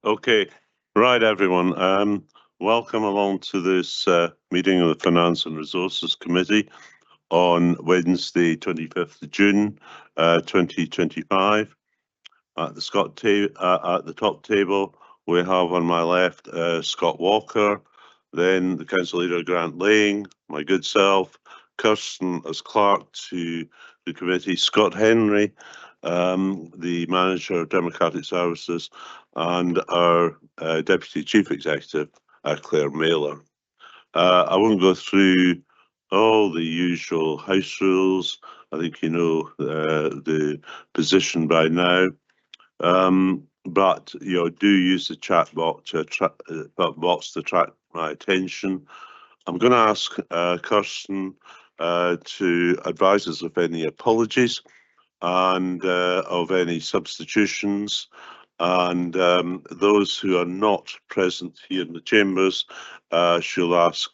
Okay, right, everyone. Welcome along to this meeting of the Finance and Resources Committee on Wednesday, 25th of June, 2025. At the top table, we have on my left Scott Walker, then the Council Leader Grant Lang, my good self, Kirsten as clerk to the committee, Scott Henry, the Manager of Democratic Services, and our Deputy Chief Executive, Claire Mailer. I won't go through all the usual house rules. I think you know the position by now. But do use the chat box to attract my attention. I'm going to ask Kirsten to advise us of any apologies and of any substitutions, and those who are not present here in the chambers, she'll ask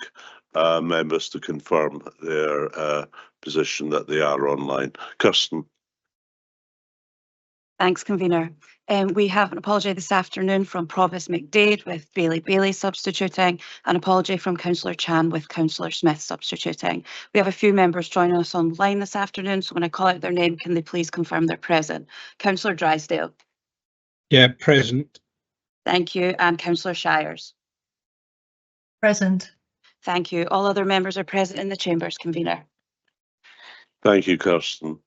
members to confirm their position that they are online. Kirsten. Thanks, Convener. We have an apology this afternoon from Provost McDade with Bailey substituting, an apology from Councillor Chan with Councillor Smith substituting. We have a few members joining us online this afternoon, so when I call out their name, can they please confirm they're present? Councillor Drysdale. Yeah, present. Thank you. And Councillor Shires. Present. Thank you. All other members are present in the chambers, Convener. Thank you, Kirsten.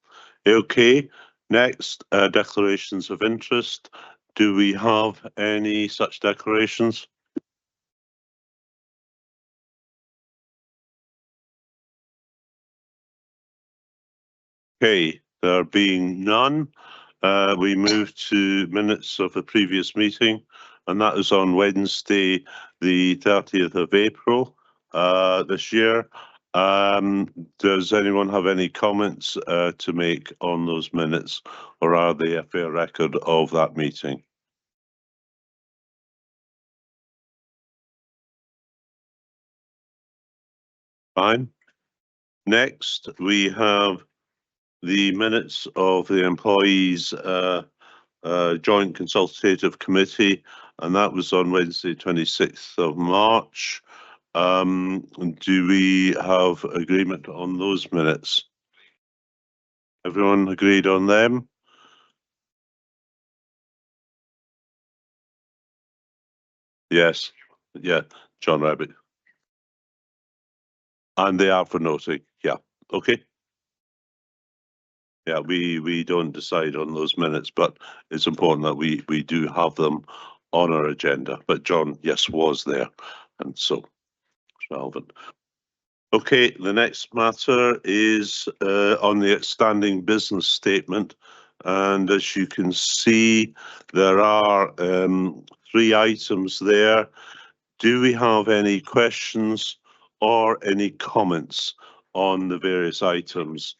Okay. Next, declarations of interest. Do we have any such declarations? Okay, there being none, we move to minutes of the previous meeting, and that is on Wednesday, the 30th of April this year. Does anyone have any comments to make on those minutes, or are they a fair record of that meeting? Fine. Next, we have the minutes of the employees joint consultative committee, and that was on Wednesday, 26th of March. Do we have agreement on those minutes? Everyone agreed on them? Yes. Yeah, John Rabbit. And they are for noting. Yeah. Okay. Yeah, we don't decide on those minutes, but it's important that we do have them on our agenda. But John, yes, was there, and so it's relevant. Okay, the next matter is on the outstanding business statement, and as you can see, there are 3 items there. Do we have any questions or any comments on the various items?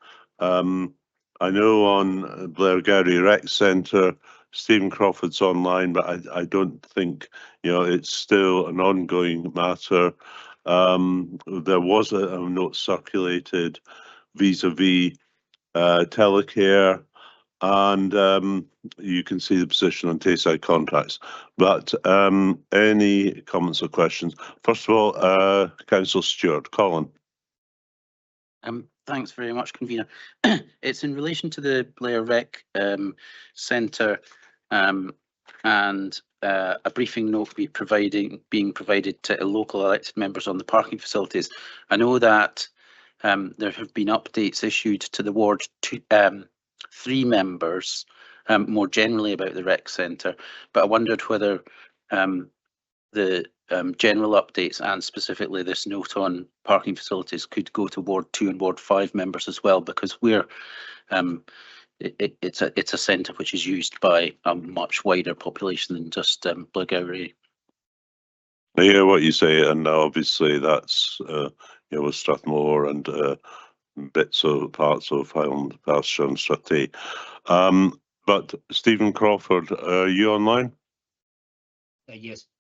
I know on Blairgowrie Rec Centre, Stephen Crawford's online, but I don't think it's still an ongoing matter. There was a note circulated vis-a-vis telecare, and you can see the position on Tayside contracts. But any comments or questions? First of all, Councillor Stewart. Colin. Thanks very much, Convener. It's in relation to the Blair Rec Centre and a briefing note being provided to local elected members on the parking facilities. I know that there have been updates issued to the Ward 3 members more generally about the rec centre, but I wondered whether the general updates and specifically this note on parking facilities could go to Ward 2 and Ward 5 members as well, because we're it's a centre which is used by a much wider population than just Blairgowrie. I hear what you say, and obviously that's with Strathmore and bits of parts of Highland Pasture and Strathay. But Stephen Crawford, are you online?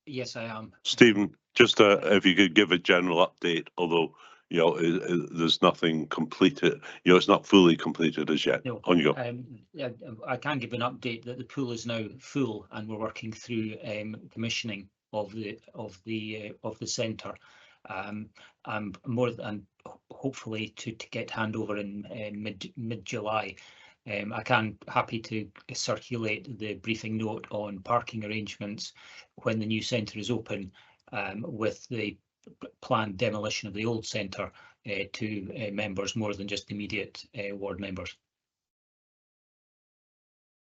Yes, I am. Stephen, just if you could give a general update, although there's nothing completed, it's not fully completed as yet. No, On you go. yeah, I can give an update that the pool is now full and we're working through commissioning of the centre. I'm more than hopefully to get handover in mid-July. I can happy to circulate the briefing note on parking arrangements when the new centre is open, with the planned demolition of the old centre to members more than just immediate ward members.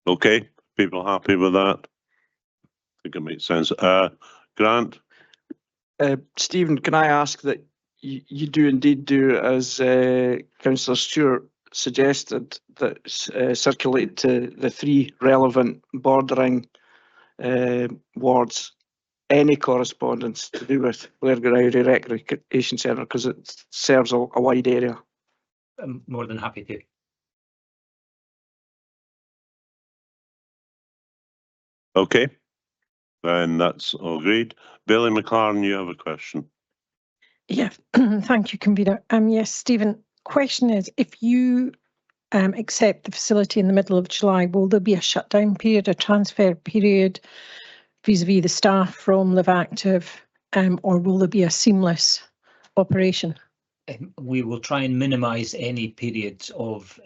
Okay, people happy with that? I think it makes sense. Grant? Stephen, can I ask that you do indeed do as Councillor Stewart suggested, that circulate to the 3 relevant bordering wards any correspondence to do with Blairgowrie Recreation Centre, because it serves a wide area. I'm more than happy to. Okay, then that's all agreed. Billy McLaren, you have a question. Yeah, thank you, convener. Yes, Stephen, question is, if you accept the facility in the middle of July, will there be a shutdown period, a transfer period vis-a-vis the staff from Live Active, or will there be a seamless operation? We will try and minimise any periods of.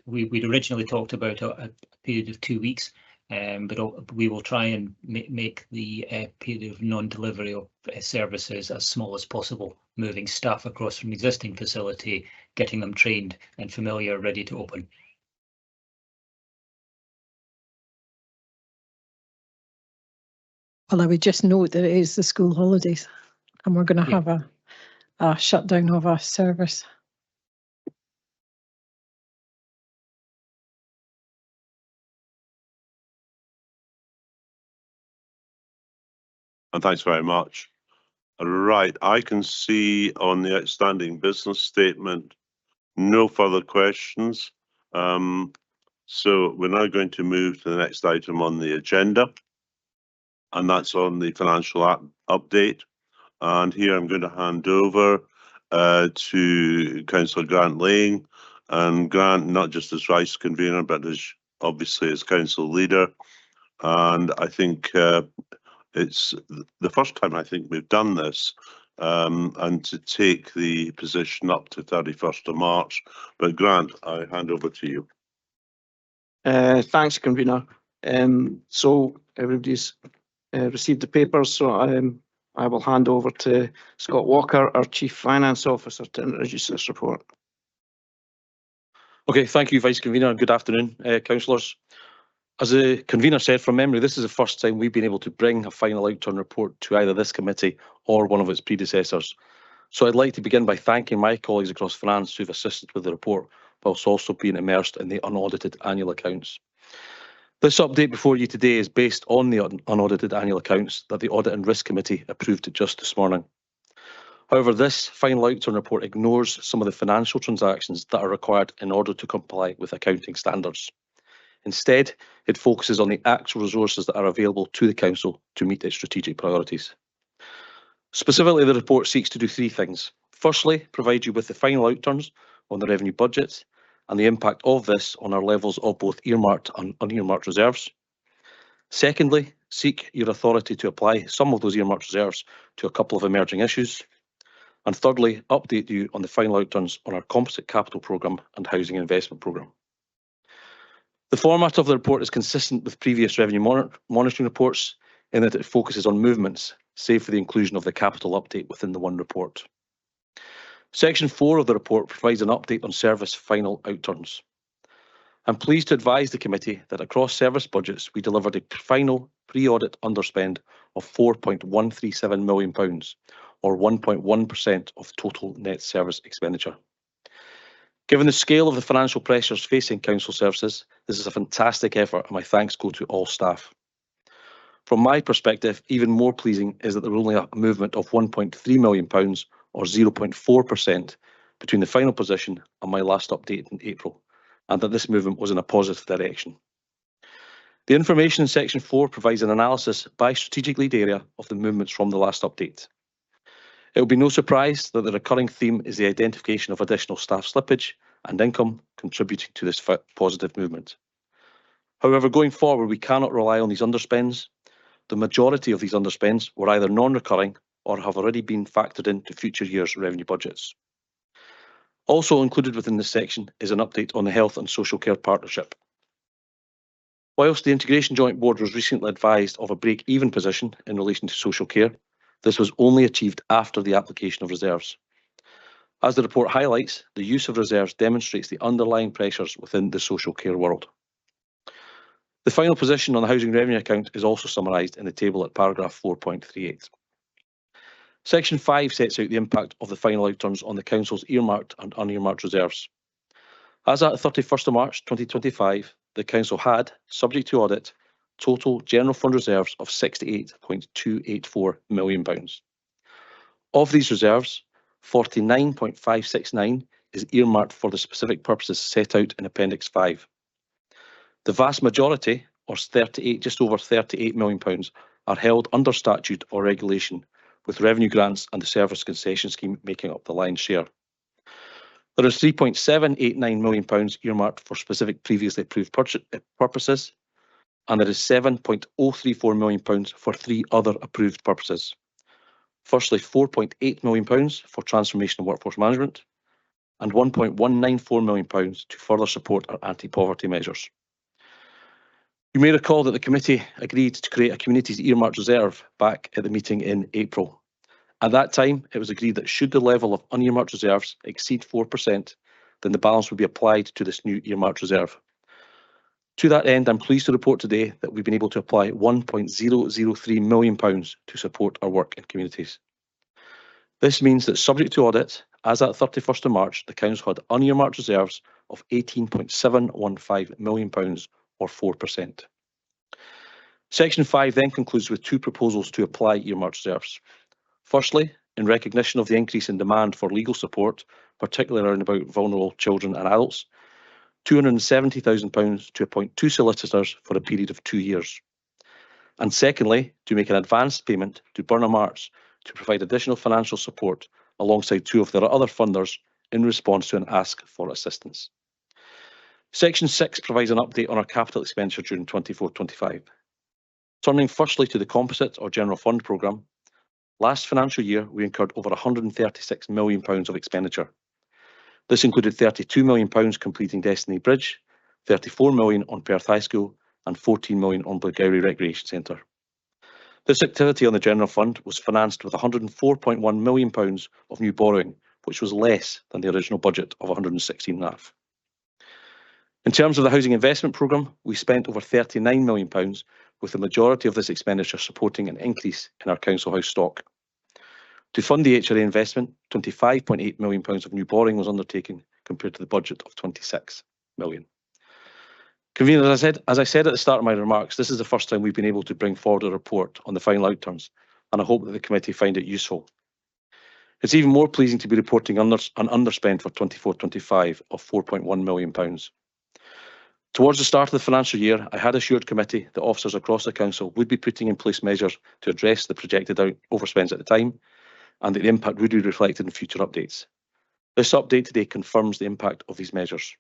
We'd originally talked about a period of 2 weeks, but we will try and make the period of non-delivery of services as small as possible, moving staff across from the existing facility, getting them trained and familiar, ready to open. Well, I would just note that it is the school holidays and we're going to have a shutdown of our service. And thanks very much. Right, I can see on the outstanding business statement, no further questions. So we're now going to move to the next item on the agenda, and that's on the financial update. And here I'm going to hand over to Councillor Grant Lang. And Grant, not just as Vice Convener, but as obviously as Council Leader. And I think it's the first time I think we've done this, and to take the position up to 31st of March. But Grant, I hand over to you. Thanks, Convener. So everybody's received the papers, so I will hand over to Scott Walker, our Chief Finance Officer, to introduce this report. Okay, thank you, Vice Convener, and good afternoon, councillors. As the Convener said from memory, this is the first time we've been able to bring a final outturn report to either this committee or one of its predecessors. So I'd like to begin by thanking my colleagues across finance who've assisted with the report, whilst also being immersed in the unaudited annual accounts. This update before you today is based on the unaudited annual accounts that the Audit and Risk Committee approved just this morning. However, this final outturn report ignores some of the financial transactions that are required in order to comply with accounting standards. Instead, it focuses on the actual resources that are available to the Council to meet its strategic priorities. Specifically, the report seeks to do 3 things. Firstly, provide you with the final outturns on the revenue budget and the impact of this on our levels of both earmarked and unearmarked reserves. Secondly, seek your authority to apply some of those earmarked reserves to a couple of emerging issues. And thirdly, update you on the final outturns on our composite capital programme and housing investment programme. The format of the report is consistent with previous revenue monitoring reports in that it focuses on movements, save for the inclusion of the capital update within the one report. Section 4 of the report provides an update on service final outturns. I'm pleased to advise the committee that across service budgets, we delivered a final pre-audit underspend of £4.137 million, or 1.1% of total net service expenditure. Given the scale of the financial pressures facing council services, this is a fantastic effort and my thanks go to all staff. From my perspective, even more pleasing is that there was only a movement of £1.3 million, or 0.4%, between the final position and my last update in April, and that this movement was in a positive direction. The information in section 4 provides an analysis by strategic lead area of the movements from the last update. It will be no surprise that the recurring theme is the identification of additional staff slippage and income contributing to this positive movement. However, going forward, we cannot rely on these underspends. The majority of these underspends were either non-recurring or have already been factored into future years' revenue budgets. Also included within this section is an update on the Health and Social Care Partnership. Whilst the Integration Joint Board was recently advised of a break-even position in relation to social care, this was only achieved after the application of reserves. As the report highlights, the use of reserves demonstrates the underlying pressures within the social care world. The final position on the housing revenue account is also summarised in the table at paragraph 4.38. Section 5 sets out the impact of the final outturns on the Council's earmarked and unearmarked reserves. As at 31st of March 2025, the Council had, subject to audit, total general fund reserves of £68.284 million. Of these reserves, 49.569 is earmarked for the specific purposes set out in Appendix 5. The vast majority, or just over £38 million, are held under statute or regulation, with revenue grants and the service concession scheme making up the lion's share. There is £3.789 million earmarked for specific previously approved purposes, and there is £7.034 million for 3 other approved purposes. Firstly, £4.8 million for transformation and workforce management, and £1.194 million to further support our anti-poverty measures. You may recall that the committee agreed to create a communities earmarked reserve back at the meeting in April. At that time, it was agreed that should the level of unearmarked reserves exceed 4%, then the balance would be applied to this new earmarked reserve. To that end, I'm pleased to report today that we've been able to apply £1.003 million to support our work in communities. This means that, subject to audit, as at 31st of March, the Council had unearmarked reserves of £18.715 million, or 4%. Section 5 then concludes with 2 proposals to apply earmarked reserves. Firstly, in recognition of the increase in demand for legal support, particularly around about vulnerable children and adults, £270,000 to appoint 2 solicitors for a period of 2 years. And secondly, to make an advance payment to Burnham Arts to provide additional financial support alongside 2 of their other funders in response to an ask for assistance. Section 6 provides an update on our capital expenditure during 24-25. Turning firstly to the Composite or General Fund programme, last financial year we incurred over £136 million of expenditure. This included £32 million completing Destiny Bridge, £34 million on Perth High School, and £14 million on Blairgowrie Recreation Centre. This activity on the General Fund was financed with £104.1 million of new borrowing, which was less than the original budget of £116.5. In terms of the Housing Investment Programme, we spent over £39 million, with the majority of this expenditure supporting an increase in our council house stock. To fund the HRA investment, £25.8 million of new borrowing was undertaken compared to the budget of £26 million. Convener, as I said at the start of my remarks, this is the first time we've been able to bring forward a report on the final outturns, and I hope that the committee find it useful. It's even more pleasing to be reporting an underspend for 24-25 of £4.1 million. Towards the start of the financial year, I had assured committee that officers across the council would be putting in place measures to address the projected overspends at the time, and that the impact would be reflected in future updates. This update today confirms the impact of these measures.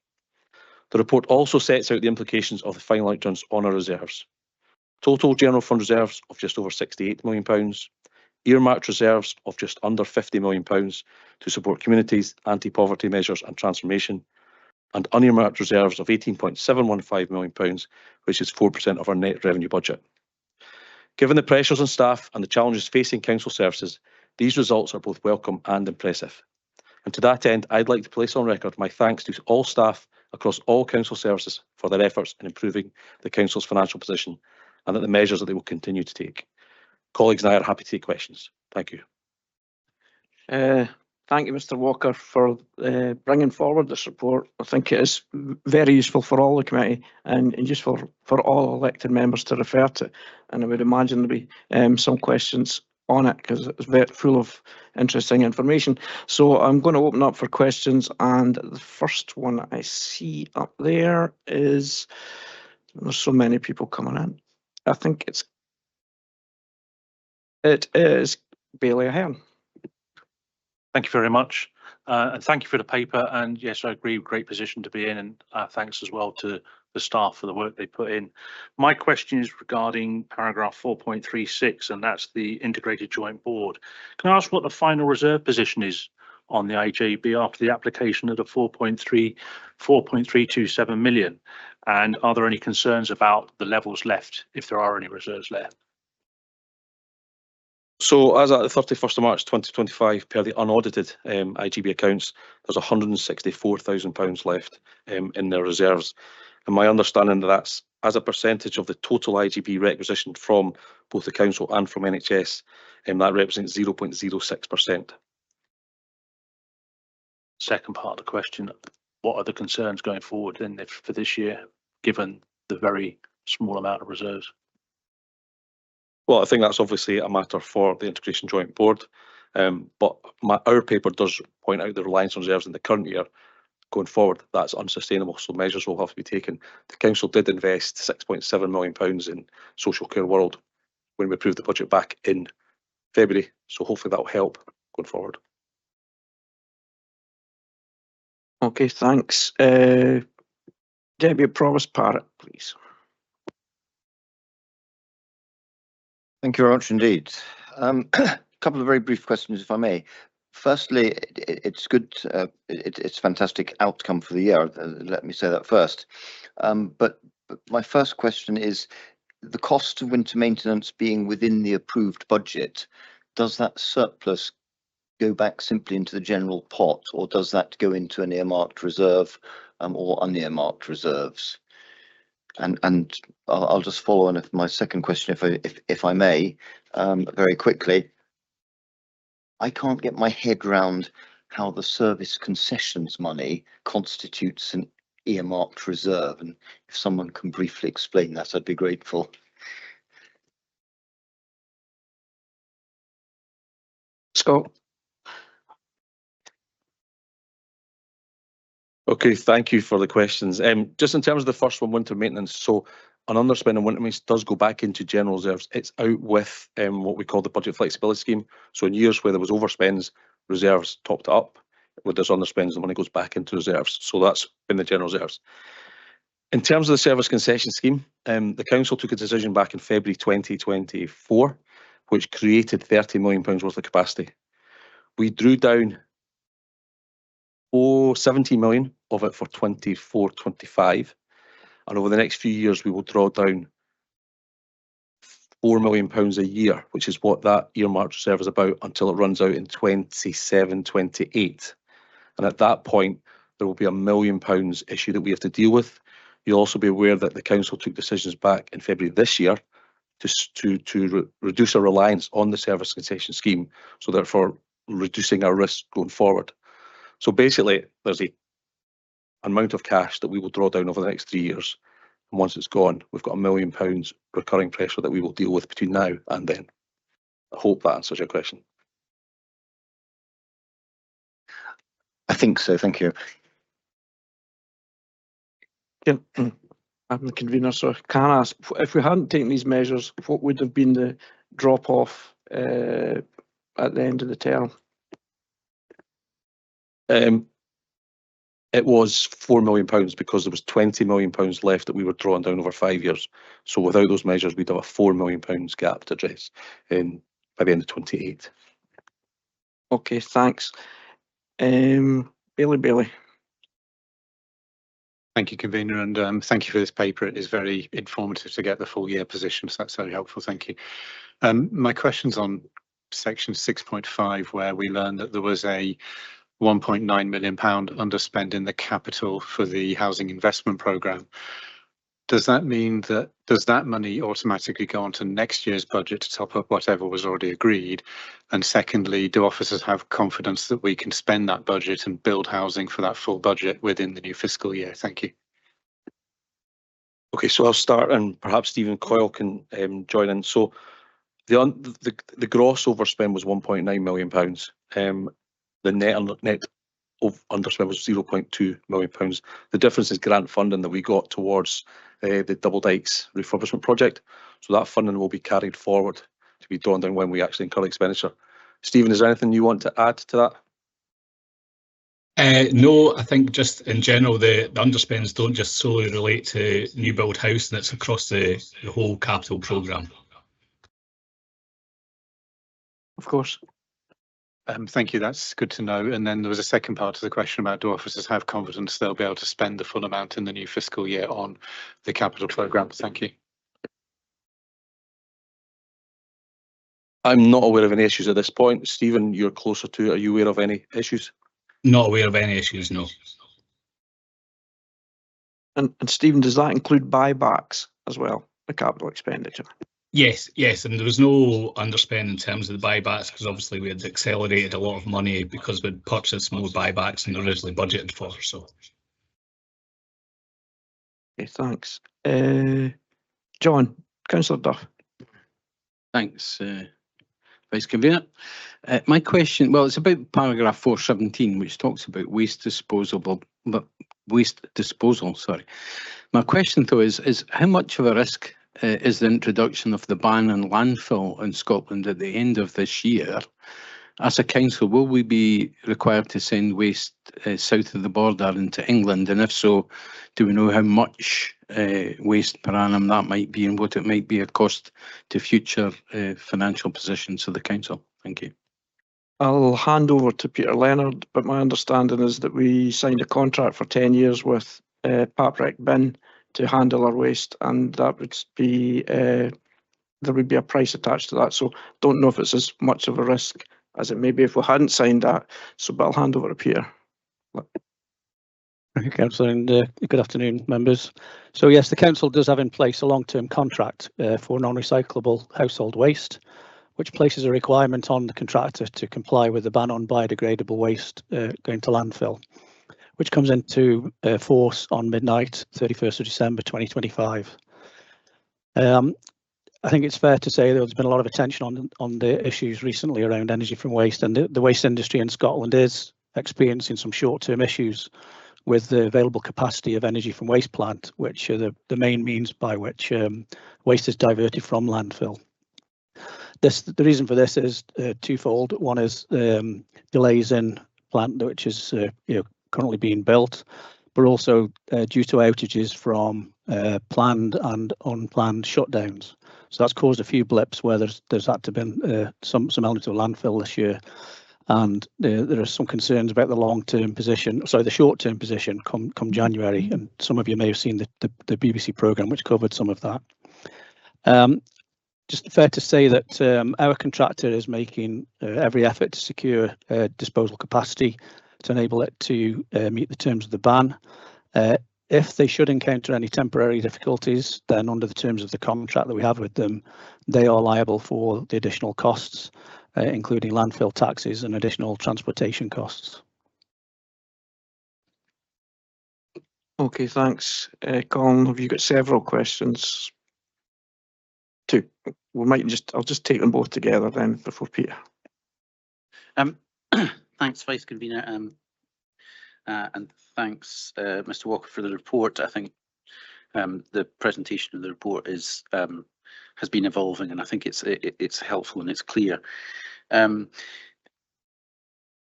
The report also sets out the implications of the final outturns on our reserves. Total general fund reserves of just over £68 million, earmarked reserves of just under £50 million to support communities, anti-poverty measures and transformation, and unearmarked reserves of £18.715 million, which is 4% of our net revenue budget. Given the pressures on staff and the challenges facing council services, these results are both welcome and impressive. And to that end, I'd like to place on record my thanks to all staff across all council services for their efforts in improving the council's financial position, and that the measures that they will continue to take. Colleagues and I are happy to take questions. Thank you. Thank you, Mr. Walker, for bringing forward this report. I think it is very useful for all the committee and useful for all elected members to refer to. And I would imagine there'll be some questions on it because it's very full of interesting information. So I'm going to open up for questions, and the first one I see up there is, there's so many people coming in. I think it is Bailey Ahern. Thank you very much. And thank you for the paper. And yes, I agree, great position to be in. And thanks as well to the staff for the work they put in. My question is regarding paragraph 4.36, and that's the integrated joint board. Can I ask what the final reserve position is on the IJB after the application of the 4.327 million? And are there any concerns about the levels left, if there are any reserves left? So as at the 31st of March 2025, per the unaudited IGB accounts, there's £164,000 left in their reserves. And my understanding that that's as a percentage of the total IGB requisitioned from both the council and from NHS, that represents 0.06%. Second part of the question, what are the concerns going forward then for this year, given the very small amount of reserves? Well, I think that's obviously a matter for the Integration Joint Board, but our paper does point out the reliance on reserves in the current year. Going forward, that's unsustainable, so measures will have to be taken. The council did invest £6.7 million in Social Care World when we approved the budget back in February, so hopefully that will help going forward. Okay, thanks. Deputy Provost Parrott, please. Thank you very much indeed. A couple of very brief questions, if I may. Firstly, it's good, it's a fantastic outcome for the year. Let me say that first. But my first question is, the cost of winter maintenance being within the approved budget, does that surplus go back simply into the general pot, or does that go into an earmarked reserve or unearmarked reserves? And I'll just follow on with my second question, if I may, very quickly. I can't get my head round how the service concessions money constitutes an earmarked reserve, and if someone can briefly explain that, I'd be grateful. Scott. Okay, thank you for the questions. Just in terms of the first one, winter maintenance, so an underspend on winter maintenance does go back into general reserves. It's out with what we call the budget flexibility scheme. So in years where there was overspends, reserves topped up. Where there's underspends, the money goes back into reserves. So that's been the general reserves. In terms of the service concession scheme, the council took a decision back in February 2024, which created £30 million worth of capacity. We drew down 70 million of it for 24-25, and over the next few years we will draw down £4 million a year, which is what that earmarked reserve is about, until it runs out in 27-28. And at that point there will be £1 million issue that we have to deal with. You'll also be aware that the council took decisions back in February this year to reduce our reliance on the service concession scheme, so therefore reducing our risk going forward. So basically, there's an amount of cash that we will draw down over the next 3 years. And once it's gone, we've got £1 million recurring pressure that we will deal with between now and then. I hope that answers your question. I think so, thank you. Yeah, I'm the convener, so can I ask, if we hadn't taken these measures, what would have been the drop off at the end of the term? It was £4 million because there was £20 million left that we were drawing down over 5 years. So without those measures, we'd have a £4 million gap to address by the end of 28. Okay, thanks. Bailey. Thank you, convener, and thank you for this paper. It is very informative to get the full year position, so that's very helpful. Thank you. My question's on section 6.5, where we learned that there was a £1.9 million underspend in the capital for the housing investment programme. Does that mean that that money automatically go onto next year's budget to top up whatever was already agreed? And secondly, do officers have confidence that we can spend that budget and build housing for that full budget within the new fiscal year? Thank you. Okay, so I'll start, and perhaps Stephen Coyle can join in. So the gross overspend was £1.9 million. The net of underspend was £0.2 million. The difference is grant funding that we got towards the Double Dykes refurbishment project. So that funding will be carried forward to be drawn down when we actually incur expenditure. Stephen, is there anything you want to add to that? No, I think just in general, the underspends don't just solely relate to new build house, and it's across the whole capital programme. Of course. Thank you. That's good to know. And then there was a second part of the question about do officers have confidence they'll be able to spend the full amount in the new fiscal year on the capital programme? Thank you. I'm not aware of any issues at this point. Stephen, you're closer to it. Are you aware of any issues? Not aware of any issues, no. And Stephen, does that include buybacks as well, the capital expenditure? Yes, and there was no underspend in terms of the buybacks because obviously we had accelerated a lot of money because we'd purchased more buybacks than originally budgeted for. So, Okay, thanks. John, Councillor Duff. Thanks, Vice Convener. My question, well, it's about paragraph 417, which talks about waste disposal. Sorry. My question though is how much of a risk is the introduction of the ban on landfill in Scotland at the end of this year? As a council, will we be required to send waste south of the border into England? And if so, do we know how much waste per annum that might be and what it might be a cost to future financial positions of the council? Thank you. I'll hand over to Peter Leonard, but my understanding is that we signed a contract for 10 years with Paprec Bin to handle our waste, and that would be there would be a price attached to that. So don't know if it's as much of a risk as it may be if we hadn't signed that. So, but I'll hand over to Peter. Thank you, Councillor, and good afternoon, members. So yes, the council does have in place a long-term contract for non-recyclable household waste, which places a requirement on the contractor to comply with the ban on biodegradable waste going to landfill, which comes into force on midnight, 31st of December 2025. I think it's fair to say there's been a lot of attention on the issues recently around energy from waste, and the waste industry in Scotland is experiencing some short-term issues with the available capacity of energy from waste plant, which are the main means by which waste is diverted from landfill. The reason for this is twofold. One is delays in plant which is currently being built, but also due to outages from planned and unplanned shutdowns. So that's caused a few blips where there's had to been some element of landfill this year, and there are some concerns about the short-term position come January, and some of you may have seen the BBC programme which covered some of that. Just fair to say that our contractor is making every effort to secure disposal capacity to enable it to meet the terms of the ban. If they should encounter any temporary difficulties, then under the terms of the contract that we have with them, they are liable for the additional costs, including landfill taxes and additional transportation costs. Okay, thanks. Colin, have you got several questions? Two. I'll just take them both together then before Peter. Thanks, Vice Convener, and thanks, Mr. Walker, for the report. I think the presentation of the report has been evolving, and I think it's helpful and it's clear.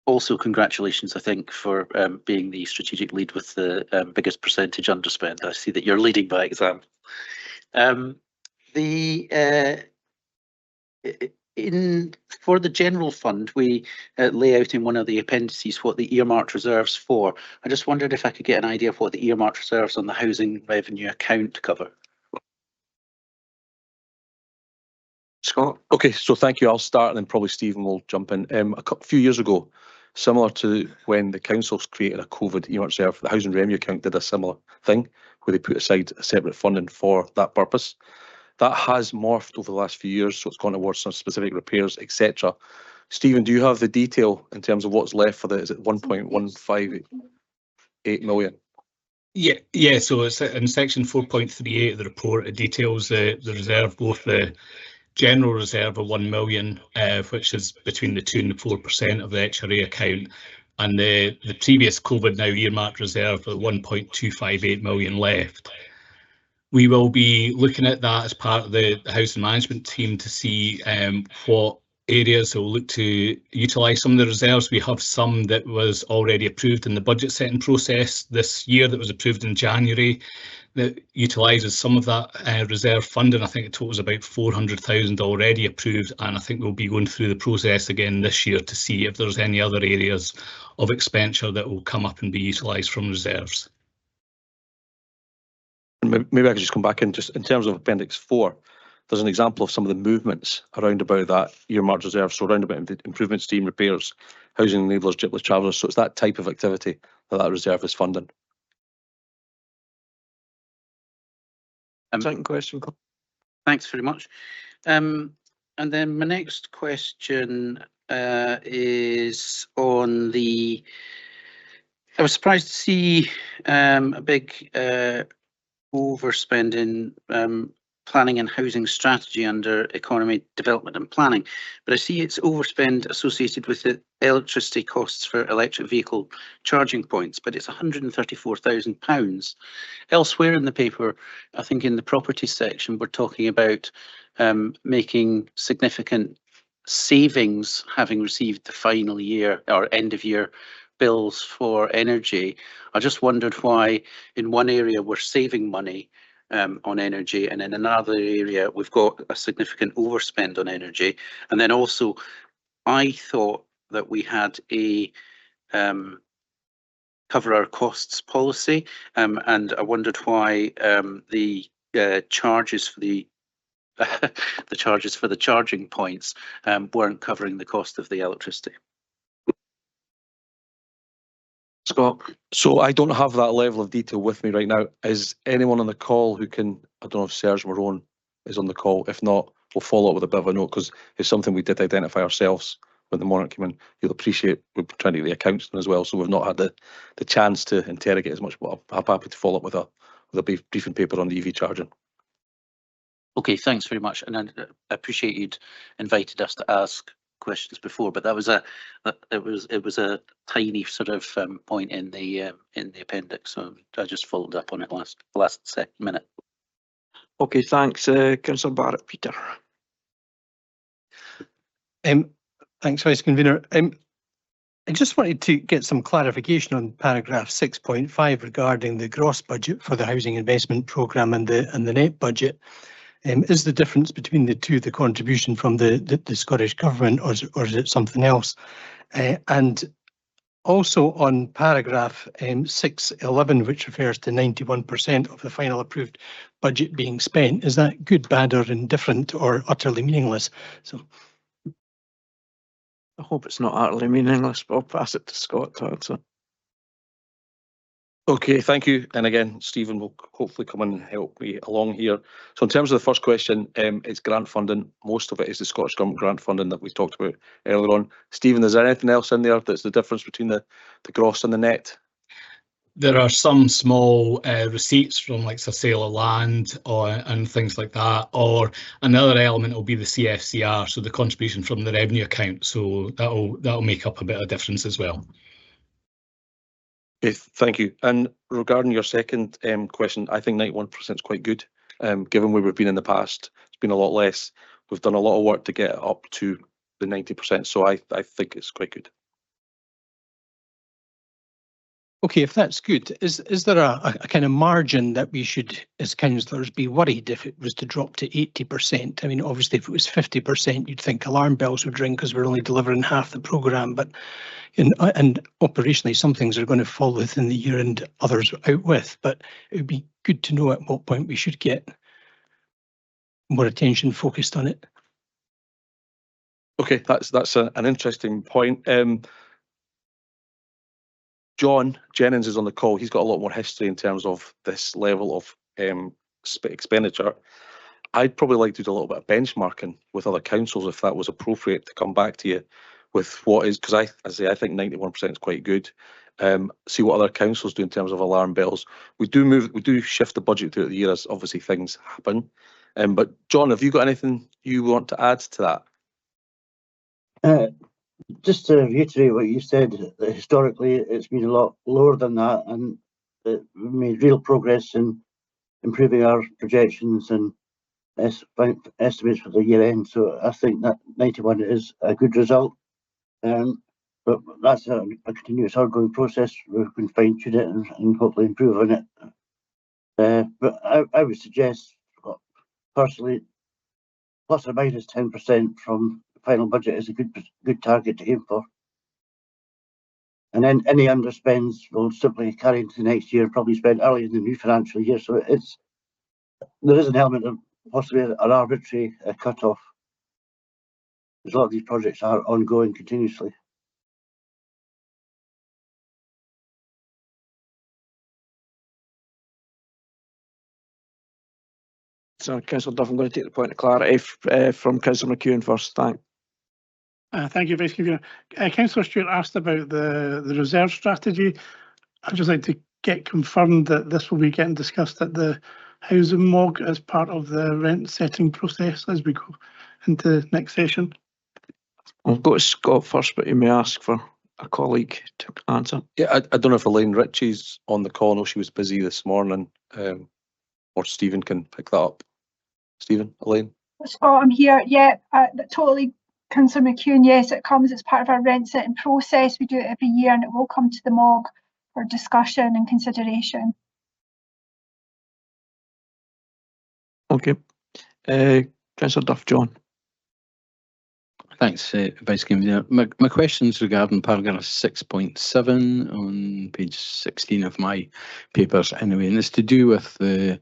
Also, congratulations, I think, for being the strategic lead with the biggest percentage underspend. I see that you're leading by example. For the general fund, we lay out in one of the appendices what the earmarked reserves for. I just wondered if I could get an idea of what the earmarked reserves on the housing revenue account cover. Scott? Okay, so thank you. I'll start and then probably Stephen will jump in. A few years ago, similar to when the councils created a COVID earmarked reserve, the housing revenue account did a similar thing where they put aside a separate funding for that purpose. That has morphed over the last few years, so it's gone towards some specific repairs, etc. Stephen, do you have the detail in terms of what's left for is it 1.158 million? Yeah. So it's in section 4.38 of the report. It details the reserve, both the general reserve of 1 million, which is between the 2 and the 4% of the HRA account, and the previous COVID now earmarked reserve of 1.258 million left. We will be looking at that as part of the housing management team to see what areas that will look to utilise some of the reserves. We have some that was already approved in the budget setting process this year that was approved in January that utilises some of that reserve funding. I think it totals about 400,000 already approved, and I think we'll be going through the process again this year to see if there's any other areas of expenditure that will come up and be utilised from reserves. Maybe I could just come back in just in terms of Appendix 4. There's an example of some of the movements around about that earmarked reserve. So around about improvement scheme, repairs, housing enablers, Gypless travellers. So it's that type of activity that reserve is funding. Second question. Thanks very much. And then my next question is on the. I was surprised to see a big overspending planning and housing strategy under economy development and planning, but I see it's overspend associated with the electricity costs for electric vehicle charging points, but it's £134,000. Elsewhere in the paper, I think in the property section, we're talking about making significant savings having received the final year or end of year bills for energy. I just wondered why in one area we're saving money on energy, and in another area we've got a significant overspend on energy. And then also I thought that we had a cover our costs policy, and I wondered why the charges for the the charges for the charging points weren't covering the cost of the electricity. Scott. So I don't have that level of detail with me right now. Is anyone on the call who can, I don't know if Serge Marone is on the call. If not, we'll follow up with a bit of a note because it's something we did identify ourselves when the morning came in. You'll appreciate we're trying to get the accounts done as well, so we've not had the chance to interrogate as much, but I'm happy to follow up with a briefing paper on the EV charging. Okay, thanks very much, and I appreciate you'd invited us to ask questions before, but that was it was a tiny sort of point in the appendix, so I just followed up on it last minute. Okay, thanks, Councillor Barrett. Peter. Thanks, Vice Convener. I just wanted to get some clarification on paragraph 6.5 regarding the gross budget for the housing investment programme and the net budget. Is the difference between the two the contribution from the Scottish Government, or is it something else? And also on paragraph 6.11, which refers to 91% of the final approved budget being spent, is that good, bad or indifferent or utterly meaningless? So I hope it's not utterly meaningless, but I'll pass it to Scott to answer. Okay, thank you. And again, Stephen will hopefully come in and help me along here. So in terms of the first question, it's grant funding. Most of it is the Scottish Government grant funding that we talked about earlier on. Stephen, is there anything else in there that's the difference between the gross and the net? There are some small receipts from like a sale of land and things like that, or another element will be the CFCR, so the contribution from the revenue account. So that'll make up a bit of difference as well. Okay, thank you. And regarding your second question, I think 91% is quite good. Given where we've been in the past, it's been a lot less. We've done a lot of work to get it up to the 90%, so I think it's quite good. okay, if that's good, is there a kind of margin that we should, as councillors, be worried if it was to drop to 80%? I mean, obviously, if it was 50%, you'd think alarm bells would ring because we're only delivering half the programme. But and operationally, some things are going to fall within the year and others out with. But it would be good to know at what point we should get more attention focused on it. Okay, that's an interesting point. John Jennings is on the call. He's got a lot more history in terms of this level of expenditure. I'd probably like to do a little bit of benchmarking with other councils if that was appropriate to come back to you with what is, because I think 91% is quite good. See what other councils do in terms of alarm bells. We do shift the budget throughout the year as obviously things happen. But John, have you got anything you want to add to that? Just to reiterate what you said, historically it's been a lot lower than that, and we made real progress in improving our projections and estimates for the year end. So I think that 91 is a good result. But that's a continuous ongoing process. We can fine tune it and hopefully improve on it. But I would suggest, personally, plus or minus 10% from the final budget is a good target to aim for. And then any underspends will simply carry into the next year, probably spent early in the new financial year. So there is an element of possibly an arbitrary cut-off. Because a lot of these projects are ongoing continuously. So, Councillor Duff, I'm going to take the point of clarity from Councillor McEwen first. Thanks. Thank you, Vice Convener. Councillor Stewart asked about the reserve strategy. I'd just like to get confirmed that this will be getting discussed at the housing MOG as part of the rent setting process as we go into next session. I'll go to Scott first, but you may ask for a colleague to answer. Yeah, I don't know if Elaine Ritchie's on the call. I know she was busy this morning, or Stephen can pick that up. Stephen, Elaine? Oh, I'm here. Yeah, totally. Councillor McEwen, yes, it comes as part of our rent setting process. We do it every year and it will come to the MOG for discussion and consideration. Okay. Councillor Duff, John. Thanks, Vice Convener. My question's regarding paragraph 6.7 on page 16 of my papers anyway, and it's to do with the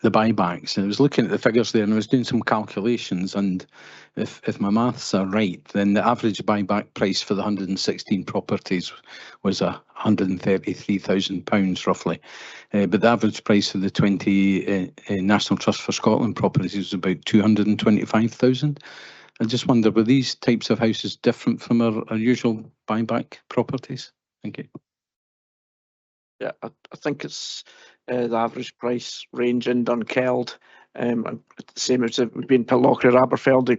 buybacks. And I was looking at the figures there and I was doing some calculations, and if my maths are right, then the average buyback price for the 116 properties was £133,000 roughly. But the average price for the 20 National Trust for Scotland properties was about 225,000. I just wonder, were these types of houses different from our usual buyback properties? Thank you. Yeah, I think it's the average price range in Dunkeld, the same as it would be in Pitlochry or Aberfeldy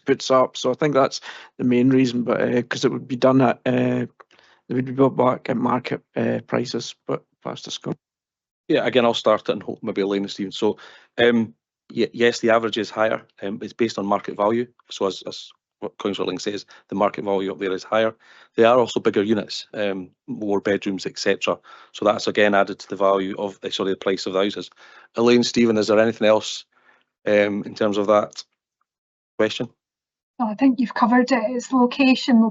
puts up. So I think that's the main reason, but because it would be done at, they would be built back at market prices. But pass to Scott. Yeah, again, I'll start it and hope maybe Elaine and Stephen. So, yes, the average is higher. It's based on market value. So as what Councillor Ling says, the market value up there is higher. They are also bigger units, more bedrooms, etc. So that's again added to the value of the price of the houses. Elaine, Stephen, is there anything else in terms of that question? I think you've covered it. It's location,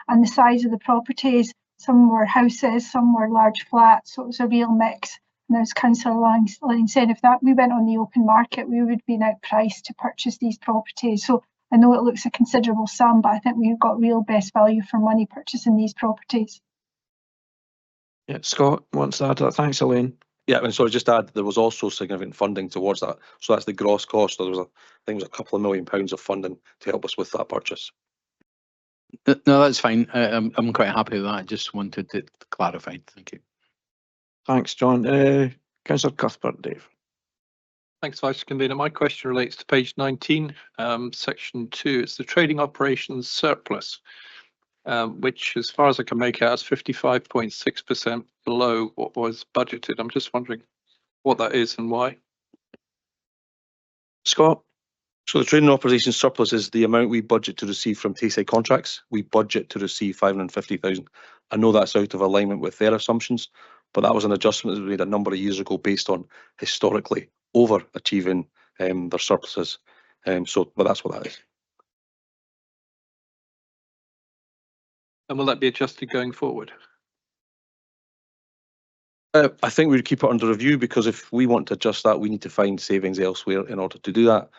and the size of the properties. Some were houses, some were large flats, so it was a real mix. And as Councillor Lang said, if we went on the open market, we would be outpriced to purchase these properties. So I know it looks a considerable sum, but I think we've got real best value for money purchasing these properties. Yeah, Scott wants to add to that. Thanks, Elaine. Yeah, and so just add, there was also significant funding towards that. So that's the gross cost. So there was I think it was a couple of £1 million of funding to help us with that purchase. No, that's fine. I'm quite happy with that. I just wanted it clarified. Thank you. Thanks, John. Councillor Cuthbert, Dave. Thanks, Vice Convener. My question relates to page 19, section 2. It's the trading operations surplus, which, as far as I can make out, is 55.6% below what was budgeted. I'm just wondering what that is and why. Scott? So the trading operations surplus is the amount we budget to receive from Tayside contracts. We budget to receive 550,000. I know that's out of alignment with their assumptions, but that was an adjustment that was made a number of years ago based on historically overachieving their surpluses. But that's what that is. And will that be adjusted going forward? I think we would keep it under review, because if we want to adjust that, we need to find savings elsewhere in order to do that.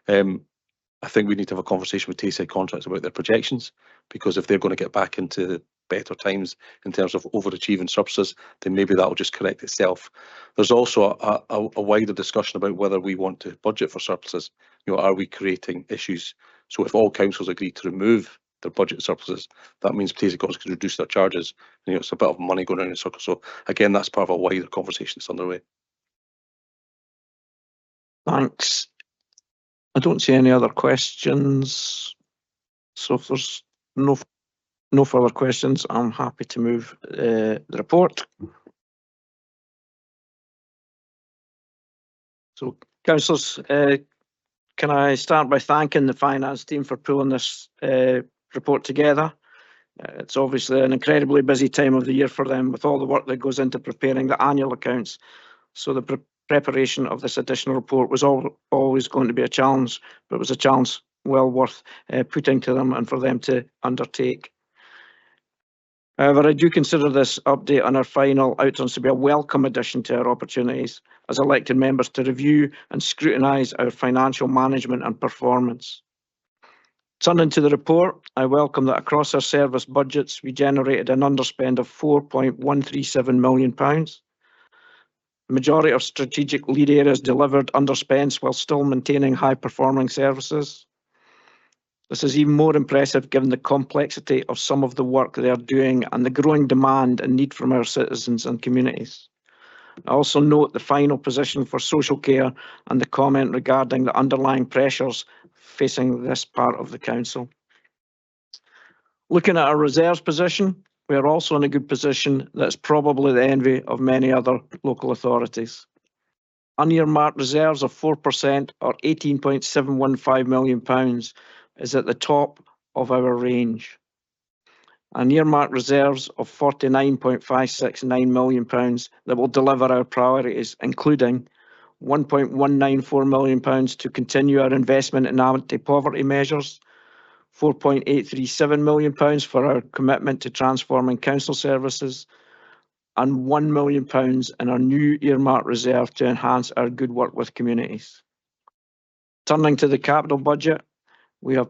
I think we need to have a conversation with Tayside contracts about their projections, because if they're going to get back into better times in terms of overachieving surpluses, then maybe that will just correct itself. There's also a wider discussion about whether we want to budget for surpluses. Are we creating issues? So if all councils agree to remove their budget surpluses, that means Tayside contracts can reduce their charges. It's a bit of money going around in circles. So again, that's part of a wider conversation that's underway. Thanks. I don't see any other questions. So if there's no further questions, I'm happy to move the report. So Councillors, can I start by thanking the finance team for pulling this report together? It's obviously an incredibly busy time of the year for them with all the work that goes into preparing the annual accounts. So the preparation of this additional report was always going to be a challenge, but it was a challenge well worth putting to them and for them to undertake. However, I do consider this update on our final outturns to be a welcome addition to our opportunities as elected members to review and scrutinise our financial management and performance. Turning to the report, I welcome that across our service budgets we generated an underspend of £4.137 million. The majority of strategic lead areas delivered underspends while still maintaining high-performing services. This is even more impressive given the complexity of some of the work they are doing and the growing demand and need from our citizens and communities. I also note the final position for social care and the comment regarding the underlying pressures facing this part of the council. Looking at our reserves position, we are also in a good position that's probably the envy of many other local authorities. Unearmarked reserves of 4% or £18.715 million is at the top of our range. And earmarked reserves of £49.569 million that will deliver our priorities, including £1.194 million to continue our investment in anti-poverty measures, £4.837 million for our commitment to transforming council services, and £1 million in our new earmarked reserve to enhance our good work with communities. Turning to the capital budget, we have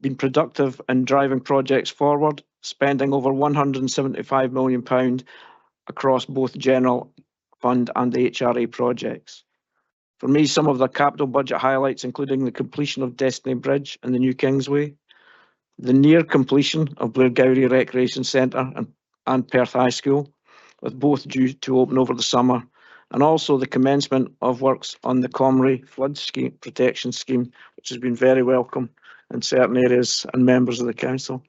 been productive in driving projects forward, spending over £175 million across both general fund and the HRA projects. For me, some of the capital budget highlights including the completion of Destiny Bridge and the New Kingsway, the near completion of Blairgowrie Recreation Centre and Perth High School, with both due to open over the summer, and also the commencement of works on the Comrie Flood Protection Scheme, which has been very welcome in certain areas and members of the council.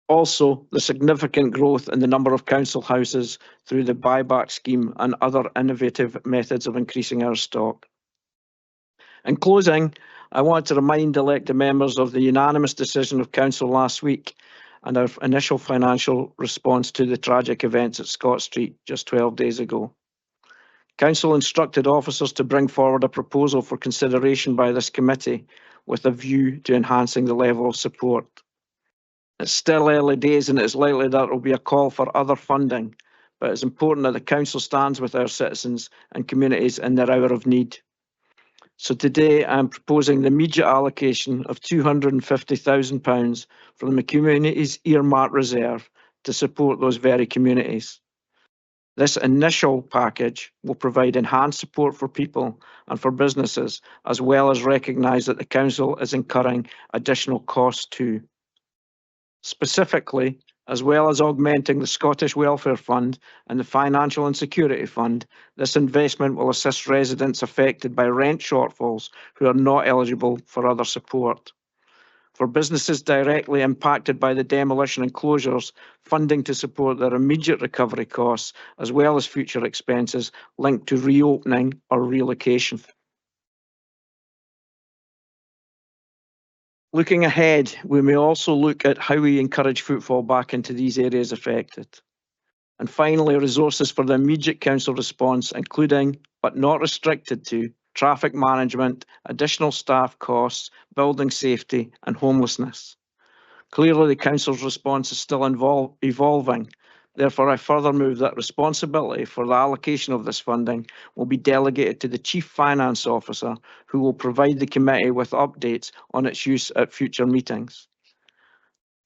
Also, the significant growth in the number of council houses through the buyback scheme and other innovative methods of increasing our stock. In closing, I want to remind elected members of the unanimous decision of council last week and our initial financial response to the tragic events at Scott Street just 12 days ago. Council instructed officers to bring forward a proposal for consideration by this committee with a view to enhancing the level of support. It's still early days and it is likely that there will be a call for other funding, but it's important that the council stands with our citizens and communities in their hour of need. So today I'm proposing the immediate allocation of £250,000 from the community's earmarked reserve to support those very communities. This initial package will provide enhanced support for people and for businesses, as well as recognise that the council is incurring additional costs too. Specifically, as well as augmenting the Scottish Welfare Fund and the Financial Insecurity Fund, this investment will assist residents affected by rent shortfalls who are not eligible for other support. For businesses directly impacted by the demolition and closures, funding to support their immediate recovery costs, as well as future expenses linked to reopening or relocation. Looking ahead, we may also look at how we encourage footfall back into these areas affected. And finally, resources for the immediate council response, including, but not restricted to, traffic management, additional staff costs, building safety and homelessness. Clearly, the council's response is still evolving. Therefore, I further move that responsibility for the allocation of this funding will be delegated to the Chief Finance Officer, who will provide the committee with updates on its use at future meetings.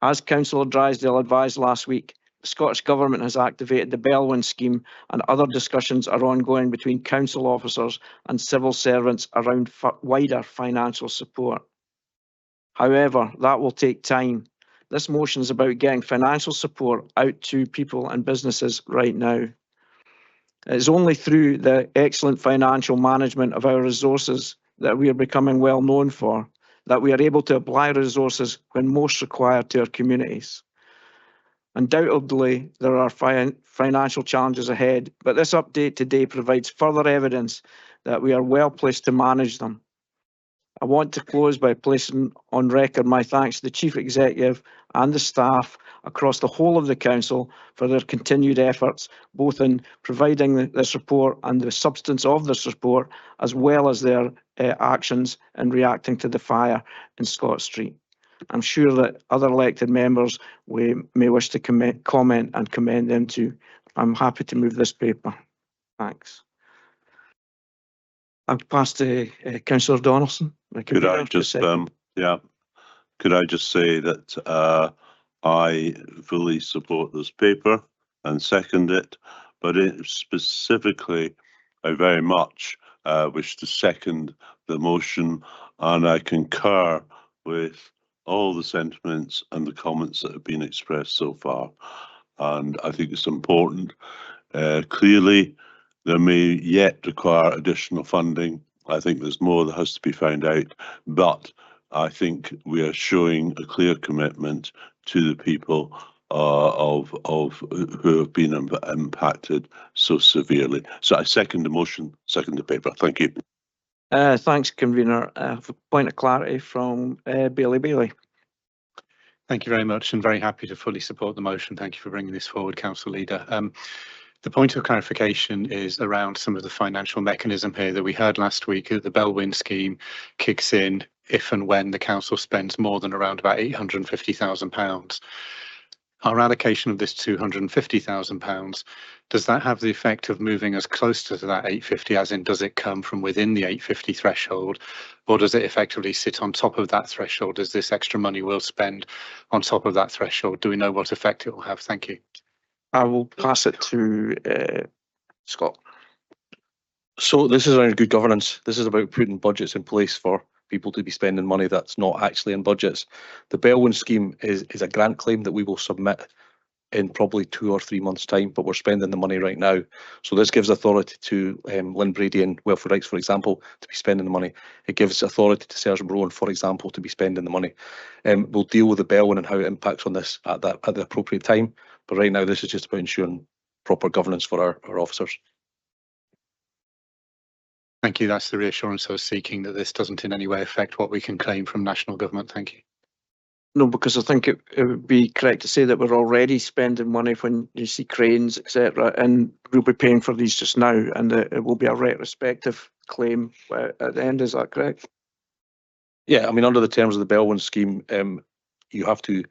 As Councillor Drysdale advised last week, the Scottish Government has activated the Bellwyn scheme and other discussions are ongoing between council officers and civil servants around wider financial support. However, that will take time. This motion is about getting financial support out to people and businesses right now. It is only through the excellent financial management of our resources that we are becoming well known for, that we are able to apply resources when most required to our communities. Undoubtedly, there are financial challenges ahead, but this update today provides further evidence that we are well placed to manage them. I want to close by placing on record my thanks to the Chief Executive and the staff across the whole of the Council for their continued efforts, both in providing this report and the substance of this report, as well as their actions in reacting to the fire in Scott Street. I'm sure that other elected members may wish to comment and commend them too. I'm happy to move this paper. Thanks. I'll pass to Councillor Donaldson. Could I just, could I just say that I fully support this paper and second it, but specifically, I very much wish to second the motion, and I concur with all the sentiments and the comments that have been expressed so far. And I think it's important. Clearly, there may yet require additional funding. I think there's more that has to be found out, but I think we are showing a clear commitment to the people who have been impacted so severely. So I second the motion, second the paper. Thank you. Thanks, Convener. I have a point of clarity from Bailey Bailey. Thank you very much, and very happy to fully support the motion. Thank you for bringing this forward, Council Leader. The point of clarification is around some of the financial mechanism here that we heard last week. That the Bellwin scheme kicks in if and when the council spends more than around about £850,000. Our allocation of this £250,000, does that have the effect of moving us closer to that 850, as in does it come from within the 850 threshold, or does it effectively sit on top of that threshold as this extra money we'll spend on top of that threshold? Do we know what effect it will have? Thank you. I will pass it to Scott. So this is around good governance. This is about putting budgets in place for people to be spending money that's not actually in budgets. The Bellwin scheme is a grant claim that we will submit in probably 2 or 3 months' time, but we're spending the money right now. So this gives authority to Lynn Brady and Welfare Rights, for example, to be spending the money. It gives authority to Sergeant Rowan, for example, to be spending the money. We'll deal with the Bellwin and how it impacts on this at the appropriate time. But right now, this is just about ensuring proper governance for our officers. Thank you. That's the reassurance I was seeking, that this doesn't in any way affect what we can claim from national government. Thank you. No, because I think it would be correct to say that we're already spending money when you see cranes, etc., and we'll be paying for these just now, and it will be a retrospective claim at the end. Is that correct? Yeah, I mean, under the terms of the Bellwin scheme, you have to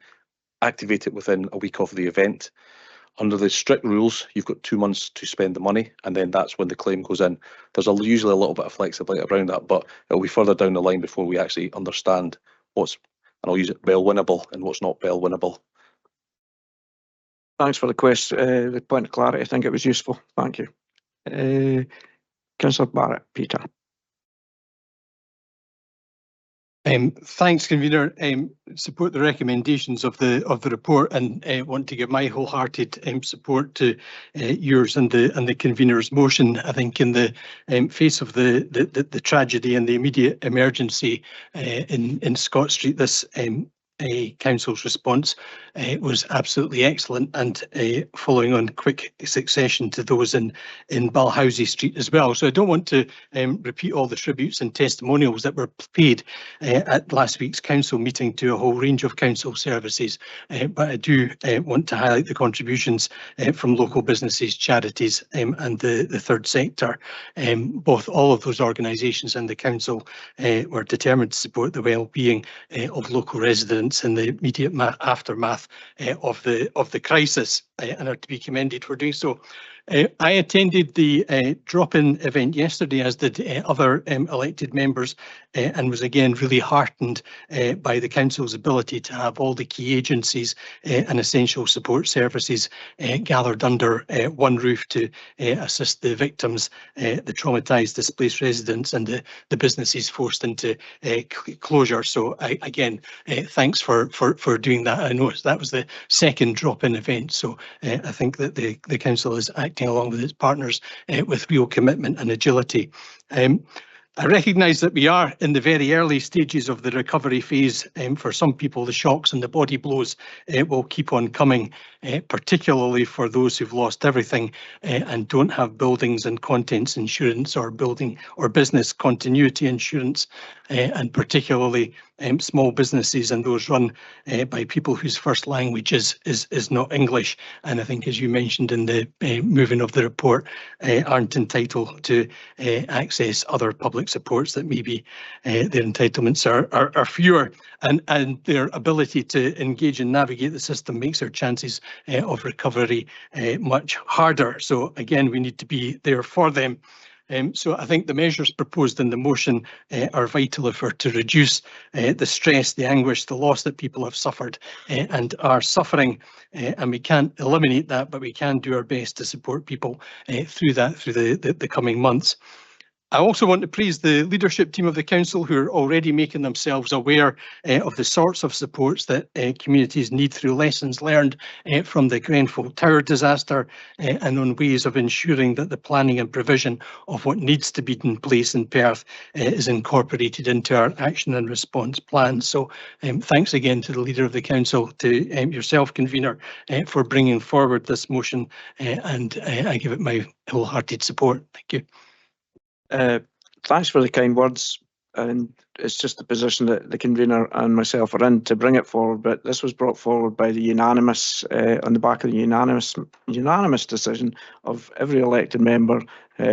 activate it within a week of the event. Under the strict rules, you've got 2 months to spend the money, and then that's when the claim goes in. There's usually a little bit of flexibility around that, but it'll be further down the line before we actually understand what's, and I'll use it, Bellwinnable and what's not Bellwinnable. Thanks for the question, the point of clarity. I think it was useful. Thank you. Councillor Barrett, Peter. Thanks, Convener. Support the recommendations of the report, and want to give my wholehearted support to yours and the Convener's motion. I think in the face of the tragedy and the immediate emergency in Scott Street, this council's response was absolutely excellent, and following on quick succession to those in Balhousie Street as well. So I don't want to repeat all the tributes and testimonials that were paid at last week's council meeting to a whole range of council services, but I do want to highlight the contributions from local businesses, charities, and the third sector. All of those organisations and the council were determined to support the well-being of local residents in the immediate aftermath of the crisis, and are to be commended for doing so. I attended the drop-in event yesterday, as did other elected members, and was again really heartened by the council's ability to have all the key agencies and essential support services gathered under one roof to assist the victims, the traumatised displaced residents, and the businesses forced into closure. So again, thanks for doing that. I know that was the second drop-in event, so I think that the council is acting along with its partners with real commitment and agility. I recognise that we are in the very early stages of the recovery phase. For some people, the shocks and the body blows will keep on coming. particularly for those who've lost everything and don't have buildings and contents insurance or building or business continuity insurance, and particularly small businesses and those run by people whose first language is not English. And I think, as you mentioned in the moving of the report, aren't entitled to access other public supports that maybe their entitlements are fewer, and their ability to engage and navigate the system makes their chances of recovery much harder. So again, we need to be there for them. So I think the measures proposed in the motion are vital if we're to reduce the stress, the anguish, the loss that people have suffered and are suffering. And we can't eliminate that, but we can do our best to support people through that, through the coming months. I also want to praise the leadership team of the council, who are already making themselves aware of the sorts of supports that communities need through lessons learned from the Grenfell Tower disaster, and on ways of ensuring that the planning and provision of what needs to be in place in Perth is incorporated into our action and response plan. So thanks again to the leader of the council, to yourself, convener, for bringing forward this motion, and I give it my wholehearted support. Thank you. Thanks for the kind words, and it's just the position that the convener and myself are in to bring it forward, but this was brought forward by the unanimous, on the back of the unanimous decision of every elected member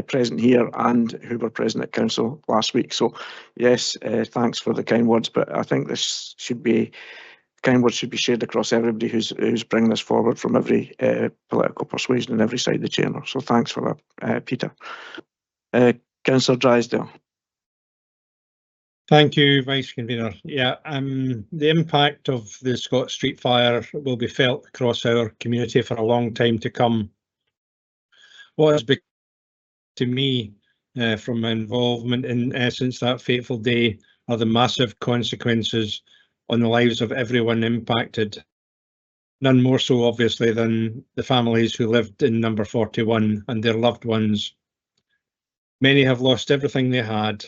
present here and who were present at council last week. So yes, thanks for the kind words, but I think this should be, kind words should be shared across everybody who's bringing this forward from every political persuasion and every side of the chamber. So thanks for that, Peter. Councillor Drysdale. Thank you, Vice Convener. Yeah, the impact of the Scott Street fire will be felt across our community for a long time to come. What has become to me from my involvement in since that fateful day are the massive consequences on the lives of everyone impacted. None more so, obviously, than the families who lived in number 41 and their loved ones. Many have lost everything they had,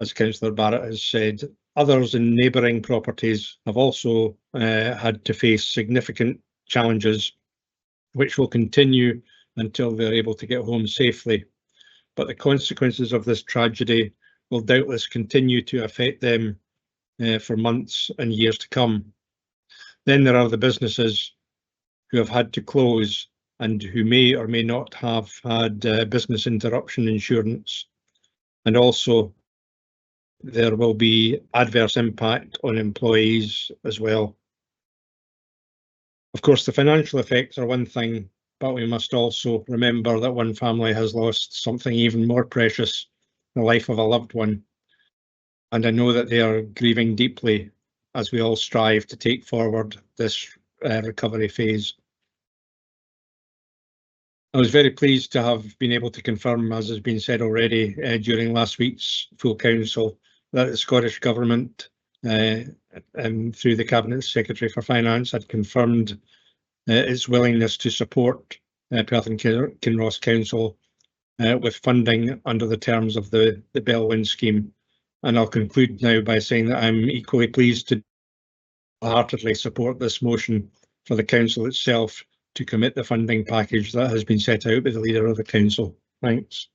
as Councillor Barrett has said. Others in neighbouring properties have also had to face significant challenges, which will continue until they're able to get home safely. But the consequences of this tragedy will doubtless continue to affect them for months and years to come. Then there are the businesses who have had to close and who may or may not have had business interruption insurance. And also there will be adverse impact on employees as well. Of course, the financial effects are one thing, but we must also remember that one family has lost something even more precious, the life of a loved one. And I know that they are grieving deeply as we all strive to take forward this recovery phase. I was very pleased to have been able to confirm, as has been said already during last week's full council, that the Scottish Government, through the Cabinet Secretary for Finance, had confirmed its willingness to support Perth and Kinross Council with funding under the terms of the Bellwyn scheme. And I'll conclude now by saying that I'm equally pleased to wholeheartedly support this motion for the council itself to commit the funding package that has been set out by the leader of the council. Thanks.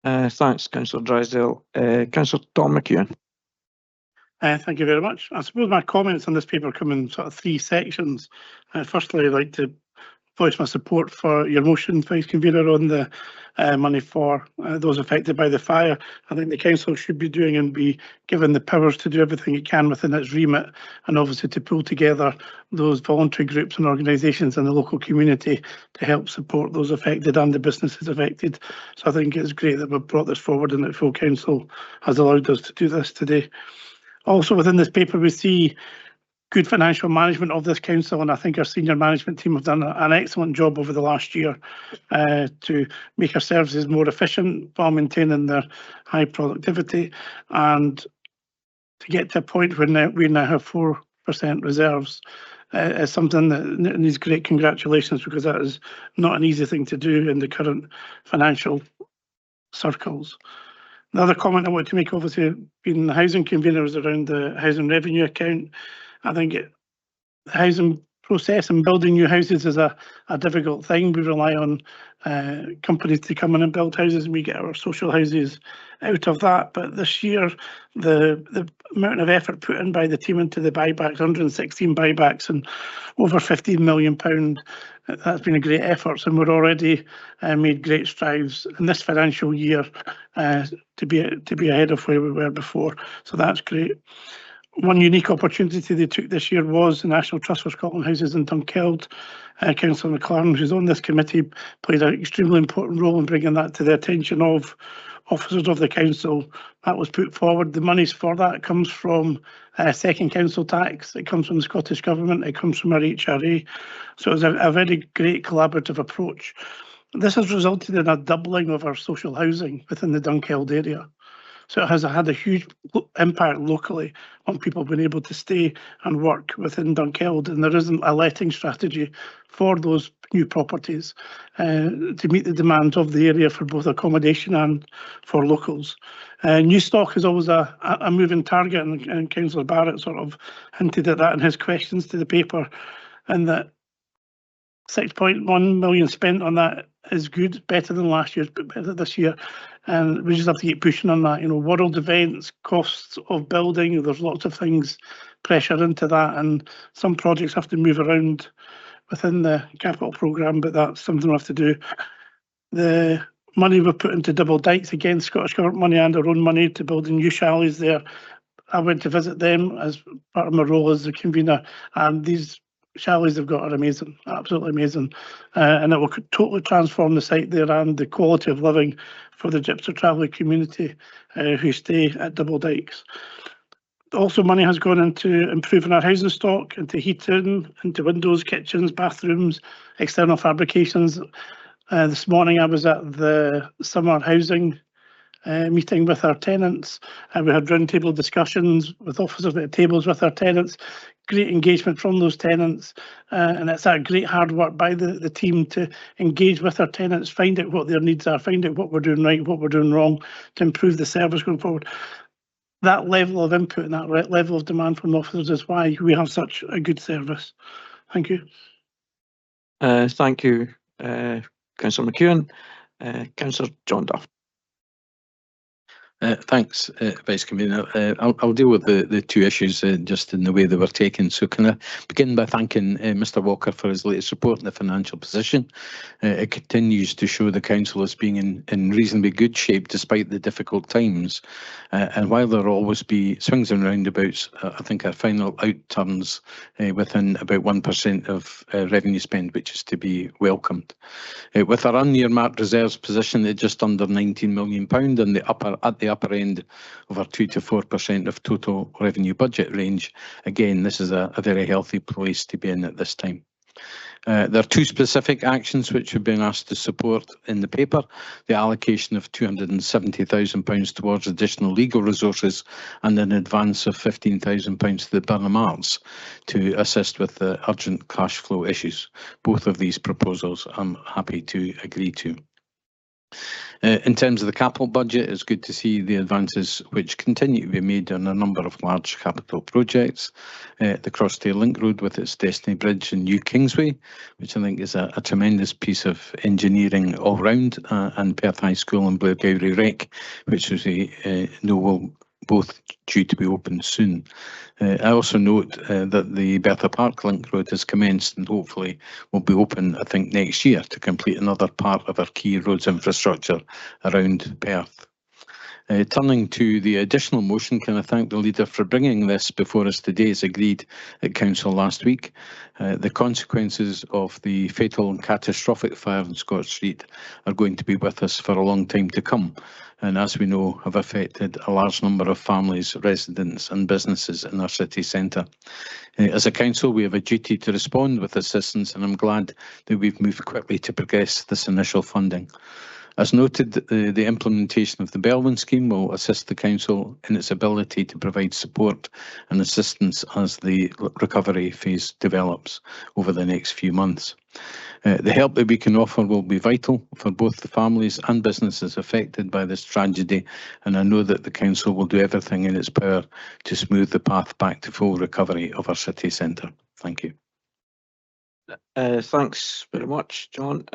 Thanks, Councillor Drysdale. Councillor Tom McEwen. Thank you very much. I suppose my comments on this paper come in sort of three sections. Firstly, I'd like to voice my support for your motion, Vice Convener, on the money for those affected by the fire. I think the council should be doing and be given the powers to do everything it can within its remit, and obviously to pull together those voluntary groups and organisations in the local community to help support those affected and the businesses affected. So I think it's great that we've brought this forward and that full council has allowed us to do this today. Also within this paper we see good financial management of this council, and I think our senior management team have done an excellent job over the last year to make our services more efficient while maintaining their high productivity, and to get to a point where we now have 4% reserves is something that needs great congratulations, because that is not an easy thing to do in the current financial circles. The other comment I want to make, obviously being the housing convener, is around the housing revenue account. I think the housing process, and building new houses is a difficult thing. We rely on companies to come in and build houses, and we get our social houses out of that. But this year, the amount of effort put in by the team into the buybacks, 116 buybacks and over £15 million, that's been a great effort, and we're already made great strides in this financial year to be ahead of where we were before. So that's great. One unique opportunity they took this year was the National Trust for Scotland Houses in Dunkeld. Councillor McLaren, who's on this committee, played an extremely important role in bringing that to the attention of officers of the council. That was put forward. The monies for that comes from second council tax. It comes from the Scottish Government. It comes from our HRA. So it's a very great collaborative approach. This has resulted in a doubling of our social housing within the Dunkeld area. So it has had a huge impact locally on people being able to stay and work within Dunkeld, and there isn't a letting strategy for those new properties to meet the demands of the area for both accommodation and for locals. New stock is always a moving target, and Councillor Barrett sort of hinted at that in his questions to the paper, and that 6.1 million spent on that is good, better than last year's, but better this year. And we just have to keep pushing on that. You know, world events, costs of building, there's lots of things pressure into that, and some projects have to move around within the capital programme, but that's something we have to do. The money we've put into Double Dykes, again, Scottish Government money and our own money to build new chalets there. I went to visit them as part of my role as the convener, and these chalets they've got are amazing, absolutely amazing, and it will totally transform the site there and the quality of living for the Gypsy travelling community who stay at Double Dykes. Also, money has gone into improving our housing stock, into heating, into windows, kitchens, bathrooms, external fabrications. This morning I was at the summer housing meeting with our tenants, and we had roundtable discussions with officers at tables with our tenants. Great engagement from those tenants, and it's that great hard work by the team to engage with our tenants, find out what their needs are, find out what we're doing right, what we're doing wrong to improve the service going forward. That level of input and that level of demand from officers is why we have such a good service. Thank you. Thank you, Councillor McEwen. Councillor John Duff. Thanks, Vice Convener. I'll deal with the two issues just in the way they were taken. So can I begin by thanking Mr Walker for his latest report on the financial position. It continues to show the council as being in reasonably good shape despite the difficult times. And while there will always be swings and roundabouts, I think our final outturns within about 1% of revenue spend, which is to be welcomed. With our unearmarked reserves position at just under £19 million and at the upper end of our 2 to 4% of total revenue budget range, again, this is a very healthy place to be in at this time. There are two specific actions which we've been asked to support in the paper: the allocation of £270,000 towards additional legal resources and an advance of £15,000 to the Burnham Arts to assist with the urgent cash flow issues. Both of these proposals I'm happy to agree to. In terms of the capital budget, it's good to see the advances which continue to be made on a number of large capital projects. The Crossdale Link Road with its Destiny Bridge and New Kingsway, which I think is a tremendous piece of engineering all round, and Perth High School and Blairgowrie Rec, which as we know will both due to be open soon. I also note that the Bertha Park Link Road has commenced and hopefully will be open, I think, next year to complete another part of our key roads infrastructure around Perth. Turning to the additional motion, can I thank the leader for bringing this before us today as agreed at Council last week. The consequences of the fatal and catastrophic fire on Scott Street are going to be with us for a long time to come, and as we know, have affected a large number of families, residents and businesses in our city centre. As a council, we have a duty to respond with assistance, and I'm glad that we've moved quickly to progress this initial funding. As noted, the implementation of the Belwyn scheme will assist the council in its ability to provide support and assistance as the recovery phase develops over the next few months. The help that we can offer will be vital for both the families and businesses affected by this tragedy, and I know that the council will do everything in its power to smooth the path back to full recovery of our city centre. Thank you. Thanks very much, John.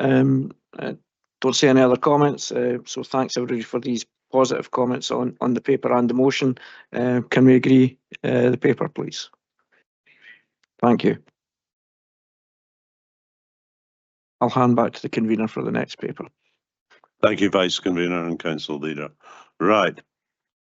Don't see any other comments, so thanks everybody for these positive comments on the paper and the motion. Can we agree the paper, please? Thank you. I'll hand back to the convener for the next paper. Thank you, Vice Convener and Council Leader. Right,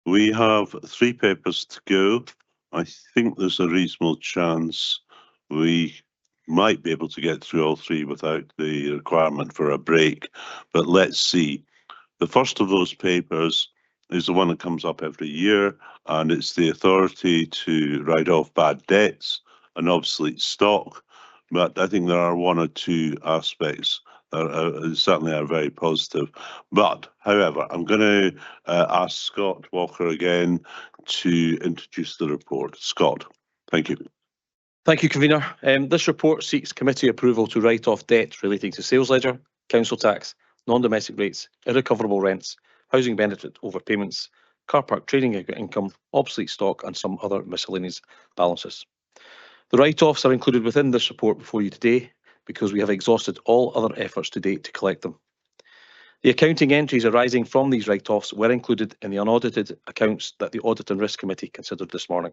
we have 3 papers to go. I think there's a reasonable chance we might be able to get through all 3 without the requirement for a break, but let's see. The first of those papers is the one that comes up every year, and it's the authority to write off bad debts and obsolete stock. But I think there are 1 or 2 aspects that certainly are very positive. But, however, I'm going to ask Scott Walker again to introduce the report. Scott, thank you. Thank you, Convener. This report seeks committee approval to write off debt relating to sales ledger, council tax, non-domestic rates, irrecoverable rents, housing benefit overpayments, car park trading income, obsolete stock and some other miscellaneous balances. The write-offs are included within this report before you today because we have exhausted all other efforts to date to collect them. The accounting entries arising from these write-offs were included in the unaudited accounts that the Audit and Risk Committee considered this morning.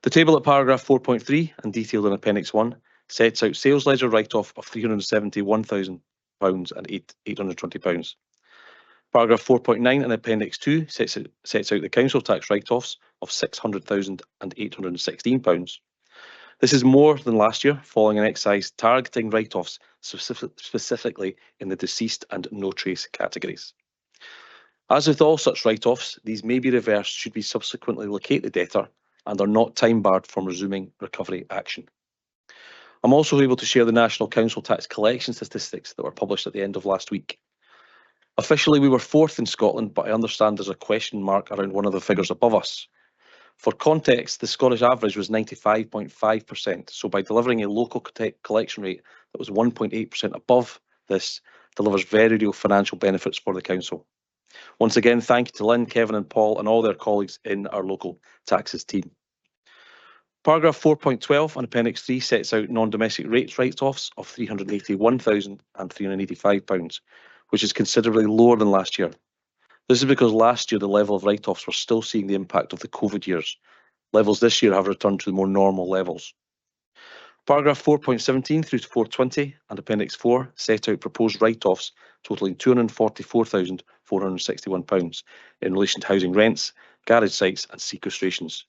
The table at paragraph 4.3 and detailed in Appendix 1 sets out sales ledger write-off of £371,000 and £820. Paragraph 4.9 in Appendix 2 sets out the council tax write-offs of £600,000 and £816. This is more than last year, following an exercise targeting write-offs specifically in the deceased and no trace categories. As with all such write-offs, these may be reversed should we subsequently locate the debtor and are not time-barred from resuming recovery action. I'm also able to share the National Council Tax collection statistics that were published at the end of last week. Officially, we were 4th in Scotland, but I understand there's a question mark around one of the figures above us. For context, the Scottish average was 95.5%, so by delivering a local collection rate that was 1.8% above this, delivers very real financial benefits for the council. Once again, thank you to Lynn, Kevin and Paul and all their colleagues in our local taxes team. Paragraph 4.12 on Appendix 3 sets out non-domestic rates write-offs of £381,000 and £385, which is considerably lower than last year. This is because last year the level of write-offs were still seeing the impact of the COVID years. Levels this year have returned to the more normal levels. Paragraph 4.17 through to 4.20 and Appendix 4 set out proposed write-offs totalling £244,461 in relation to housing rents, garage sites and sequestrations.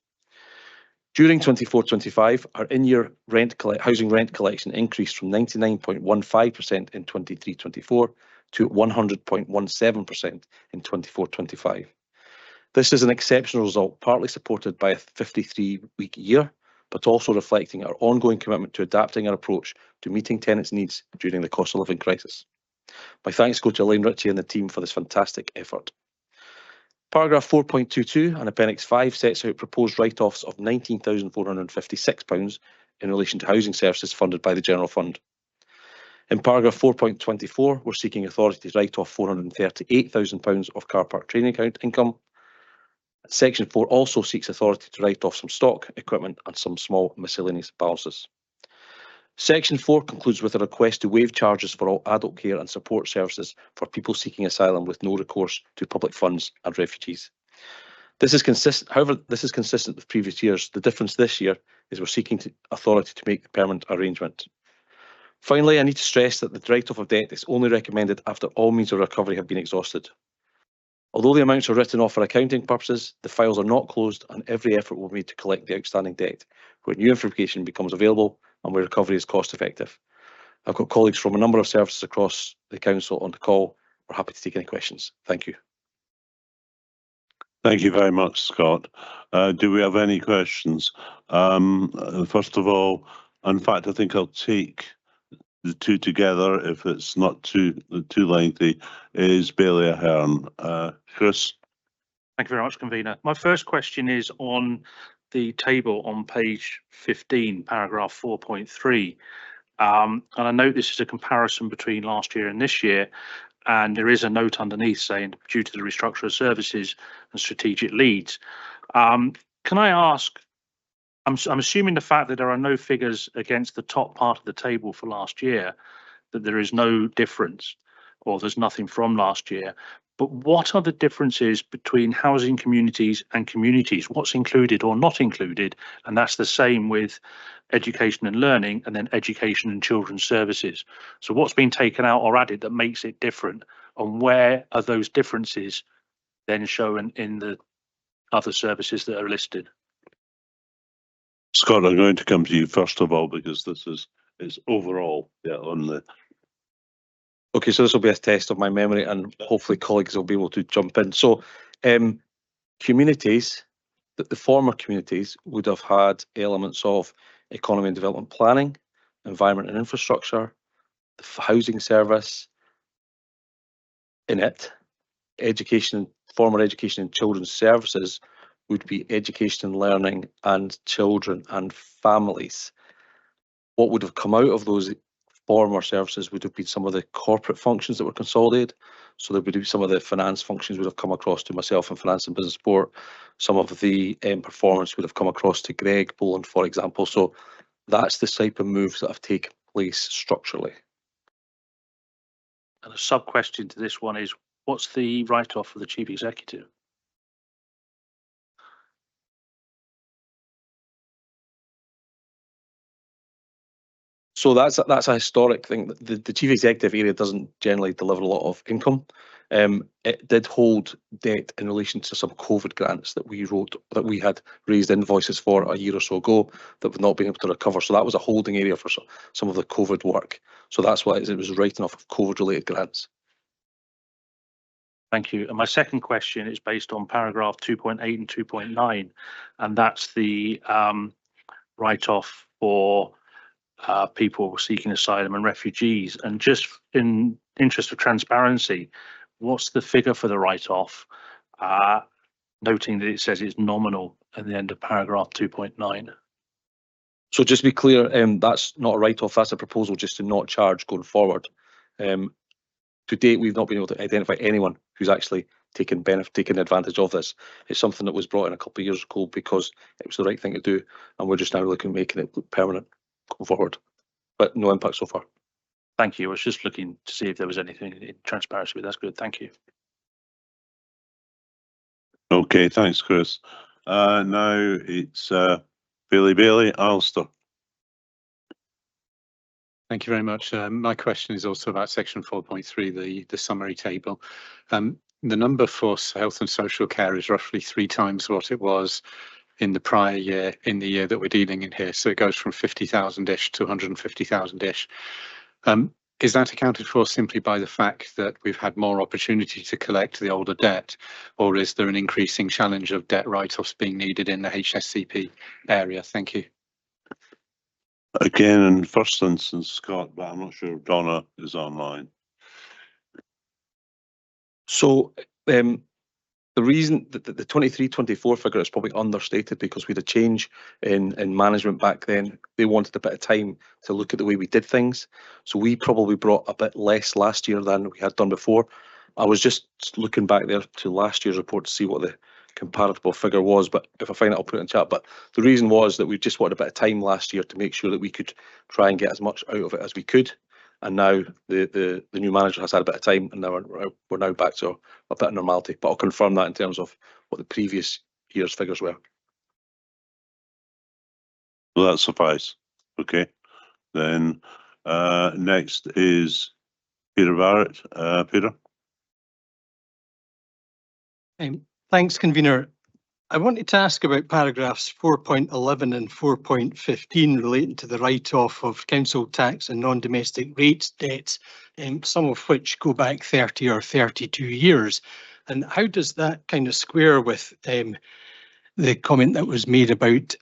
During 24-25, our in-year housing rent collection increased from 99.15% in 23-24 to 100.17% in 24-25. This is an exceptional result, partly supported by a 53-week year, but also reflecting our ongoing commitment to adapting our approach to meeting tenants' needs during the cost of living crisis. My thanks go to Elaine Ritchie and the team for this fantastic effort. Paragraph 4.22 and Appendix 5 sets out proposed write-offs of £19,456 in relation to housing services funded by the General Fund. In paragraph 4.24, we're seeking authority to write off £438,000 of car park trading account income. Section 4 also seeks authority to write off some stock, equipment and some small miscellaneous balances. Section 4 concludes with a request to waive charges for all adult care and support services for people seeking asylum with no recourse to public funds and refugees. This is consistent. However, this is consistent with previous years. The difference this year is we're seeking authority to make the permanent arrangement. Finally, I need to stress that the write-off of debt is only recommended after all means of recovery have been exhausted. Although the amounts are written off for accounting purposes, the files are not closed and every effort will be made to collect the outstanding debt, where new information becomes available and where recovery is cost effective. I've got colleagues from a number of services across the council on the call. We're happy to take any questions. Thank you. Thank you very much, Scott. Do we have any questions? First of all, in fact, I think I'll take the two together if it's not too lengthy, is Baillie Ahern. Chris? Thank you very much, Convener. My first question is on the table on page 15, paragraph 4.3. And I note this is a comparison between last year and this year, and there is a note underneath saying due to the restructure of services and strategic leads. Can I ask I'm assuming the fact that there are no figures against the top part of the table for last year, that there is no difference, or there's nothing from last year. But what are the differences between housing communities and communities? What's included or not included? And that's the same with education and learning, and then education and children's services. So what's been taken out or added that makes it different? And where are those differences then shown in the other services that are listed? Scott, I'm going to come to you first of all, because this is overall on the. Okay, so this will be a test of my memory, and hopefully colleagues will be able to jump in. So communities, the former communities would have had elements of economy and development planning, environment and infrastructure, the housing service in it. Education, former education and children's services would be education and learning and children and families. What would have come out of those former services would have been some of the corporate functions that were consolidated. So there would be some of the finance functions would have come across to myself in finance and business support. Some of the performance would have come across to Greg Boland, for example. So that's the type of moves that have taken place structurally. And a sub question to this one is, what's the write-off for the chief executive? So that's a historic thing. The chief executive area doesn't generally deliver a lot of income. It did hold debt in relation to some COVID grants that we wrote, that we had raised invoices for a year or so ago that we've not been able to recover. So that was a holding area for some of the COVID work. So that's why it was writing off of COVID related grants. Thank you. And my second question is based on paragraph 2.8 and 2.9, and that's the write-off for people seeking asylum and refugees. And just in interest of transparency, what's the figure for the write-off? Noting that it says it's nominal at the end of paragraph 2.9. So just to be clear, that's not a write-off, that's a proposal just to not charge going forward. To date, we've not been able to identify anyone who's actually taken advantage of this. It's something that was brought in a couple of years ago because it was the right thing to do, and we're just now looking at making it permanent going forward, but no impact so far. Thank you. I was just looking to see if there was anything in transparency, but that's good. Thank you. Okay, thanks, Chris. Now it's Bailey, Alistair. Thank you very much. My question is also about section 4.3, the summary table. The number for health and social care is roughly 3 times what it was in the prior year, in the year that we're dealing in here. So it goes from 50,000-ish to 150,000-ish. Is that accounted for simply by the fact that we've had more opportunity to collect the older debt, or is there an increasing challenge of debt write-offs being needed in the HSCP area? Thank you. Again, in first instance, Scott, but I'm not sure if Donna is online. So the reason that the 23-24 figure is probably understated because we had a change in management back then. They wanted a bit of time to look at the way we did things. So we probably brought a bit less last year than we had done before. I was just looking back there to last year's report to see what the comparable figure was, but if I find it, I'll put it in chat. But the reason was that we just wanted a bit of time last year to make sure that we could try and get as much out of it as we could. And now the new manager has had a bit of time, and now we're now back to a bit of normality. But I'll confirm that in terms of what the previous year's figures were. Well, that suffice. Okay. Then next is Peter Barrett. Peter. Thanks, convener. I wanted to ask about paragraphs 4.11 and 4.15 relating to the write-off of council tax and non-domestic rates debts, some of which go back 30 or 32 years. And how does that kind of square with the comment that was made about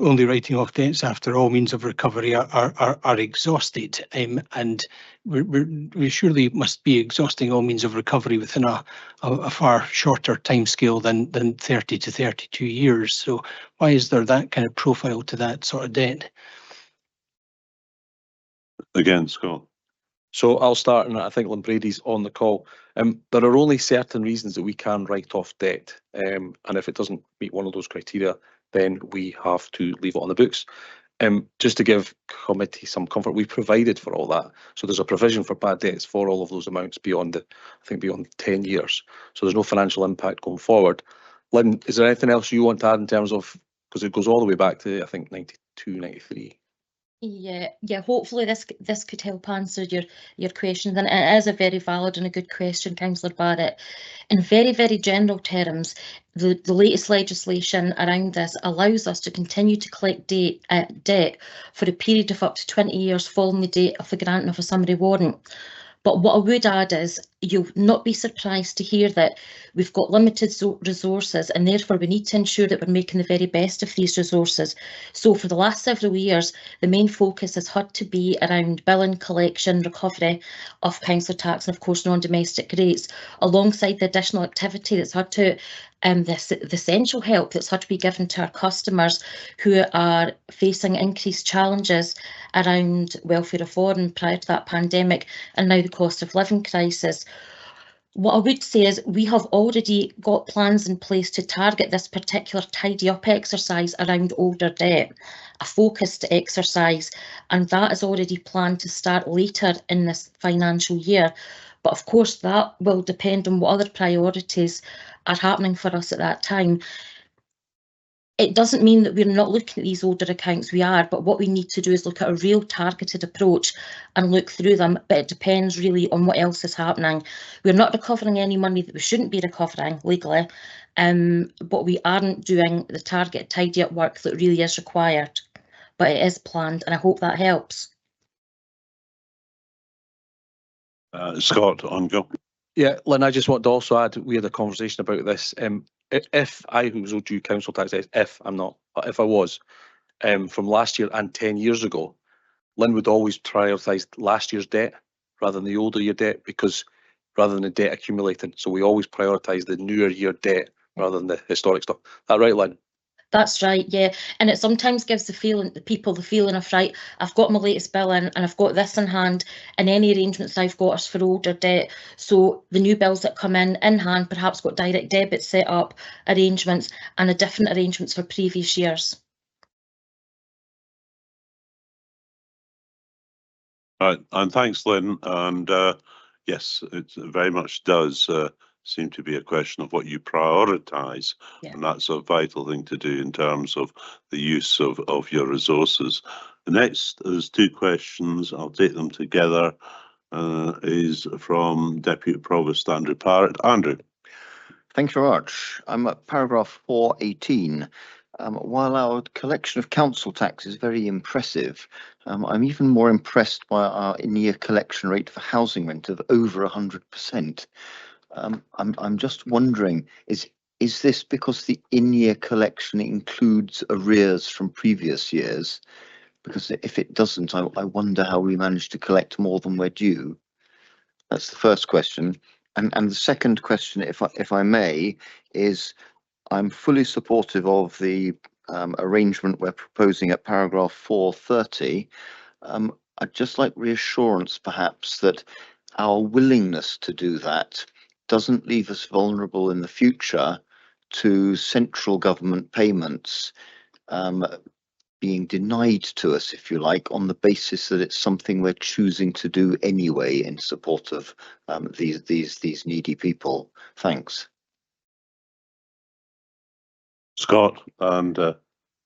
only writing off debts after all means of recovery are exhausted, and we surely must be exhausting all means of recovery within a far shorter timescale than 30 to 32 years. So why is there that kind of profile to that sort of debt? Again, Scott. So I'll start, and I think Lambrady's on the call. There are only certain reasons that we can write off debt, and if it doesn't meet one of those criteria, then we have to leave it on the books. Just to give committee some comfort, we've provided for all that. So there's a provision for bad debts for all of those amounts beyond I think beyond 10 years. So there's no financial impact going forward. Lynn, is there anything else you want to add in terms of, because it goes all the way back to, I think, 92, 93? Yeah. Hopefully this could help answer your questions, and it is a very valid and a good question, Councillor Barrett. In very, very general terms, the latest legislation around this allows us to continue to collect debt for a period of up to 20 years following the date of the granting of a summary warrant. But what I would add is you'll not be surprised to hear that we've got limited resources, and therefore we need to ensure that we're making the very best of these resources. So for the last several years, the main focus has had to be around billing, collection, recovery of council tax and of course non-domestic rates, alongside the additional activity that's had to the essential help that's had to be given to our customers who are facing increased challenges around welfare reform prior to that pandemic, and now the cost of living crisis. What I would say is we have already got plans in place to target this particular tidy up exercise around older debt, a focused exercise, and that is already planned to start later in this financial year. But of course that will depend on what other priorities are happening for us at that time. It doesn't mean that we're not looking at these older accounts, we are, but what we need to do is look at a real targeted approach and look through them, but it depends really on what else is happening. We're not recovering any money that we shouldn't be recovering legally, but we aren't doing the target tidy up work that really is required, but it is planned, and I hope that helps. Scott, on go. Yeah, Lynn, I just want to also add, we had a conversation about this. If I was owed due council tax, if I'm not, but if I was, from last year and 10 years ago, Lynn would always prioritise last year's debt rather than the older year debt, because rather than the debt accumulating. So we always prioritise the newer year debt rather than the historic stuff. Is that right, Lynn? That's right, yeah. And it sometimes gives the people the feeling of, right, I've got my latest bill in and I've got this in hand, and any arrangements I've got are for older debt. So the new bills that come in hand perhaps got direct debit set up arrangements and a different arrangements for previous years. Right, and thanks, Lynn. And yes, it very much does seem to be a question of what you prioritise, and that's a vital thing to do in terms of the use of your resources. The next, there's two questions, I'll take them together, is from Deputy Provost Andrew Parrott. Andrew. Thank you very much. I'm at paragraph 418. While our collection of council tax is very impressive, I'm even more impressed by our in-year collection rate for housing rent of over 100%. I'm just wondering, is this because the in-year collection includes arrears from previous years? Because if it doesn't, I wonder how we managed to collect more than we're due. That's the first question. And the second question, if I may, is I'm fully supportive of the arrangement we're proposing at paragraph 430. I'd just like reassurance, perhaps, that our willingness to do that doesn't leave us vulnerable in the future to central government payments being denied to us, if you like, on the basis that it's something we're choosing to do anyway in support of these needy people. Thanks. Scott, and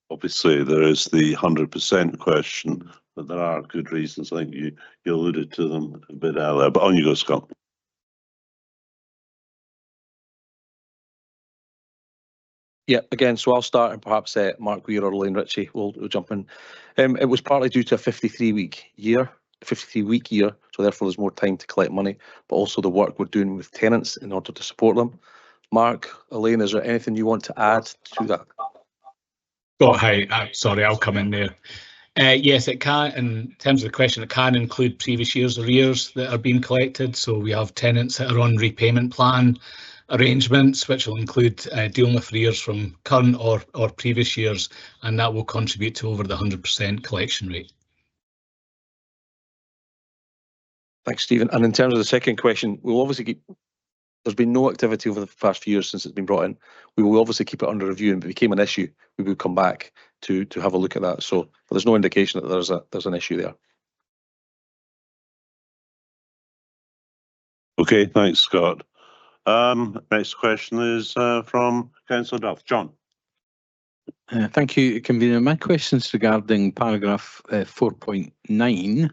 obviously there is the 100% question, but there are good reasons. I think you alluded to them a bit earlier, but on you go, Scott. Yeah, again, so I'll start, and perhaps Mark Weir or Elaine Ritchie will jump in. It was partly due to a 53-week year, so therefore there's more time to collect money, but also the work we're doing with tenants in order to support them. Mark, Elaine, is there anything you want to add to that? Oh, hi, sorry, I'll come in there. Yes, it can, in terms of the question, it can include previous year's arrears that are being collected. So we have tenants that are on repayment plan arrangements, which will include dealing with arrears from current or previous years, and that will contribute to over the 100% collection rate. Thanks, Stephen. And in terms of the second question, we'll obviously keep There's been no activity over the past few years since it's been brought in. We will obviously keep it under review, and if it became an issue, we would come back to have a look at that. So there's no indication that there's an issue there. Okay, thanks, Scott. Next question is from Councillor Duff. John. Thank you, Convener. My question's regarding paragraph 4.9,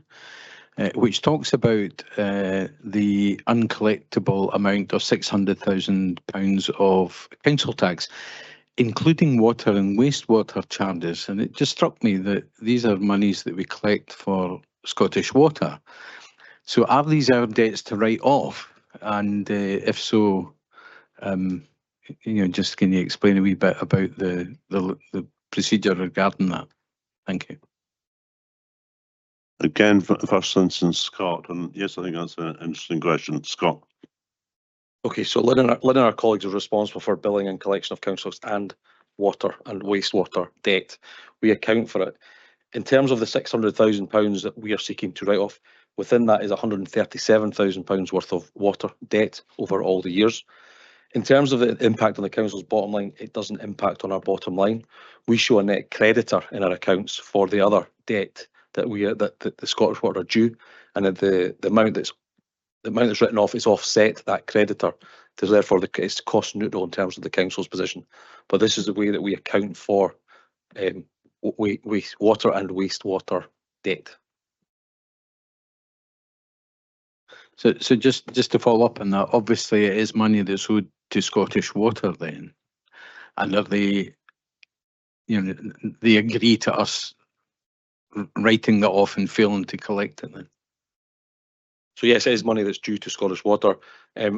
which talks about the uncollectible amount of £600,000 of council tax, including water and wastewater charges. And it just struck me that these are monies that we collect for Scottish Water. So are these our debts to write off? And if so, just can you explain a wee bit about the procedure regarding that? Thank you. Again, first instance, Scott, and yes, I think that's an interesting question. Scott. Okay, so Lynn and our colleagues are responsible for billing and collection of council and water and wastewater debt. We account for it. In terms of the £600,000 that we are seeking to write off, within that is £137,000 worth of water debt over all the years. In terms of the impact on the council's bottom line, it doesn't impact on our bottom line. We show a net creditor in our accounts for the other debt that the Scottish Water are due, and that the amount that's written off is offset that creditor. Therefore, it's cost neutral in terms of the council's position. But this is the way that we account for water and wastewater debt. So just to follow up on that, obviously it is money that's owed to Scottish Water then, and are they agree to us writing that off and failing to collect it then? So yes, it is money that's due to Scottish Water.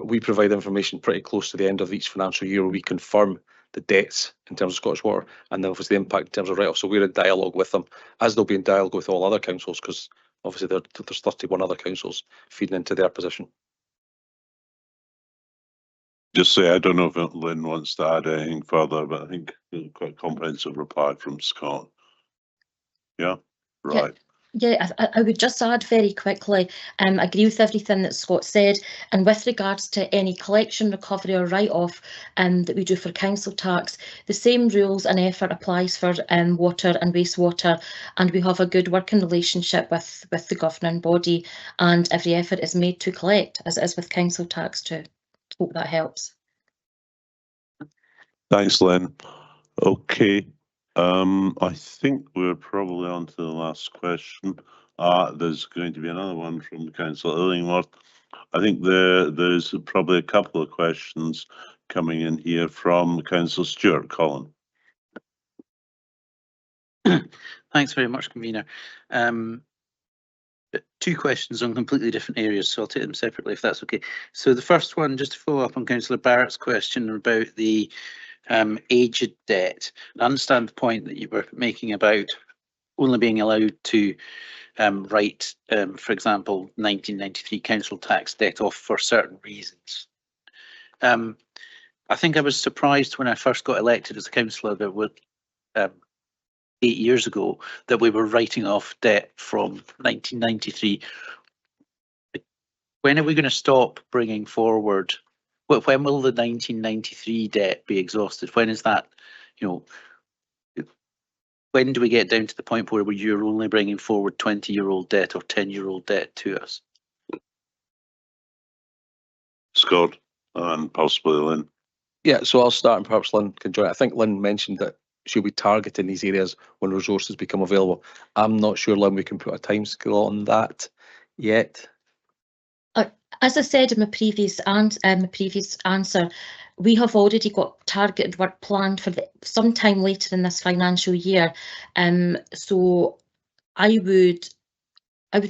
We provide information pretty close to the end of each financial year where we confirm the debts in terms of Scottish Water and then obviously the impact in terms of write-off. So we're in dialogue with them, as they'll be in dialogue with all other councils, because obviously there's 31 other councils feeding into their position. Just say, I don't know if Lynn wants to add anything further, but I think quite a comprehensive reply from Scott. Yeah, right. Yeah, I would just add very quickly, I agree with everything that Scott said, and with regards to any collection, recovery or write-off that we do for council tax, the same rules and effort applies for water and wastewater, and we have a good working relationship with the governing body, and every effort is made to collect, as it is with council tax too. Hope that helps. Thanks, Lynn. Okay. I think we're probably on to the last question. There's going to be another one from Councillor Illingworth. I think there's probably a couple of questions coming in here from Councillor Stewart. Colin. Thanks very much, Convener. Two questions on completely different areas, so I'll take them separately if that's okay. So the first one, just to follow up on Councillor Barrett's question about the aged debt. I understand the point that you were making about only being allowed to write, for example, 1993 council tax debt off for certain reasons. I think I was surprised when I first got elected as a councillor that would 8 years ago that we were writing off debt from 1993. When are we going to stop bringing forward? When will the 1993 debt be exhausted? When is that, when do we get down to the point where you're only bringing forward 20-year-old debt or 10-year-old debt to us? Scott and possibly Lynn. Yeah, so I'll start and perhaps Lynn can join. I think Lynn mentioned that she'll be targeting these areas when resources become available. I'm not sure, Lynn, we can put a timescale on that yet. As I said in my previous answer, we have already got targeted work planned for sometime later in this financial year. So I would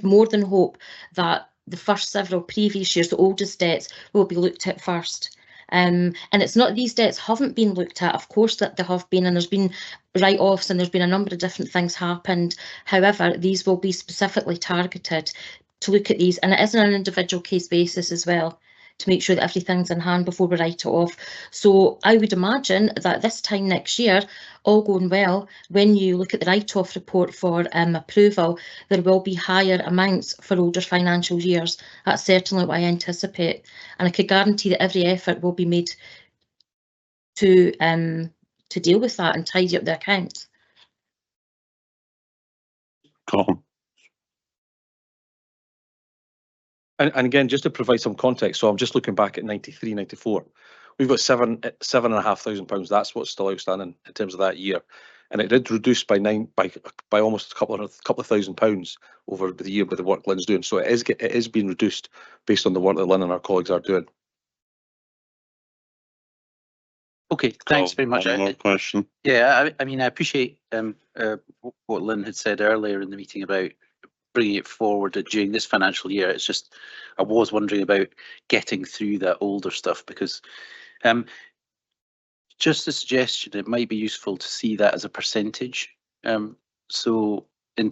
more than hope that the first several previous years, the oldest debts, will be looked at first. And it's not these debts haven't been looked at, of course that there have been, and there's been write-offs and there's been a number of different things happened. However, these will be specifically targeted to look at these, and it is on an individual case basis as well, to make sure that everything's in hand before we write it off. So I would imagine that this time next year, all going well, when you look at the write-off report for approval, there will be higher amounts for older financial years. That's certainly what I anticipate. And I could guarantee that every effort will be made to deal with that and tidy up the accounts. Colin. And again, just to provide some context, so I'm just looking back at 93, 94. We've got £7,500. That's what's still outstanding in terms of that year, and it did reduce by almost a couple of £1,000 over the year with the work Lynn's doing. So it is being reduced based on the work that Lynn and our colleagues are doing. Okay, thanks very much. One more question. Yeah, I mean, I appreciate what Lynn had said earlier in the meeting about bringing it forward during this financial year. It's just, I was wondering about getting through that older stuff, because just a suggestion, it might be useful to see that as a percentage. So, in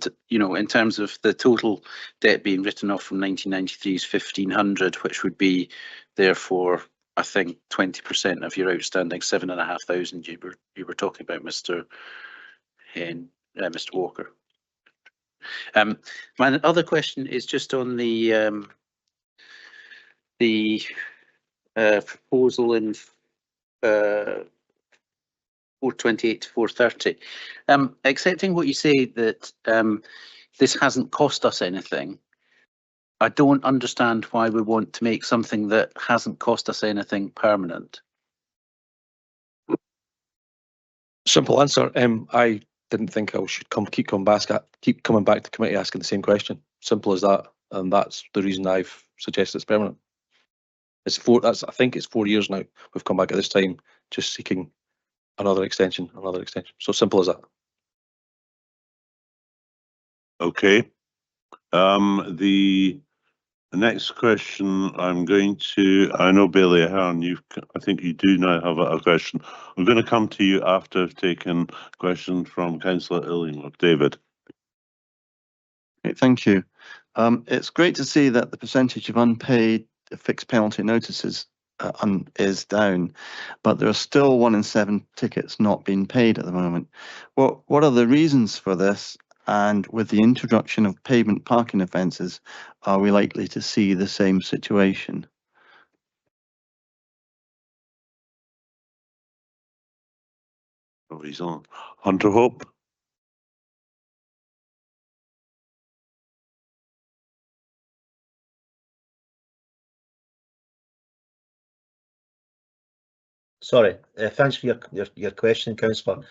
terms of the total debt being written off from 1993 is 1,500, which would be therefore, I think, 20% of your outstanding 7,500 you were talking about, Mr. Walker. My other question is just on the proposal in 428 to 430. Accepting what you say that this hasn't cost us anything, I don't understand why we want to make something that hasn't cost us anything permanent. Simple answer. I didn't think I should keep coming back to committee asking the same question. Simple as that, and that's the reason I've suggested it's permanent. I think it's 4 years now. We've come back at this time just seeking another extension. So simple as that. Okay. The next question I'm going to, I know Baillie Ahern, I think you do now have a question. I'm going to come to you after I've taken question from Councillor Illingworth. David. Okay, thank you. It's great to see that the percentage of unpaid fixed penalty notices is down, but there are still 1 in 7 tickets not being paid at the moment. What are the reasons for this? And with the introduction of pavement parking offences, are we likely to see the same situation? Oh, he's on. Hunter Hope. Sorry, thanks for your question, Councillor.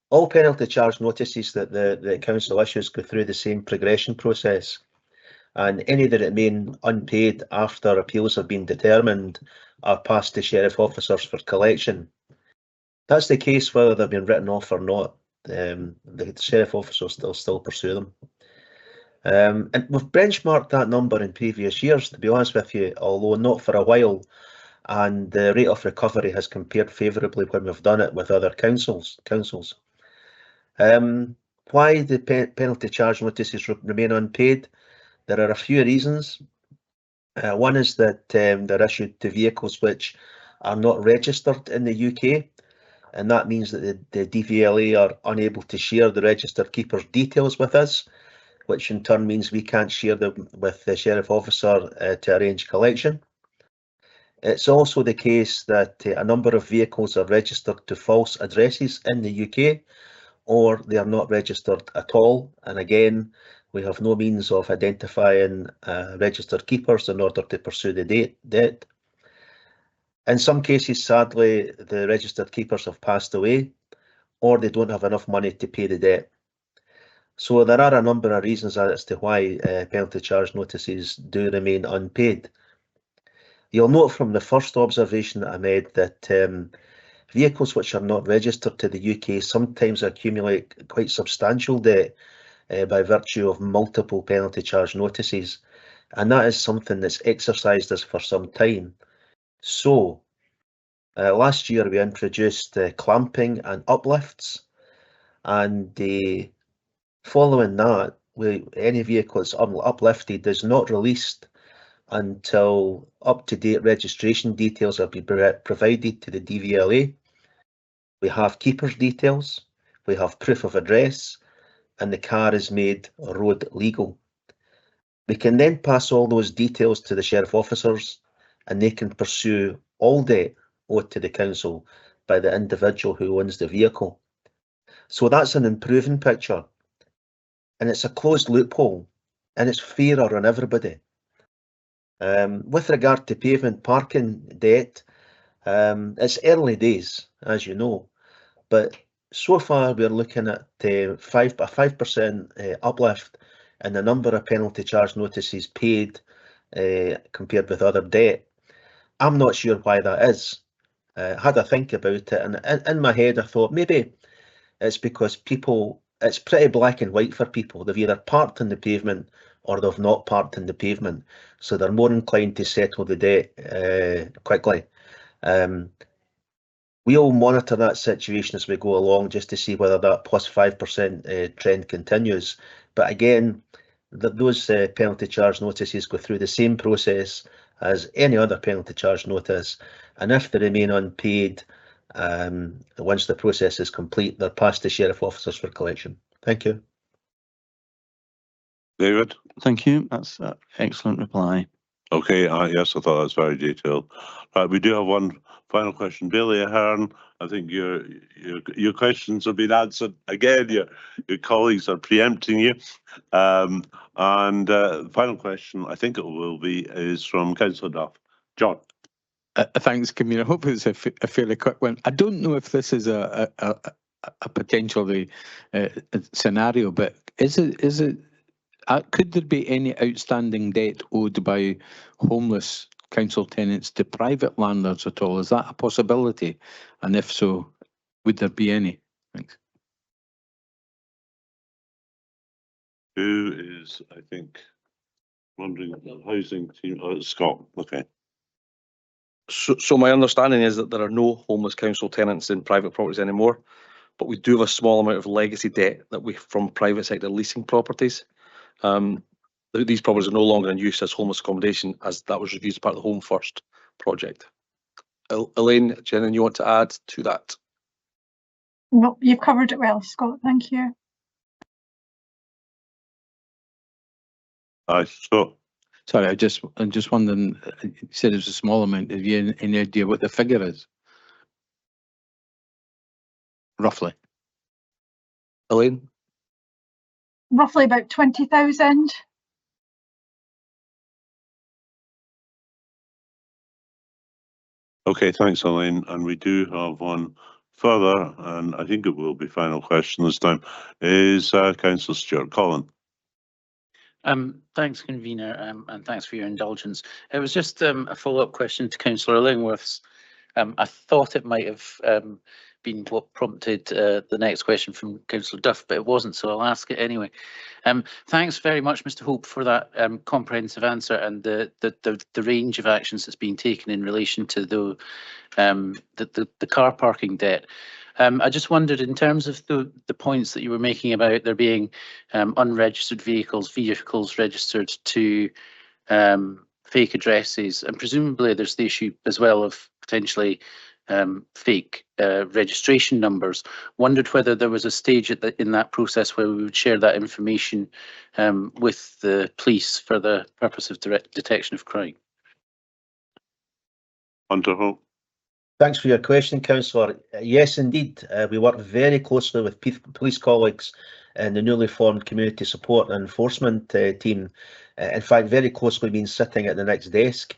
All penalty charge notices that the council issues go through the same progression process, and any that remain unpaid after appeals have been determined are passed to sheriff officers for collection. That's the case whether they've been written off or not. The sheriff officers still pursue them. And we've benchmarked that number in previous years, to be honest with you, although not for a while, and the rate of recovery has compared favourably when we've done it with other councils. Why the penalty charge notices remain unpaid? There are a few reasons. One is that they're issued to vehicles which are not registered in the UK, and that means that the DVLA are unable to share the registered keeper's details with us, which in turn means we can't share them with the sheriff officer to arrange collection. It's also the case that a number of vehicles are registered to false addresses in the UK, or they are not registered at all, and again we have no means of identifying registered keepers in order to pursue the debt. In some cases, sadly, the registered keepers have passed away, or they don't have enough money to pay the debt. So there are a number of reasons as to why penalty charge notices do remain unpaid. You'll note from the first observation that I made that vehicles which are not registered to the UK sometimes accumulate quite substantial debt by virtue of multiple penalty charge notices, and that is something that's exercised us for some time. So last year we introduced clamping and uplifts, and following that, any vehicle that's uplifted is not released until up-to-date registration details have been provided to the DVLA. We have keeper's details, we have proof of address, and the car is made road legal. We can then pass all those details to the sheriff officers, and they can pursue all debt owed to the council by the individual who owns the vehicle. So that's an improving picture, and it's a closed loophole, and it's fairer on everybody. With regard to pavement parking debt, it's early days, as you know, but so far we're looking at a 5% uplift in the number of penalty charge notices paid compared with other debt. I'm not sure why that is. Had a think about it, and in my head I thought maybe it's because people, it's pretty black and white for people. They've either parked on the pavement or they've not parked on the pavement, so they're more inclined to settle the debt quickly. We'll monitor that situation as we go along just to see whether that plus 5% trend continues. But again, those penalty charge notices go through the same process as any other penalty charge notice, and if they remain unpaid, once the process is complete, they're passed to sheriff officers for collection. Thank you. David? Thank you. That's an excellent reply. Okay, yes, I thought that was very detailed. We do have one final question. Bailey Ahern, I think your questions have been answered. Again, your colleagues are preempting you. And the final question, I think it will be, is from Councillor Duff. John. Thanks, Convener. Hopefully it's a fairly quick one. I don't know if this is a potentially scenario, but is it? Could there be any outstanding debt owed by homeless council tenants to private landlords at all? Is that a possibility? And if so, would there be any? Thanks. Who is, I think, wondering the housing team? Oh, it's Scott. Okay. So my understanding is that there are no homeless council tenants in private properties anymore, but we do have a small amount of legacy debt that we from private sector leasing properties. These properties are no longer in use as homeless accommodation, as that was reviewed as part of the Home First project. Elaine, Jenny, you want to add to that? No, you've covered it well, Scott. Thank you. So. Sorry, I'm just wondering. You said it was a small amount. Have you any idea what the figure is? Roughly. Elaine? Roughly about 20,000. Okay, thanks, Elaine. And we do have one further, and I think it will be final question this time, is Councillor Stuart Collin. Thanks, Convener, and thanks for your indulgence. It was just a follow-up question to Councillor Illingworth's. I thought it might have been what prompted the next question from Councillor Duff, but it wasn't, so I'll ask it anyway. Thanks very much, Mr. Hope, for that comprehensive answer and the range of actions that's been taken in relation to the car parking debt. I just wondered, in terms of the points that you were making about there being unregistered vehicles registered to fake addresses, and presumably there's the issue as well of potentially fake registration numbers. Wondered whether there was a stage in that process where we would share that information with the police for the purpose of direct detection of crime. Hunter Hope. Thanks for your question, Councillor. Yes, indeed. We work very closely with police colleagues and the newly formed community support and enforcement team. In fact, very closely been sitting at the next desk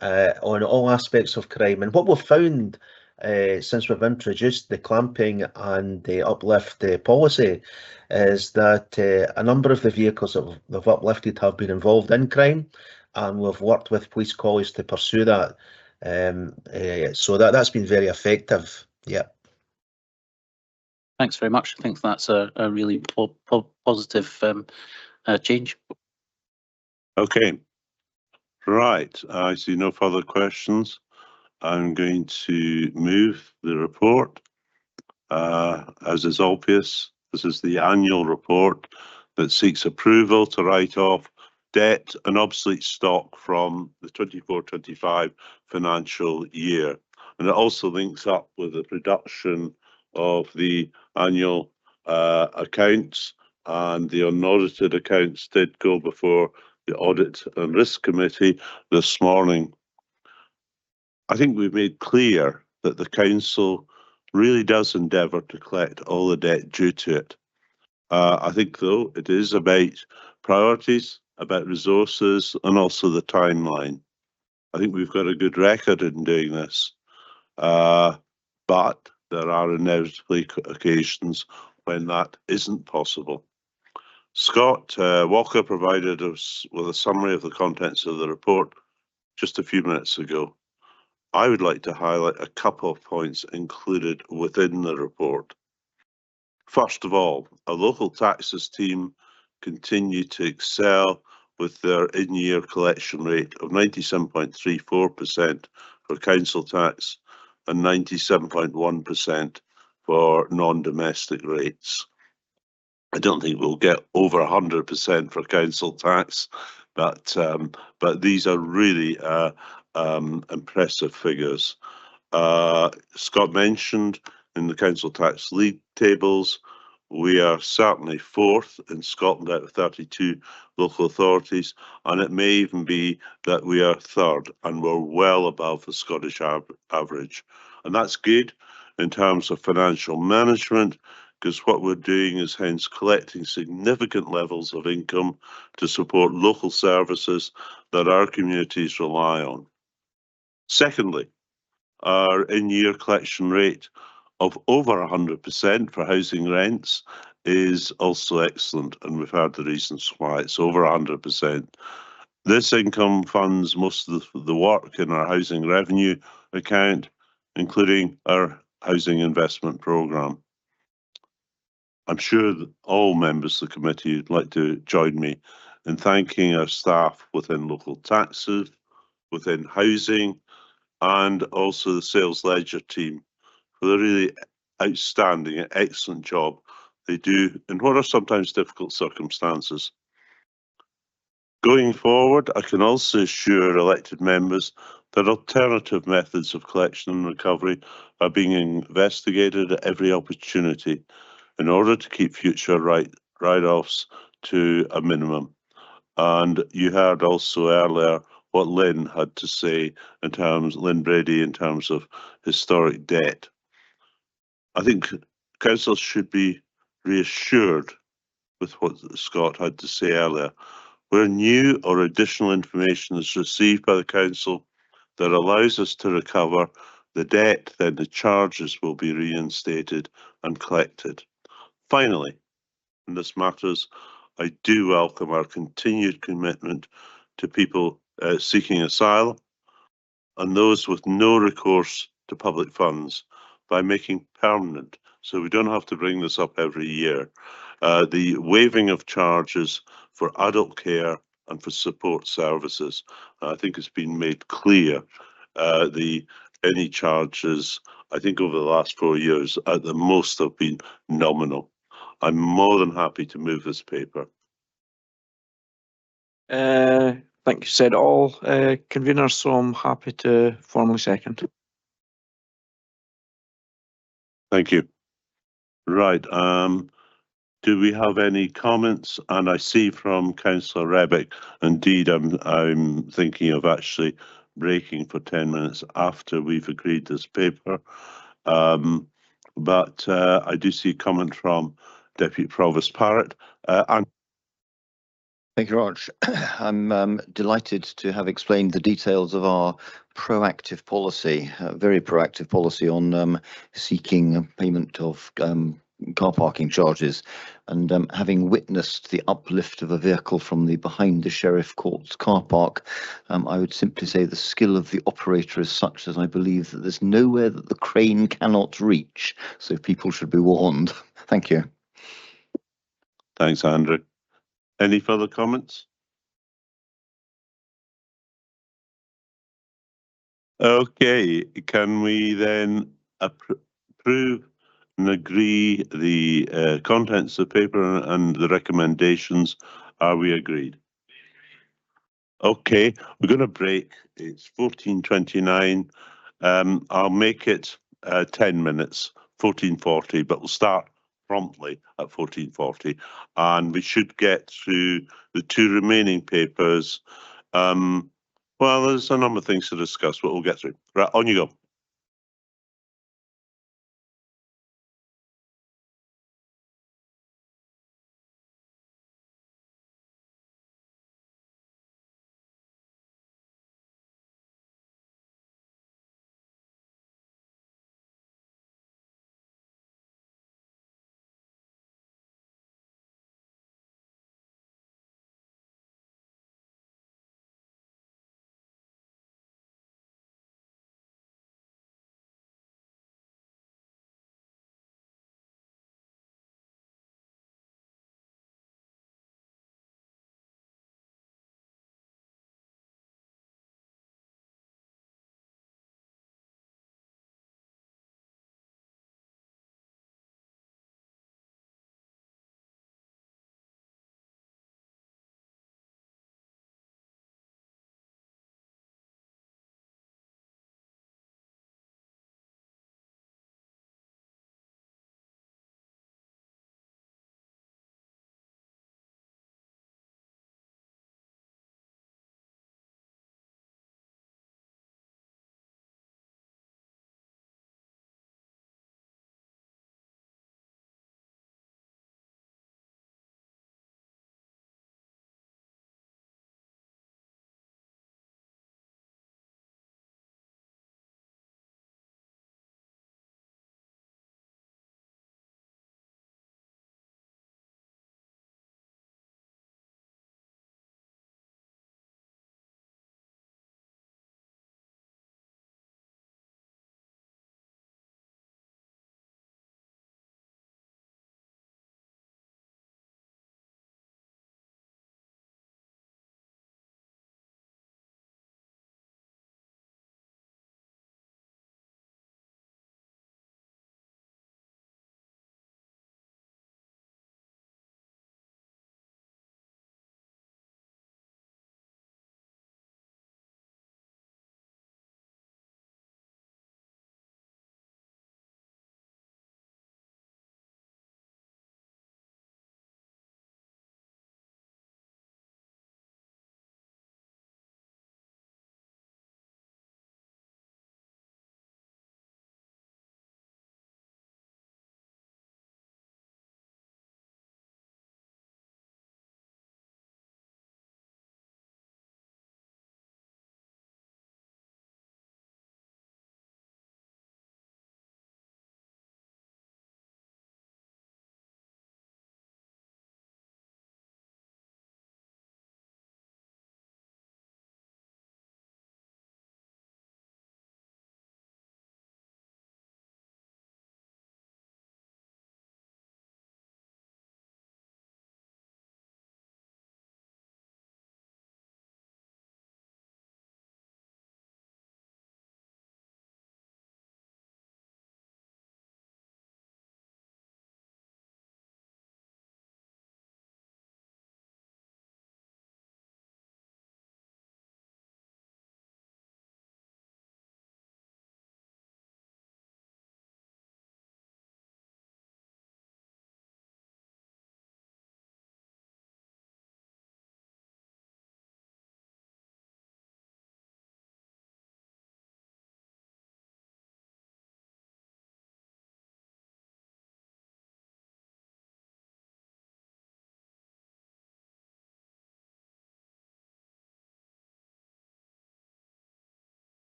on all aspects of crime. And what we've found since we've introduced the clamping and the uplift policy is that a number of the vehicles that we've uplifted have been involved in crime, and we've worked with police colleagues to pursue that. So that's been very effective. Yeah. Thanks very much. I think that's a really positive change. Okay. Right. I see no further questions. I'm going to move the report. As is obvious, this is the annual report that seeks approval to write off debt and obsolete stock from the 24-25 financial year. And it also links up with the production of the annual accounts, and the unaudited accounts did go before the Audit and Risk Committee this morning. I think we've made clear that the Council really does endeavour to collect all the debt due to it. I think, though, it is about priorities, about resources, and also the timeline. I think we've got a good record in doing this, but there are inevitably occasions when that isn't possible. Scott Walker provided us with a summary of the contents of the report just a few minutes ago. I would like to highlight a couple of points included within the report. First of all, our local taxes team continue to excel with their in-year collection rate of 97.34% for council tax and 97.1% for non-domestic rates. I don't think we'll get over 100% for council tax, but these are really impressive figures. Scott mentioned in the council tax league tables, we are certainly fourth in Scotland out of 32 local authorities, and it may even be that we are third, and we're well above the Scottish average. And that's good in terms of financial management, because what we're doing is hence collecting significant levels of income to support local services that our communities rely on. Secondly, our in-year collection rate of over 100% for housing rents is also excellent, and we've heard the reasons why it's over 100%. This income funds most of the work in our housing revenue account, including our housing investment programme. I'm sure that all members of the committee would like to join me in thanking our staff within local taxes, within housing, and also the sales ledger team for the really outstanding and excellent job they do in what are sometimes difficult circumstances. Going forward, I can also assure elected members that alternative methods of collection and recovery are being investigated at every opportunity in order to keep future write-offs to a minimum. And you heard also earlier what Lynn had to say in terms, Lynn Brady, in terms of historic debt. I think councils should be reassured with what Scott had to say earlier. Where new or additional information is received by the council that allows us to recover the debt, then the charges will be reinstated and collected. Finally, in this matters, I do welcome our continued commitment to people seeking asylum and those with no recourse to public funds by making permanent, so we don't have to bring this up every year, the waiving of charges for adult care and for support services. I think it's been made clear any charges, I think over the last 4 years, at the most have been nominal. I'm more than happy to move this paper. Thank you, said all conveners, so I'm happy to formally second. Thank you. Right. Do we have any comments? And I see from Councillor Rebick, indeed, I'm thinking of actually breaking for 10 minutes after we've agreed this paper. But I do see a comment from Deputy Provost Parrott. And Thank you very much. I'm delighted to have explained the details of our proactive policy, very proactive policy on seeking payment of car parking charges, and having witnessed the uplift of a vehicle from the behind the Sheriff Courts car park, I would simply say the skill of the operator is such that I believe that there's nowhere that the crane cannot reach, so people should be warned. Thank you. Thanks, Andrew. Any further comments? Okay, can we then approve and agree the contents of the paper and the recommendations? Are we agreed? Okay, we're going to break. It's 14:29. I'll make it 10 minutes, 14:40, but we'll start promptly at 14:40, and we should get through the two remaining papers. Well, there's a number of things to discuss, but we'll get through. Right, on you go.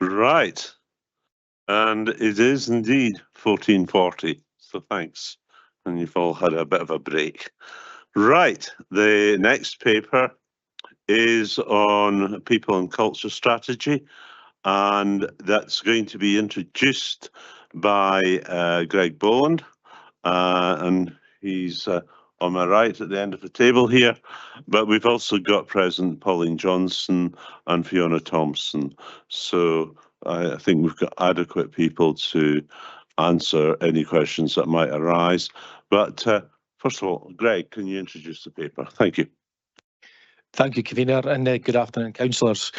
Right. And it is indeed 14:40, so thanks. And you've all had a bit of a break. Right, the next paper is on people and culture strategy, and that's going to be introduced by Greg Boland, and he's on my right at the end of the table here, but we've also got present Pauline Johnson and Fiona Thompson, so I think we've got adequate people to answer any questions that might arise. But first of all, Greg, can you introduce the paper? Thank you. Thank you, Convener, and good afternoon, councillors.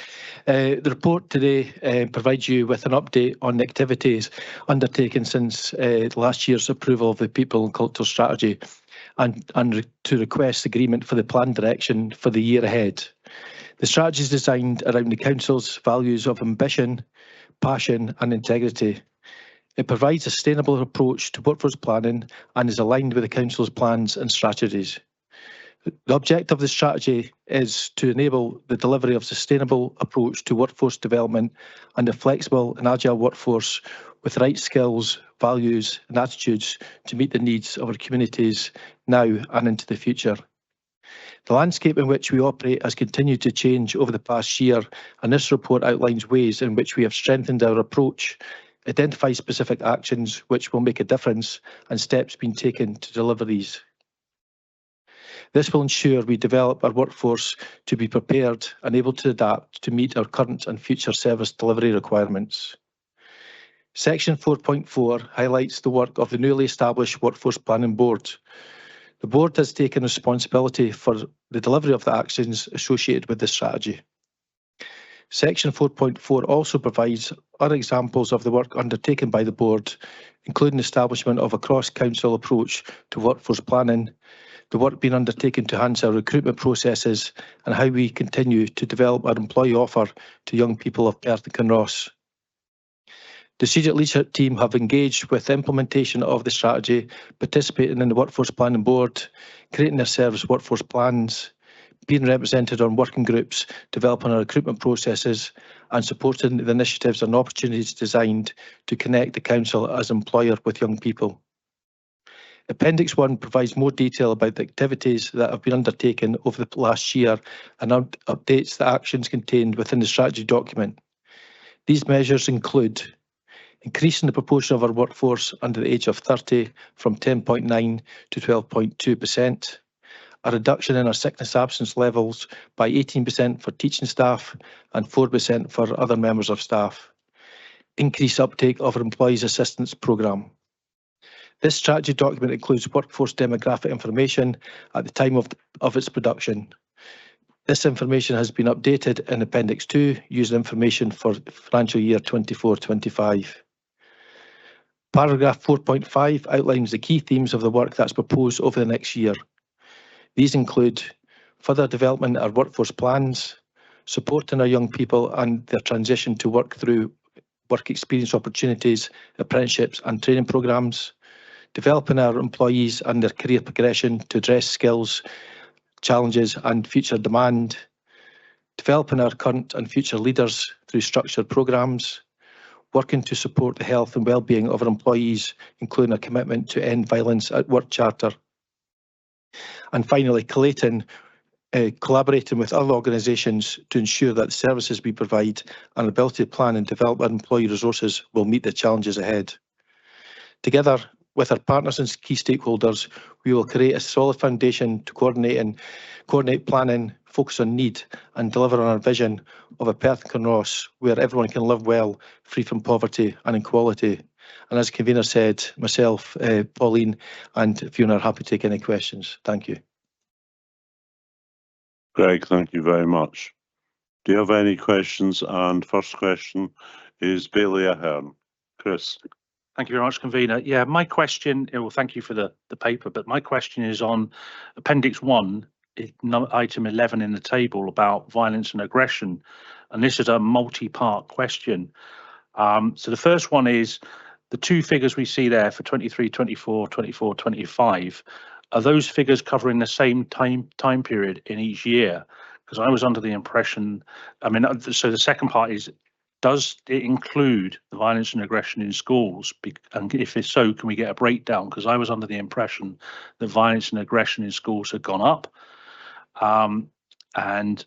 The report today provides you with an update on the activities undertaken since last year's approval of the People and Culture Strategy and to request agreement for the plan direction for the year ahead. The strategy is designed around the Council's values of ambition, passion and integrity. It provides a sustainable approach to workforce planning and is aligned with the Council's plans and strategies. The objective of the strategy is to enable the delivery of sustainable approach to workforce development and a flexible and agile workforce with the right skills, values and attitudes to meet the needs of our communities now and into the future. The landscape in which we operate has continued to change over the past year, and this report outlines ways in which we have strengthened our approach, identified specific actions which will make a difference, and steps being taken to deliver these. This will ensure we develop our workforce to be prepared and able to adapt to meet our current and future service delivery requirements. Section 4.4 highlights the work of the newly established Workforce Planning Board. The board has taken responsibility for the delivery of the actions associated with the strategy. Section 4.4 also provides other examples of the work undertaken by the board, including the establishment of a cross-council approach to workforce planning, the work being undertaken to enhance our recruitment processes, and how we continue to develop our employee offer to young people of Perth and Kinross. The strategic leadership team have engaged with the implementation of the strategy, participating in the Workforce Planning Board, creating their service workforce plans, being represented on working groups, developing our recruitment processes, and supporting the initiatives and opportunities designed to connect the council as employer with young people. Appendix 1 provides more detail about the activities that have been undertaken over the last year and updates the actions contained within the strategy document. These measures include increasing the proportion of our workforce under the age of 30 from 10.9 to 12.2%, a reduction in our sickness absence levels by 18% for teaching staff and 4% for other members of staff, increased uptake of our Employees Assistance Programme. This strategy document includes workforce demographic information at the time of its production. This information has been updated in Appendix 2 using information for financial year 24-25. Paragraph 4.5 outlines the key themes of the work that's proposed over the next year. These include further development of our workforce plans, supporting our young people and their transition to work through work experience opportunities, apprenticeships and training programmes, developing our employees and their career progression to address skills, challenges and future demand, developing our current and future leaders through structured programmes, working to support the health and well-being of our employees, including a commitment to end violence at work charter. And finally, collating, collaborating with other organisations to ensure that the services we provide and ability to plan and develop our employee resources will meet the challenges ahead. Together with our partners and key stakeholders, we will create a solid foundation to coordinate planning, focus on need and deliver on our vision of a Perth and Kinross where everyone can live well, free from poverty and inequality. And as convener said, myself, Pauline and Fiona are happy to take any questions. Thank you. Greg, thank you very much. Do you have any questions? And first question is Bailey Ahern. Chris. Thank you very much, convener. Yeah, my question, well, thank you for the paper, but my question is on Appendix 1, item 11 in the table about violence and aggression. And this is a multi-part question. So the first one is the two figures we see there for 23, 24, 24, 25. Are those figures covering the same time period in each year? Because I was under the impression, I mean, so the second part is Does it include the violence and aggression in schools? And if it's so, can we get a breakdown? Because I was under the impression that violence and aggression in schools had gone up. And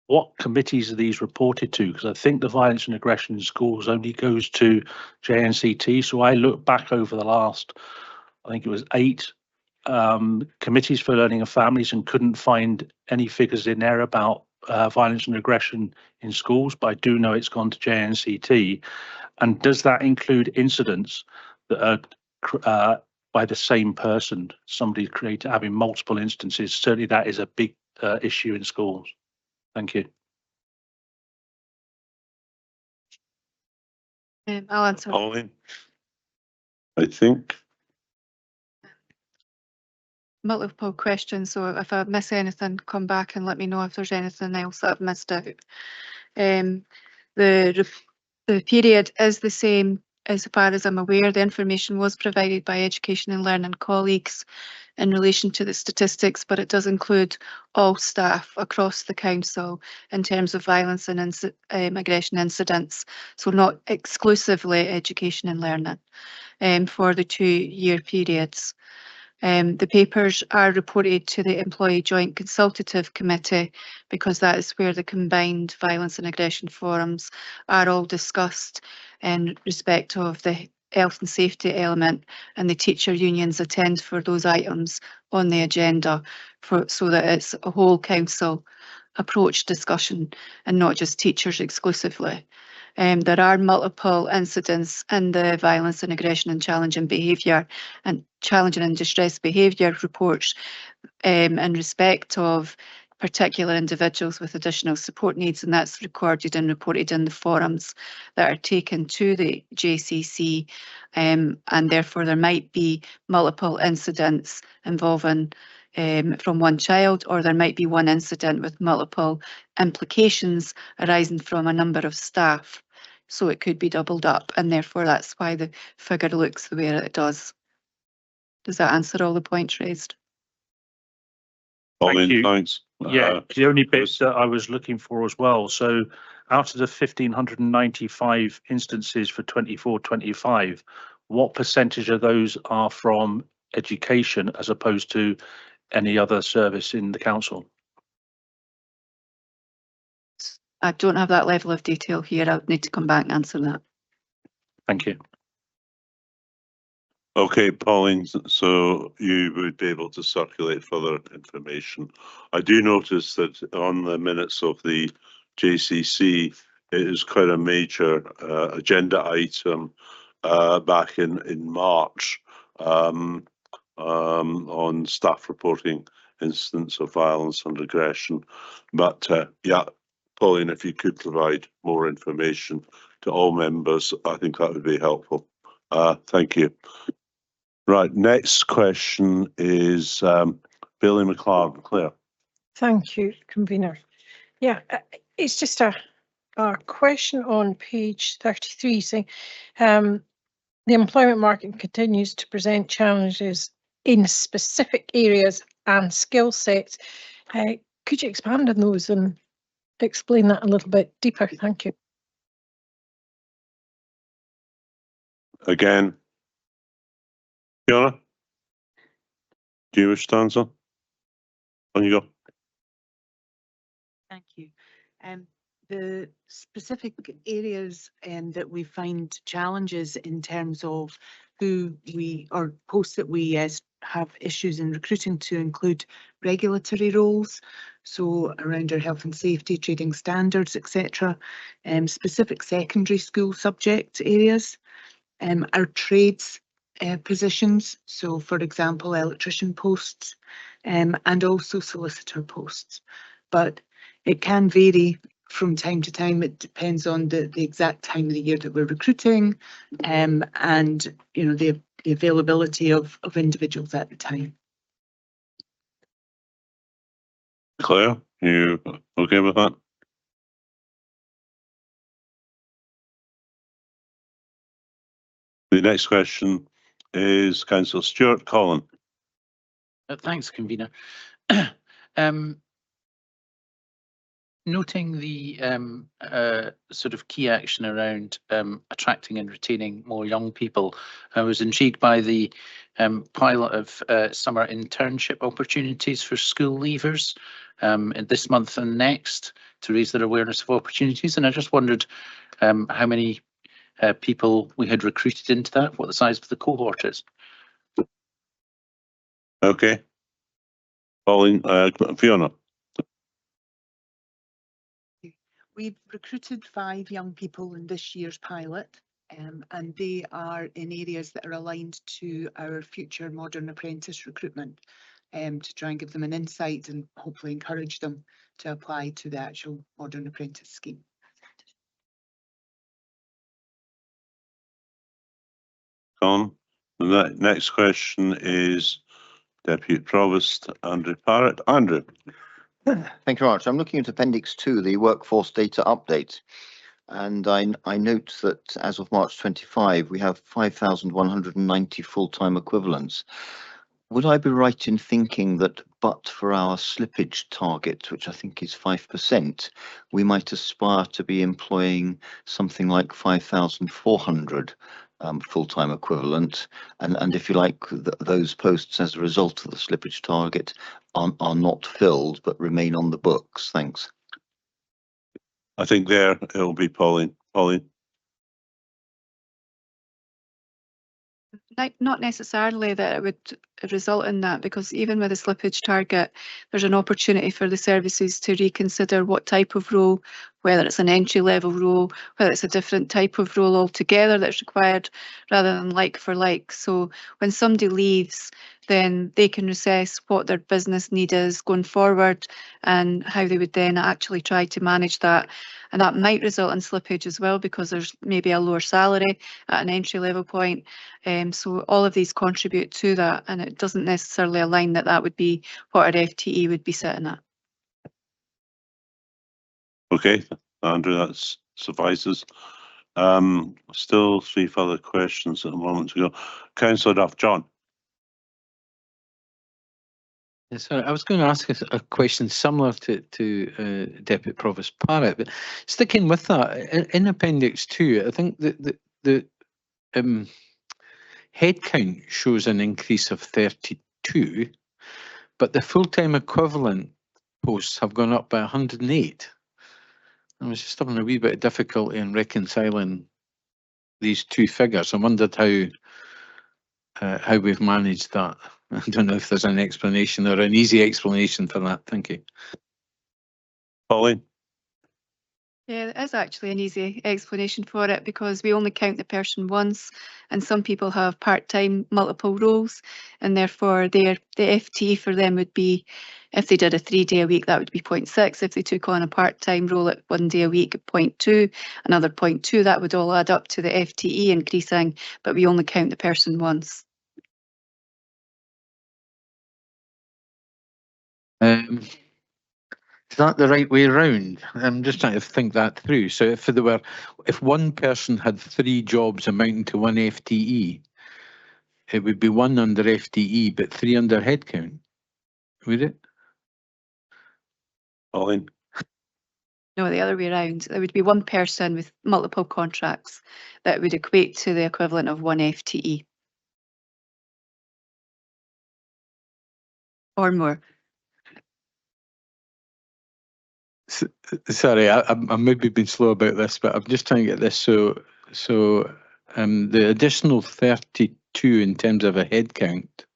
what committees are these reported to? Because I think the violence and aggression in schools only goes to JNCT. So I looked back over the last, I think it was 8 committees for learning and families, and couldn't find any figures in there about violence and aggression in schools, but I do know it's gone to JNCT. And does that include incidents that are by the same person, somebody created having multiple instances? Certainly that is a big issue in schools. Thank you. I'll answer. Pauline, I think. Multiple questions, so if I miss anything, come back and let me know if there's anything else that I've missed out. The period is the same as far as I'm aware. The information was provided by Education and Learning colleagues in relation to the statistics, but it does include all staff across the council in terms of violence and aggression incidents, so not exclusively Education and Learning for the 2-year periods. The papers are reported to the Employee Joint Consultative Committee because that is where the combined violence and aggression forums are all discussed in respect of the health and safety element, and the teacher unions attend for those items on the agenda so that it's a whole council approach discussion and not just teachers exclusively. There are multiple incidents in the violence and aggression and challenging and distress behaviour reports in respect of particular individuals with additional support needs, and that's recorded and reported in the forums that are taken to the JCC, and therefore there might be multiple incidents involving from one child, or there might be one incident with multiple implications arising from a number of staff. So it could be doubled up, and therefore that's why the figure looks the way it does. Does that answer all the points raised? Pauline, thanks. Yeah, the only bit that I was looking for as well. So out of the 1,595 instances for 24-25, what percentage of those are from education as opposed to any other service in the council? I don't have that level of detail here. I'll need to come back and answer that. Thank you. Okay, Pauline, so you would be able to circulate further information. I do notice that on the minutes of the JCC, it is quite a major agenda item back in March on staff reporting incidents of violence and aggression. But yeah, Pauline, if you could provide more information to all members, I think that would be helpful. Thank you. Right, next question is Billy McLaren. Claire. Thank you, convener. Yeah, it's just a question on page 33 saying the employment market continues to present challenges in specific areas and skill sets. Could you expand on those and explain that a little bit deeper? Thank you. Again, Fiona, do you wish to answer? On you go. Thank you. The specific areas that we find challenges in terms of who we or posts that we have issues in recruiting to include regulatory roles, so around our health and safety, trading standards, etc. Specific secondary school subject areas, our trades positions, so for example electrician posts, and also solicitor posts. But it can vary from time to time. It depends on the exact time of the year that we're recruiting, and you know the availability of individuals at the time. Claire, you okay with that? The next question is Councillor Stewart. Colin. Thanks, convener. noting the sort of key action around attracting and retaining more young people, I was intrigued by the pilot of summer internship opportunities for school leavers in this month and next to raise their awareness of opportunities. And I just wondered how many people we had recruited into that, what the size of the cohort is. Okay. Pauline, Fiona. We've recruited 5 young people in this year's pilot, and they are in areas that are aligned to our future modern apprentice recruitment, to try and give them an insight and hopefully encourage them to apply to the actual modern apprentice scheme. Colin. The next question is Deputy Provost Andrew Parrott. Andrew. Thank you very much. I'm looking at Appendix 2, the workforce data update. And I note that as of March 25, we have 5,190 full-time equivalents. Would I be right in thinking that but for our slippage target, which I think is 5%, we might aspire to be employing something like 5,400 full-time equivalent, and if you like, those posts as a result of the slippage target are not filled but remain on the books? Thanks. I think there it'll be Pauline. Pauline. Not necessarily that it would result in that, because even with a slippage target, there's an opportunity for the services to reconsider what type of role, whether it's an entry level role, whether it's a different type of role altogether that's required rather than like for like. So when somebody leaves, then they can assess what their business need is going forward and how they would then actually try to manage that. And that might result in slippage as well, because there's maybe a lower salary at an entry level point. So all of these contribute to that, and it doesn't necessarily align that would be what our FTE would be sitting at. Okay, Andrew, that suffices. Still 3 further questions at the moment to go. Councillor Duff, John. Yes, sorry, I was going to ask a question similar to Deputy Provost Parrott, but sticking with that, in Appendix 2, I think the headcount shows an increase of 32, but the full-time equivalent posts have gone up by 108. I was just having a wee bit of difficulty in reconciling these two figures. I wondered how we've managed that. I don't know if there's an explanation or an easy explanation for that. Thank you. Pauline. Yeah, there is actually an easy explanation for it, because we only count the person once, and some people have part-time multiple roles, and therefore the FTE for them would be, if they did a 3-day a week, that would be 0.6. If they took on a part-time role at 1 day a week, 0.2, another 0.2, that would all add up to the FTE increasing, but we only count the person once. Is that the right way around? I'm just trying to think that through. So if one person had 3 jobs amounting to 1 FTE, it would be 1 under FTE, but 3 under headcount, would it? Pauline. No, the other way around. There would be 1 person with multiple contracts that would equate to the equivalent of 1 FTE. Or more. Sorry, I maybe been slow about this, but I'm just trying to get this. So the additional 32 in terms of a head count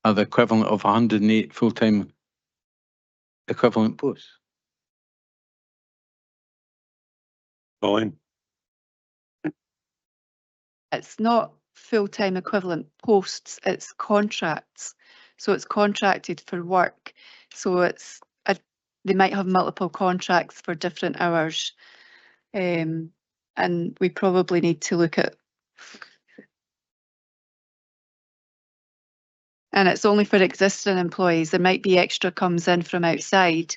are the equivalent of 108 full-time equivalent posts. Pauline. It's not full-time equivalent posts, it's contracts. So it's contracted for work. So they might have multiple contracts for different hours. And we probably need to look at, and it's only for existing employees. There might be extra comes in from outside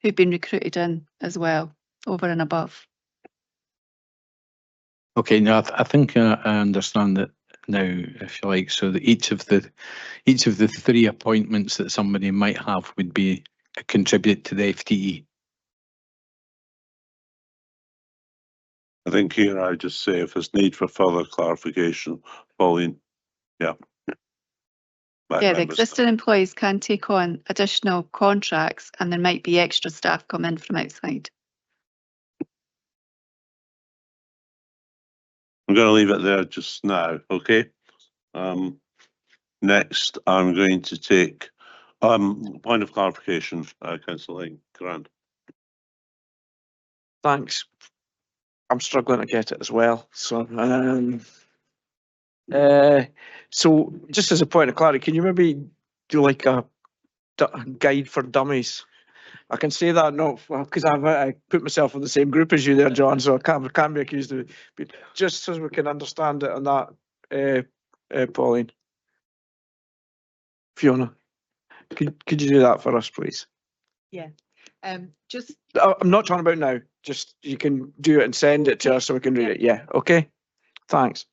who've been recruited in as well, over and above. Okay, now I think I understand it now, if you like. So each of the 3 appointments that somebody might have would be contribute to the FTE. I think here I just say if there's need for further clarification, Pauline, yeah. Yeah, the existing employees can take on additional contracts and there might be extra staff come in from outside. I'm going to leave it there just now, okay? Next, I'm going to take point of clarification, Councillor Grant. Thanks. I'm struggling to get it as well. So, so just as a point of clarity, can you maybe do like a guide for dummies? I can say that not because I put myself in the same group as you there, John, so I can't be accused of it. But just so we can understand it on that, Pauline. Fiona, could you do that for us, please? Yeah. Just I'm not talking about now. Just you can do it and send it to us so we can read it. Yeah. Okay. Thanks.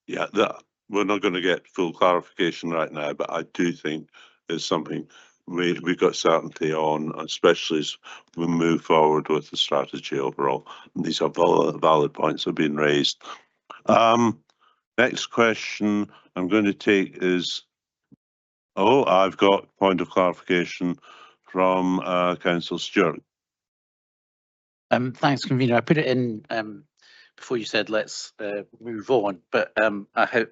Yeah, we're not going to get full clarification right now, but I do think it's something we've got certainty on, especially as we move forward with the strategy overall. And these are valid points have been raised. Next question I'm going to take is, I've got point of clarification from Councillor Stewart. Thanks, convener. I put it in before you said let's move on, but I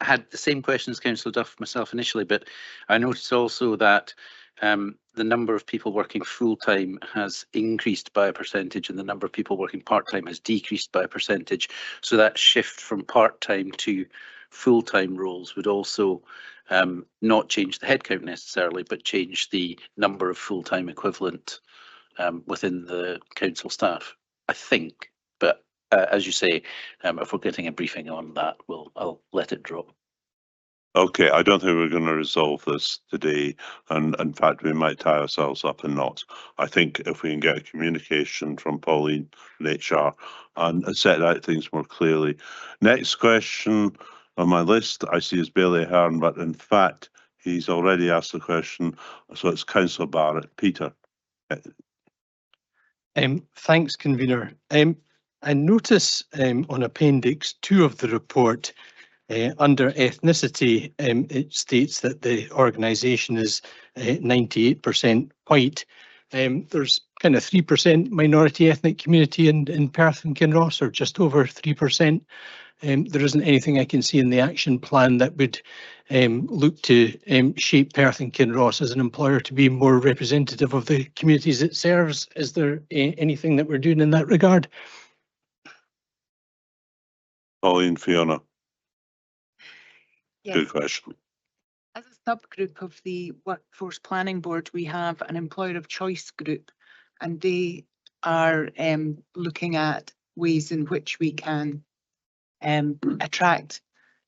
had the same question as Councillor Duff myself initially, but I noticed also that the number of people working full-time has increased by a percentage and the number of people working part-time has decreased by a percentage. So that shift from part-time to full-time roles would also not change the headcount necessarily, but change the number of full-time equivalent within the council staff, I think. But as you say, if we're getting a briefing on that, I'll let it drop. Okay, I don't think we're going to resolve this today, and in fact we might tie ourselves up in knots. I think if we can get a communication from Pauline and HR and set out things more clearly. Next question on my list I see is Bailey Ahern, but in fact he's already asked the question, so it's Councillor Barrett. Peter. Thanks, convener. I notice on Appendix 2 of the report, under ethnicity, it states that the organisation is 98% white. There's kind of 3% minority ethnic community in Perth and Kinross, or just over 3%. There isn't anything I can see in the action plan that would look to shape Perth and Kinross as an employer to be more representative of the communities it serves. Is there anything that we're doing in that regard? Pauline, Fiona. Yes. Good question. As a subgroup of the Workforce Planning Board, we have an employer of choice group, and they are looking at ways in which we can attract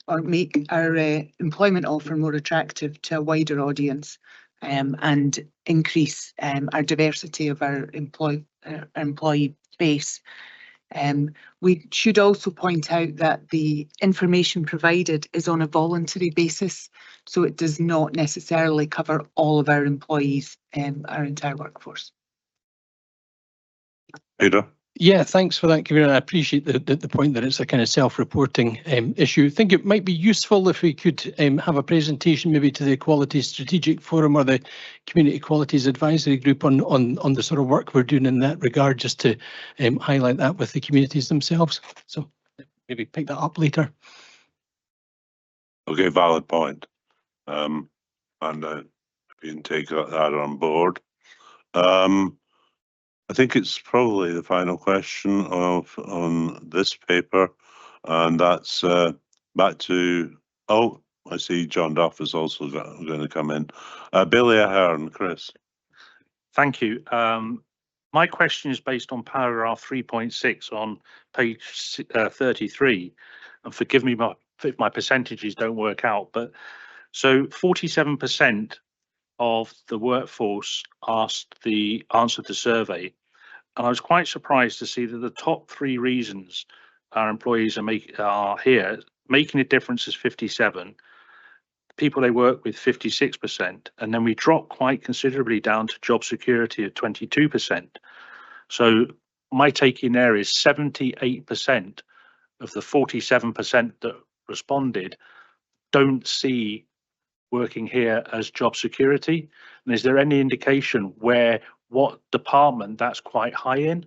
or make our employment offer more attractive to a wider audience and increase our diversity of our employee base. We should also point out that the information provided is on a voluntary basis, so it does not necessarily cover all of our employees, our entire workforce. Peter? Yeah, thanks for that, Kieran. I appreciate the point that it's a kind of self-reporting issue. I think it might be useful if we could have a presentation maybe to the Equality Strategic Forum or the Community Equalities Advisory Group on the sort of work we're doing in that regard, just to highlight that with the communities themselves. So maybe pick that up later. Okay, valid point. And you can take that on board. I think it's probably the final question on this paper, and that's back to, I see John Duff is also going to come in. Bailey Ahern, Chris. Thank you. My question is based on paragraph 3.6 on page 33, and forgive me if my percentages don't work out, but so 47% of the workforce answered the survey. And I was quite surprised to see that the top 3 reasons our employees are here, making a difference is 57, people they work with 56%, and then we drop quite considerably down to job security of 22%. So my take in there is 78% of the 47% that responded don't see working here as job security. And is there any indication what department that's quite high in?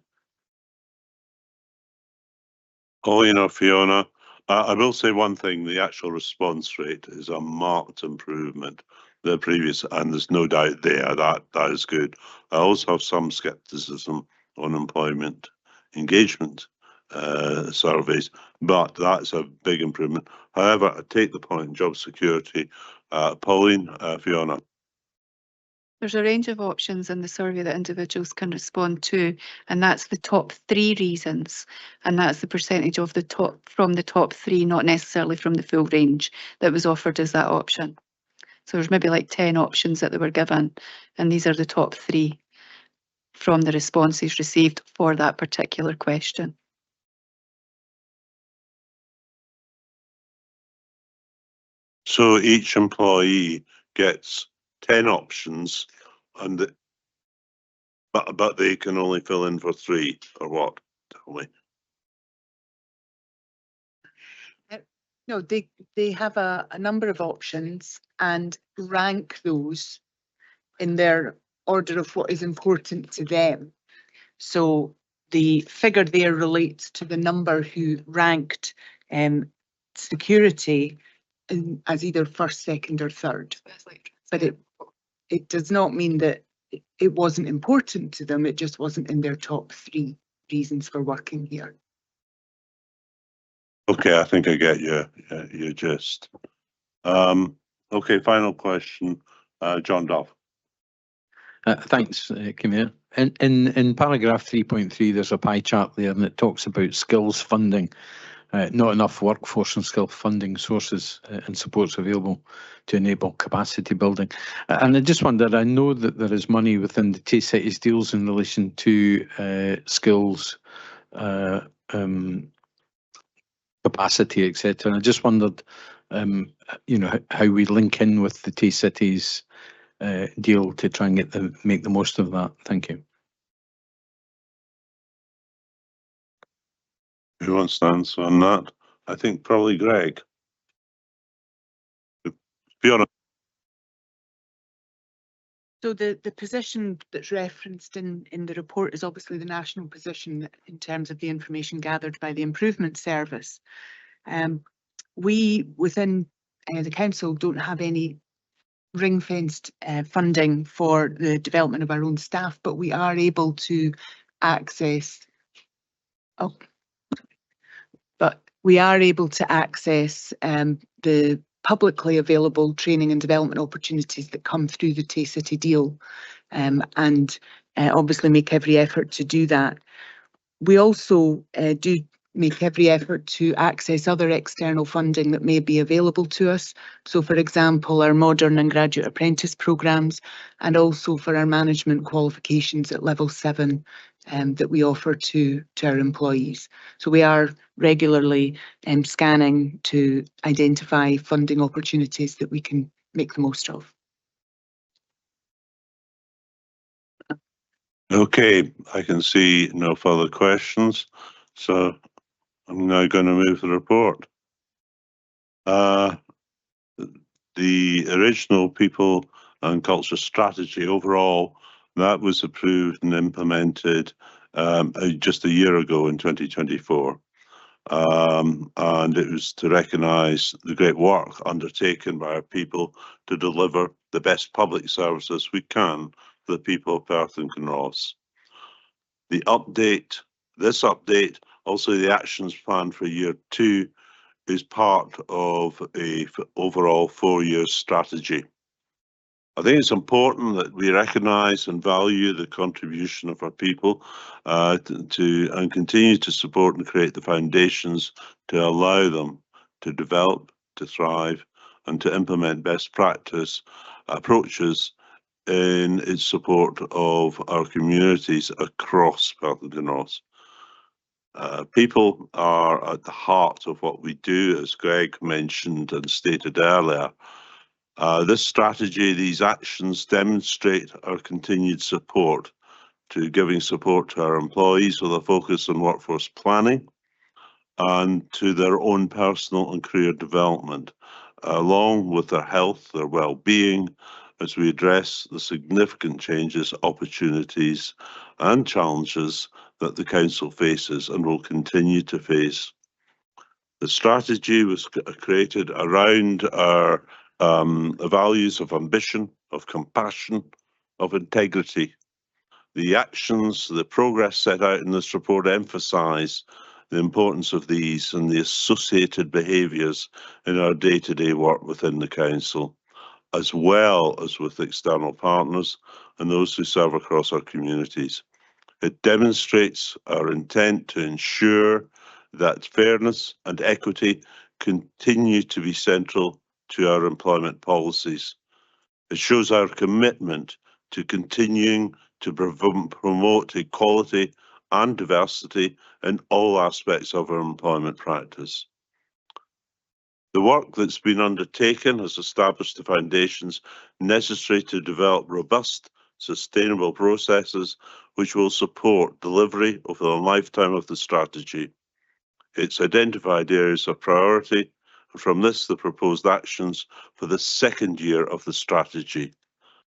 Colleen or Fiona, I will say one thing, the actual response rate is a marked improvement. The previous, and there's no doubt there that is good. I also have some skepticism on employment engagement surveys, but that's a big improvement. However, I take the point, job security. Pauline, Fiona. There's a range of options in the survey that individuals can respond to, and that's the top 3 reasons, and that's the percentage of the from the top 3, not necessarily from the full range that was offered as that option. So there's maybe like 10 options that they were given, and these are the top 3 from the responses received for that particular question. So each employee gets 10 options, and but they can only fill in for 3, or what? Tell me. No, they have a number of options and rank those in their order of what is important to them. So the figure there relates to the number who ranked security as either first, second or third. But it does not mean that it wasn't important to them, it just wasn't in their top 3 reasons for working here. Okay, I think I get your gist. Okay, final question, John Dove. Thanks, Convener. In paragraph 3.3, there's a pie chart there, and it talks about skills funding. Not enough workforce and skill funding sources and supports available to enable capacity building. And I just wondered, I know that there is money within the Tay Cities deals in relation to skills, capacity, etc. And I just wondered, how we link in with the Tay Cities deal to try and make the most of that. Thank you. Who wants to answer on that? I think probably Greg. Fiona. So the position that's referenced in the report is obviously the national position in terms of the information gathered by the Improvement Service. We within the council don't have any ring-fenced funding for the development of our own staff, but we are able to access the publicly available training and development opportunities that come through the Tay City deal, and obviously make every effort to do that. We also do make every effort to access other external funding that may be available to us. So, for example, our modern and graduate apprentice programmes, and also for our management qualifications at level 7 that we offer to our employees. So we are regularly scanning to identify funding opportunities that we can make the most of. Okay, I can see no further questions, so I'm now going to move the report. The original People and Culture Strategy overall, that was approved and implemented just a year ago in 2024. And it was to recognise the great work undertaken by our people to deliver the best public services we can for the people of Perth and Kinross. This update, also the actions plan for year 2, is part of a overall 4-year strategy. I think it's important that we recognise and value the contribution of our people and continue to support and create the foundations to allow them to develop, to thrive, and to implement best practice approaches in its support of our communities across Perth and Kinross. People are at the heart of what we do, as Greg mentioned and stated earlier. This strategy, these actions demonstrate our continued support to giving support to our employees with a focus on workforce planning and to their own personal and career development, along with their health, their well-being, as we address the significant changes, opportunities and challenges that the Council faces and will continue to face. The strategy was created around our values of ambition, of compassion, of integrity. The actions, the progress set out in this report emphasise the importance of these and the associated behaviours in our day-to-day work within the Council, as well as with external partners and those who serve across our communities. It demonstrates our intent to ensure that fairness and equity continue to be central to our employment policies. It shows our commitment to continuing to promote equality and diversity in all aspects of our employment practice. The work that's been undertaken has established the foundations necessary to develop robust, sustainable processes which will support delivery over the lifetime of the strategy. It's identified areas of priority, and from this the proposed actions for the second year of the strategy.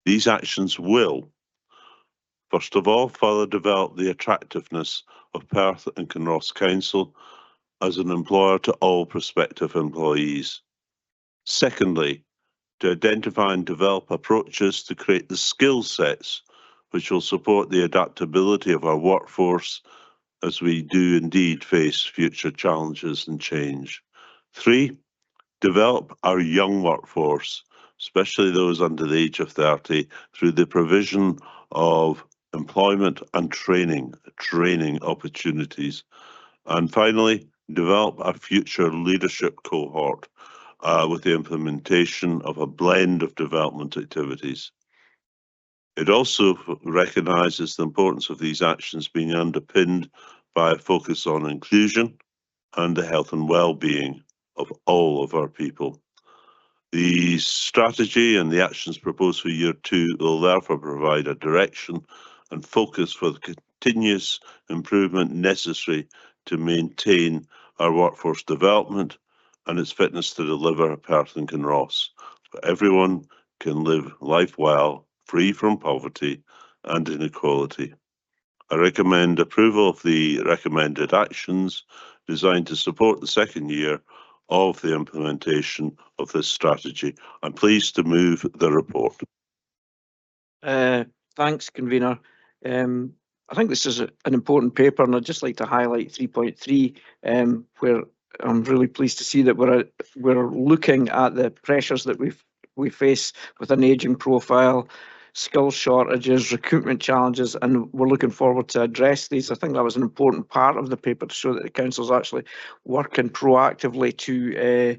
These actions will, first of all, further develop the attractiveness of Perth and Kinross Council as an employer to all prospective employees. Secondly, to identify and develop approaches to create the skill sets which will support the adaptability of our workforce as we do indeed face future challenges and change. 3, develop our young workforce, especially those under the age of 30, through the provision of employment and training opportunities. And finally, develop a future leadership cohort with the implementation of a blend of development activities. It also recognises the importance of these actions being underpinned by a focus on inclusion and the health and well-being of all of our people. The strategy and the actions proposed for year 2 will therefore provide a direction and focus for the continuous improvement necessary to maintain our workforce development and its fitness to deliver Perth and Kinross. Everyone can live life well, free from poverty and inequality. I recommend approval of the recommended actions designed to support the second year of the implementation of this strategy. I'm pleased to move the report. Thanks, Convener. I think this is an important paper, and I'd just like to highlight 3.3, where I'm really pleased to see that we're looking at the pressures that we face with an ageing profile, skill shortages, recruitment challenges, and we're looking forward to address these. I think that was an important part of the paper to show that the council's actually working proactively to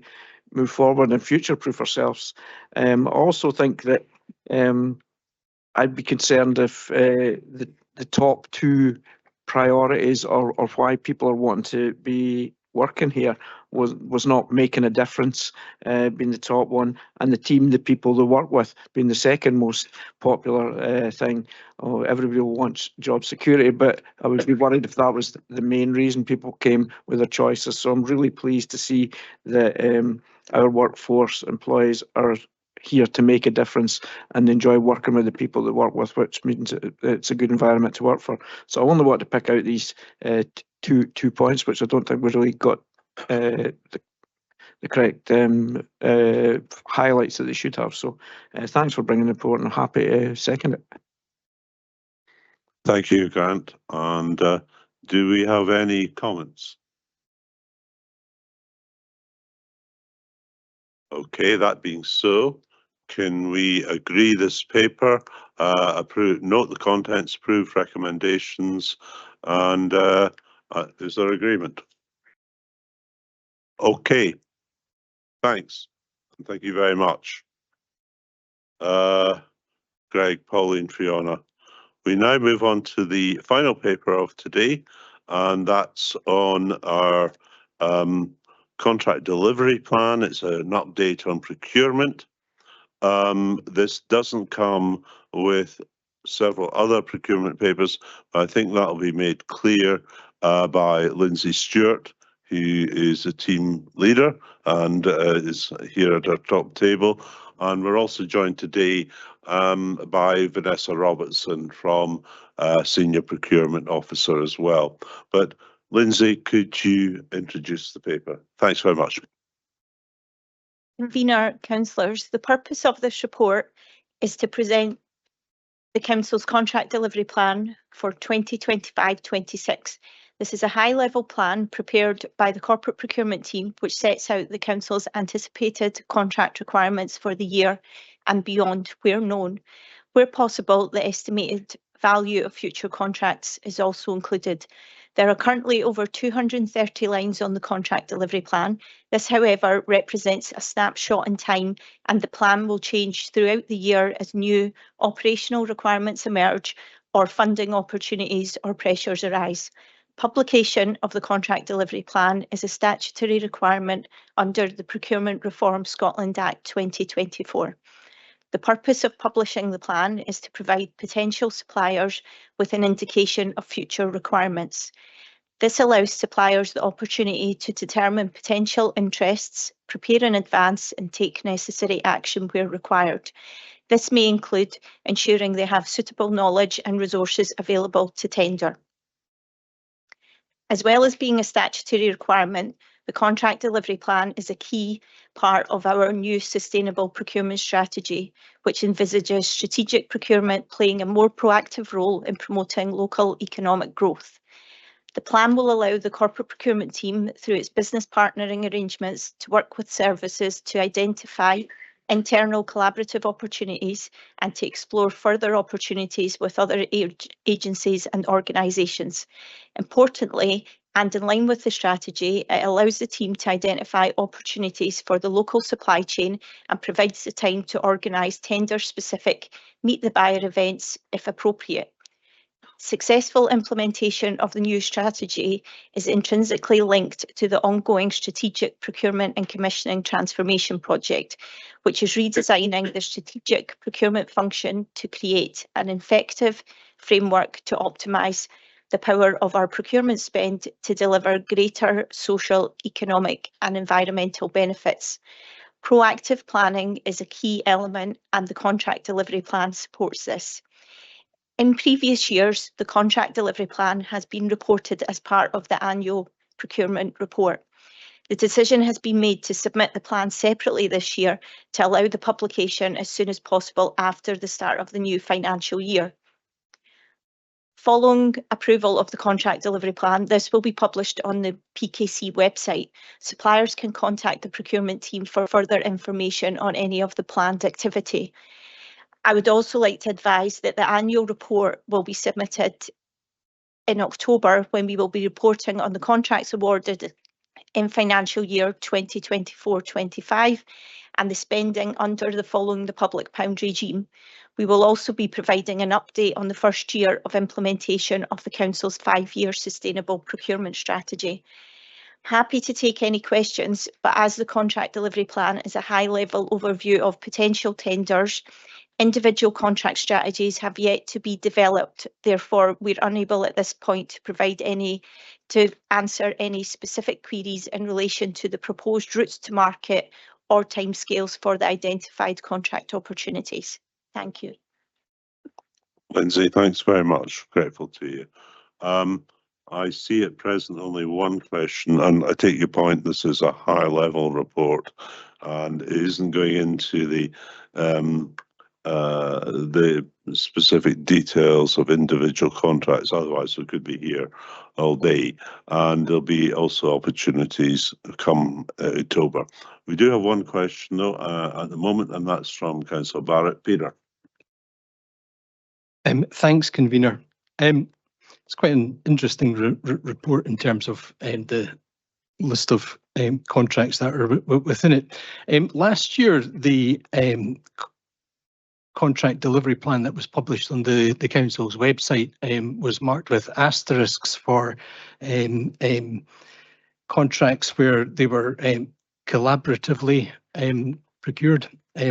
move forward and future-proof ourselves. I also think that I'd be concerned if the top 2 priorities or why people are wanting to be working here was not making a difference, being the top one, and the team, the people they work with, being the second most popular thing. Oh, everybody wants job security, but I would be worried if that was the main reason people came with their choices. So I'm really pleased to see that our workforce employees are here to make a difference and enjoy working with the people they work with, which means it's a good environment to work for. So I only want to pick out these two points, which I don't think we really got the correct highlights that they should have. So thanks for bringing the report, and I'm happy to second it. Thank you, Grant. And do we have any comments? Okay, that being so, can we agree this paper, note the contents, approve recommendations, and is there agreement? Okay, thanks. Thank you very much. Greg, Pauline, Fiona. We now move on to the final paper of today, and that's on our contract delivery plan. It's an update on procurement. This doesn't come with several other procurement papers, but I think that will be made clear by Lindsay Stewart, who is a team leader and is here at our top table. And we're also joined today by Vanessa Robertson from Senior Procurement Officer as well. But Lindsay, could you introduce the paper? Thanks very much. Convener, councillors, the purpose of this report is to present the Council's contract delivery plan for 2025-26. This is a high-level plan prepared by the corporate procurement team, which sets out the Council's anticipated contract requirements for the year and beyond where known. Where possible, the estimated value of future contracts is also included. There are currently over 230 lines on the contract delivery plan. This, however, represents a snapshot in time, and the plan will change throughout the year as new operational requirements emerge or funding opportunities or pressures arise. Publication of the contract delivery plan is a statutory requirement under the Procurement Reform Scotland Act 2024. The purpose of publishing the plan is to provide potential suppliers with an indication of future requirements. This allows suppliers the opportunity to determine potential interests, prepare in advance, and take necessary action where required. This may include ensuring they have suitable knowledge and resources available to tender. As well as being a statutory requirement, the contract delivery plan is a key part of our new sustainable procurement strategy, which envisages strategic procurement playing a more proactive role in promoting local economic growth. The plan will allow the corporate procurement team, through its business partnering arrangements, to work with services to identify internal collaborative opportunities and to explore further opportunities with other agencies and organisations. Importantly, and in line with the strategy, it allows the team to identify opportunities for the local supply chain and provides the time to organise tender-specific meet the buyer events if appropriate. Successful implementation of the new strategy is intrinsically linked to the ongoing strategic procurement and commissioning transformation project, which is redesigning the strategic procurement function to create an effective framework to optimise the power of our procurement spend to deliver greater social, economic and environmental benefits. Proactive planning is a key element, and the contract delivery plan supports this. In previous years, the contract delivery plan has been reported as part of the annual procurement report. The decision has been made to submit the plan separately this year to allow the publication as soon as possible after the start of the new financial year. Following approval of the contract delivery plan, this will be published on the PKC website. Suppliers can contact the procurement team for further information on any of the planned activity. I would also like to advise that the annual report will be submitted in October, when we will be reporting on the contracts awarded in financial year 2024-25 and the spending under the following the public pound regime. We will also be providing an update on the first year of implementation of the Council's 5-year sustainable procurement strategy. Happy to take any questions, but as the contract delivery plan is a high-level overview of potential tenders, individual contract strategies have yet to be developed. Therefore, we're unable at this point to answer any specific queries in relation to the proposed routes to market or timescales for the identified contract opportunities. Thank you. Lindsay, thanks very much. Grateful to you. I see at present only one question, and I take your point, this is a high-level report and it isn't going into the specific details of individual contracts, otherwise we could be here all day, and there'll be also opportunities come October. We do have one question though at the moment, and that's from Councillor Barrett. Peter. Thanks, Convener. It's quite an interesting report in terms of the list of contracts that are within it. Last year, the contract delivery plan that was published on the Council's website was marked with asterisks for contracts where they were collaboratively procured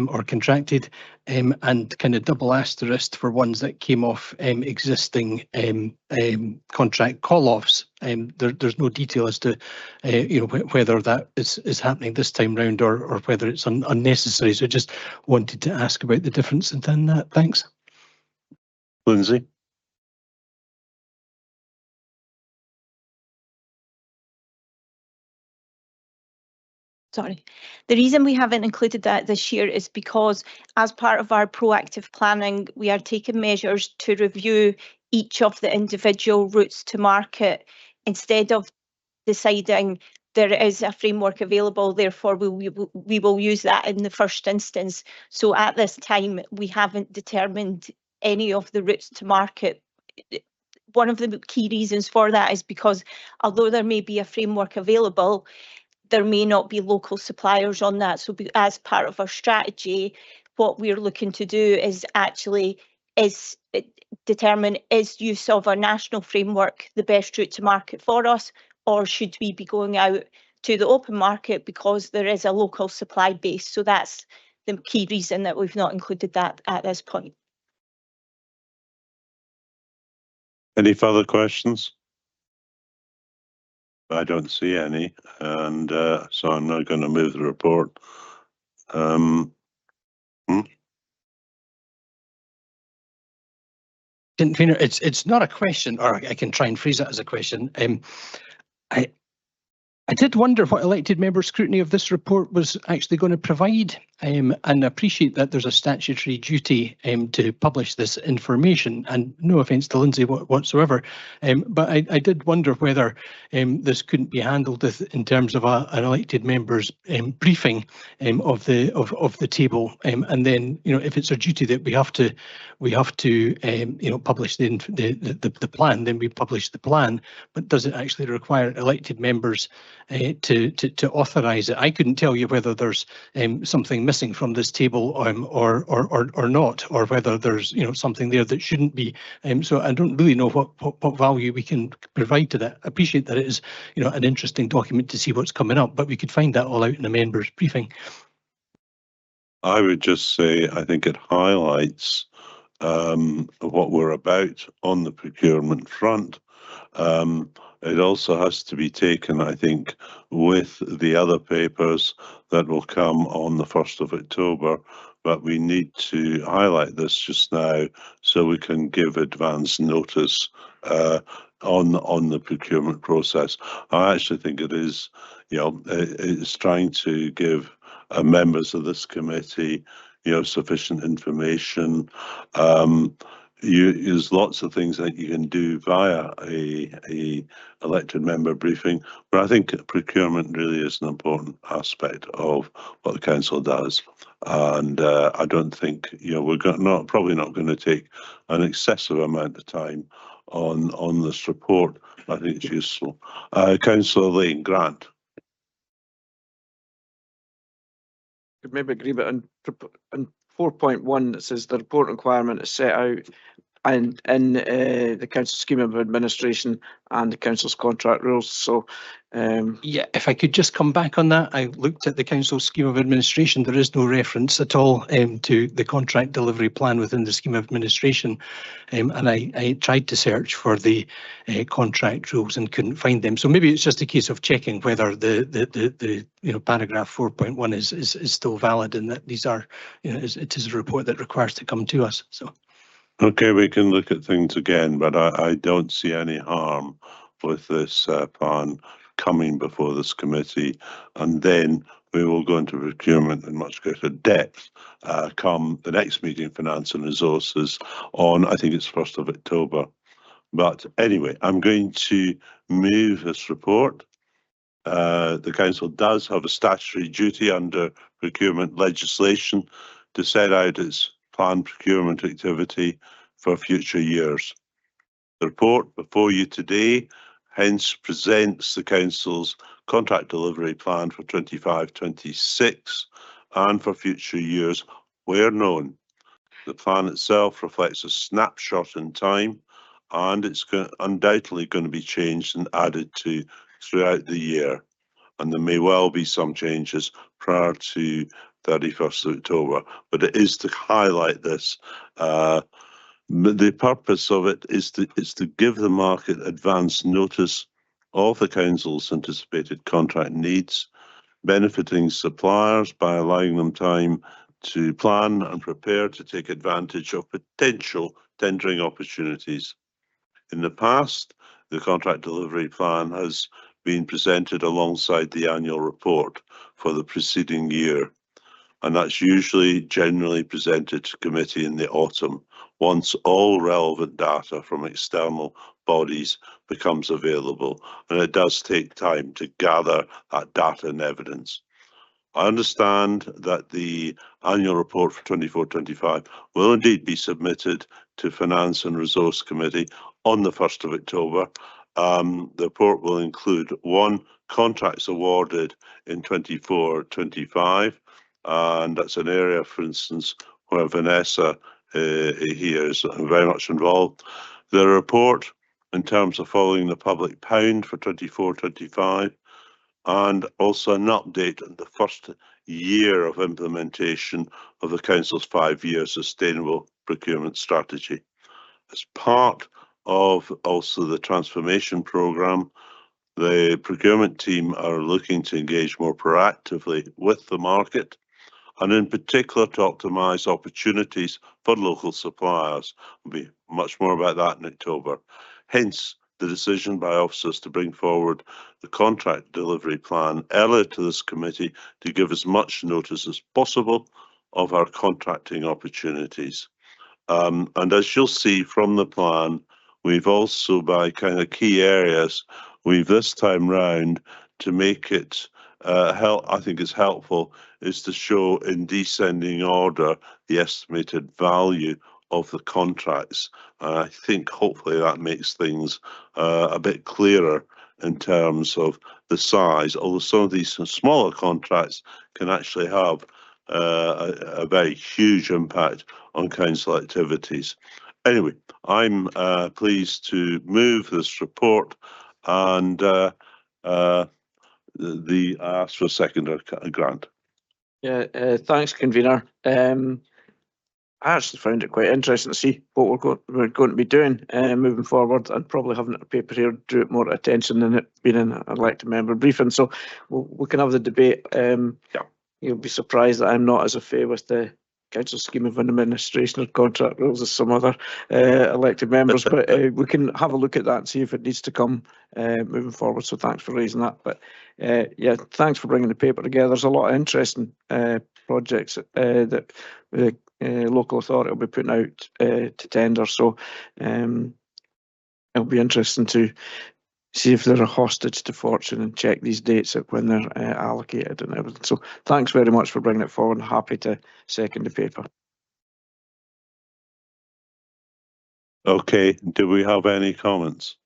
or contracted, and kind of double asterisk for ones that came off existing contract call-offs. There's no detail as to whether that is happening this time round or whether it's unnecessary. So just wanted to ask about the difference in that. Thanks. Lindsay? Sorry. The reason we haven't included that this year is because as part of our proactive planning, we are taking measures to review each of the individual routes to market instead of deciding there is a framework available, therefore we will use that in the first instance. So at this time, we haven't determined any of the routes to market. One of the key reasons for that is because although there may be a framework available, there may not be local suppliers on that. So as part of our strategy, what we're looking to do is actually determine is use of a national framework the best route to market for us, or should we be going out to the open market because there is a local supply base? So that's the key reason that we've not included that at this point. Any further questions? I don't see any, and so I'm now going to move the report. It's not a question, or I can try and phrase it as a question. I did wonder what elected member scrutiny of this report was actually going to provide, and I appreciate that there's a statutory duty to publish this information, and no offence to Lindsay whatsoever, but I did wonder whether this couldn't be handled in terms of an elected member's briefing of the table, and then if it's a duty that we have to publish the plan, then we publish the plan. But does it actually require elected members to authorise it? I couldn't tell you whether there's something missing from this table or not, or whether there's something there that shouldn't be. So I don't really know what value we can provide to that. I appreciate that it is an interesting document to see what's coming up, but we could find that all out in a member's briefing. I would just say I think it highlights what we're about on the procurement front. It also has to be taken, I think, with the other papers that will come on the 1st of October, but we need to highlight this just now so we can give advance notice on the procurement process. I actually think it is, it's trying to give members of this committee sufficient information. There's lots of things that you can do via a elected member briefing, but I think procurement really is an important aspect of what the council does, and I don't think we're probably not going to take an excessive amount of time on this report. I think it's useful. Councillor Lane, Grant. Could maybe agree, but on 4.1 it says the report requirement is set out in the council scheme of administration and the council's contract rules. So yeah, if I could just come back on that, I looked at the council scheme of administration. There is no reference at all to the contract delivery plan within the scheme of administration, and I tried to search for the contract rules and couldn't find them. So maybe it's just a case of checking whether the paragraph 4.1 is still valid, and that these are it is a report that requires to come to us. So. Okay, we can look at things again, but I don't see any harm with this plan coming before this committee, and then we will go into procurement in much greater depth come the next meeting, Finance and Resources, on, I think it's 1st of October. But anyway, I'm going to move this report. The council does have a statutory duty under procurement legislation to set out its planned procurement activity for future years. The report before you today hence presents the council's contract delivery plan for 25-26 and for future years where known. The plan itself reflects a snapshot in time, and it's undoubtedly going to be changed and added to throughout the year. And there may well be some changes prior to 31st of October, but it is to highlight this. The purpose of it is to give the market advance notice of the council's anticipated contract needs, benefiting suppliers by allowing them time to plan and prepare to take advantage of potential tendering opportunities. In the past, the contract delivery plan has been presented alongside the annual report for the preceding year, and that's usually generally presented to committee in the autumn once all relevant data from external bodies becomes available, and it does take time to gather that data and evidence. I understand that the annual report for 24-25 will indeed be submitted to Finance and Resource Committee on the 1st of October. The report will include 1, contracts awarded in 24-25, and that's an area, for instance, where Vanessa here is very much involved. The report in terms of following the public pound for 24-25, and also an update on the first year of implementation of the Council's 5-year sustainable procurement strategy. As part of also the transformation programme, the procurement team are looking to engage more proactively with the market, and in particular to optimise opportunities for local suppliers. There'll be much more about that in October. Hence, the decision by officers to bring forward the contract delivery plan earlier to this committee to give as much notice as possible of our contracting opportunities. And as you'll see from the plan, we've also, by kind of key areas, we've this time round to make it I think it's helpful, is to show in descending order the estimated value of the contracts. I think hopefully that makes things a bit clearer in terms of the size, although some of these smaller contracts can actually have a very huge impact on council activities. Anyway, I'm pleased to move this report, and the ask for seconder Grant. Yeah, thanks, convener. I actually found it quite interesting to see what we're going to be doing moving forward, and probably having a paper here drew it more attention than it being an elected member briefing. So we can have the debate. You'll be surprised that I'm not as au fait with the council scheme of administration or contract rules as some other elected members, but we can have a look at that and see if it needs to come moving forward. So thanks for raising that. But yeah, thanks for bringing the paper together. There's a lot of interesting projects that the local authority will be putting out to tender. So it'll be interesting to see if they're a hostage to fortune and check these dates at when they're allocated and everything. So thanks very much for bringing it forward, and happy to second the paper. Okay, do we have any comments?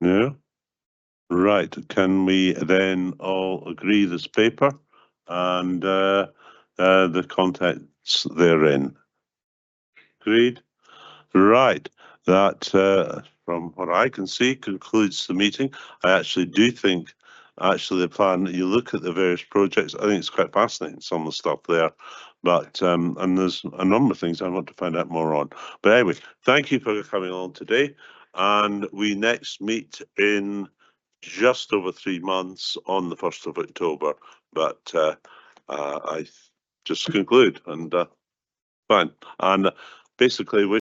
No? Right, can we then all agree this paper and the contents therein? Agreed? Right. That, from what I can see, concludes the meeting. I actually do think, the plan, you look at the various projects, I think it's quite fascinating, some of the stuff there. But, and there's a number of things I want to find out more on. But anyway, thank you for coming along today. And we next meet in just over 3 months on the 1st of October. But I just conclude, and fine. And basically,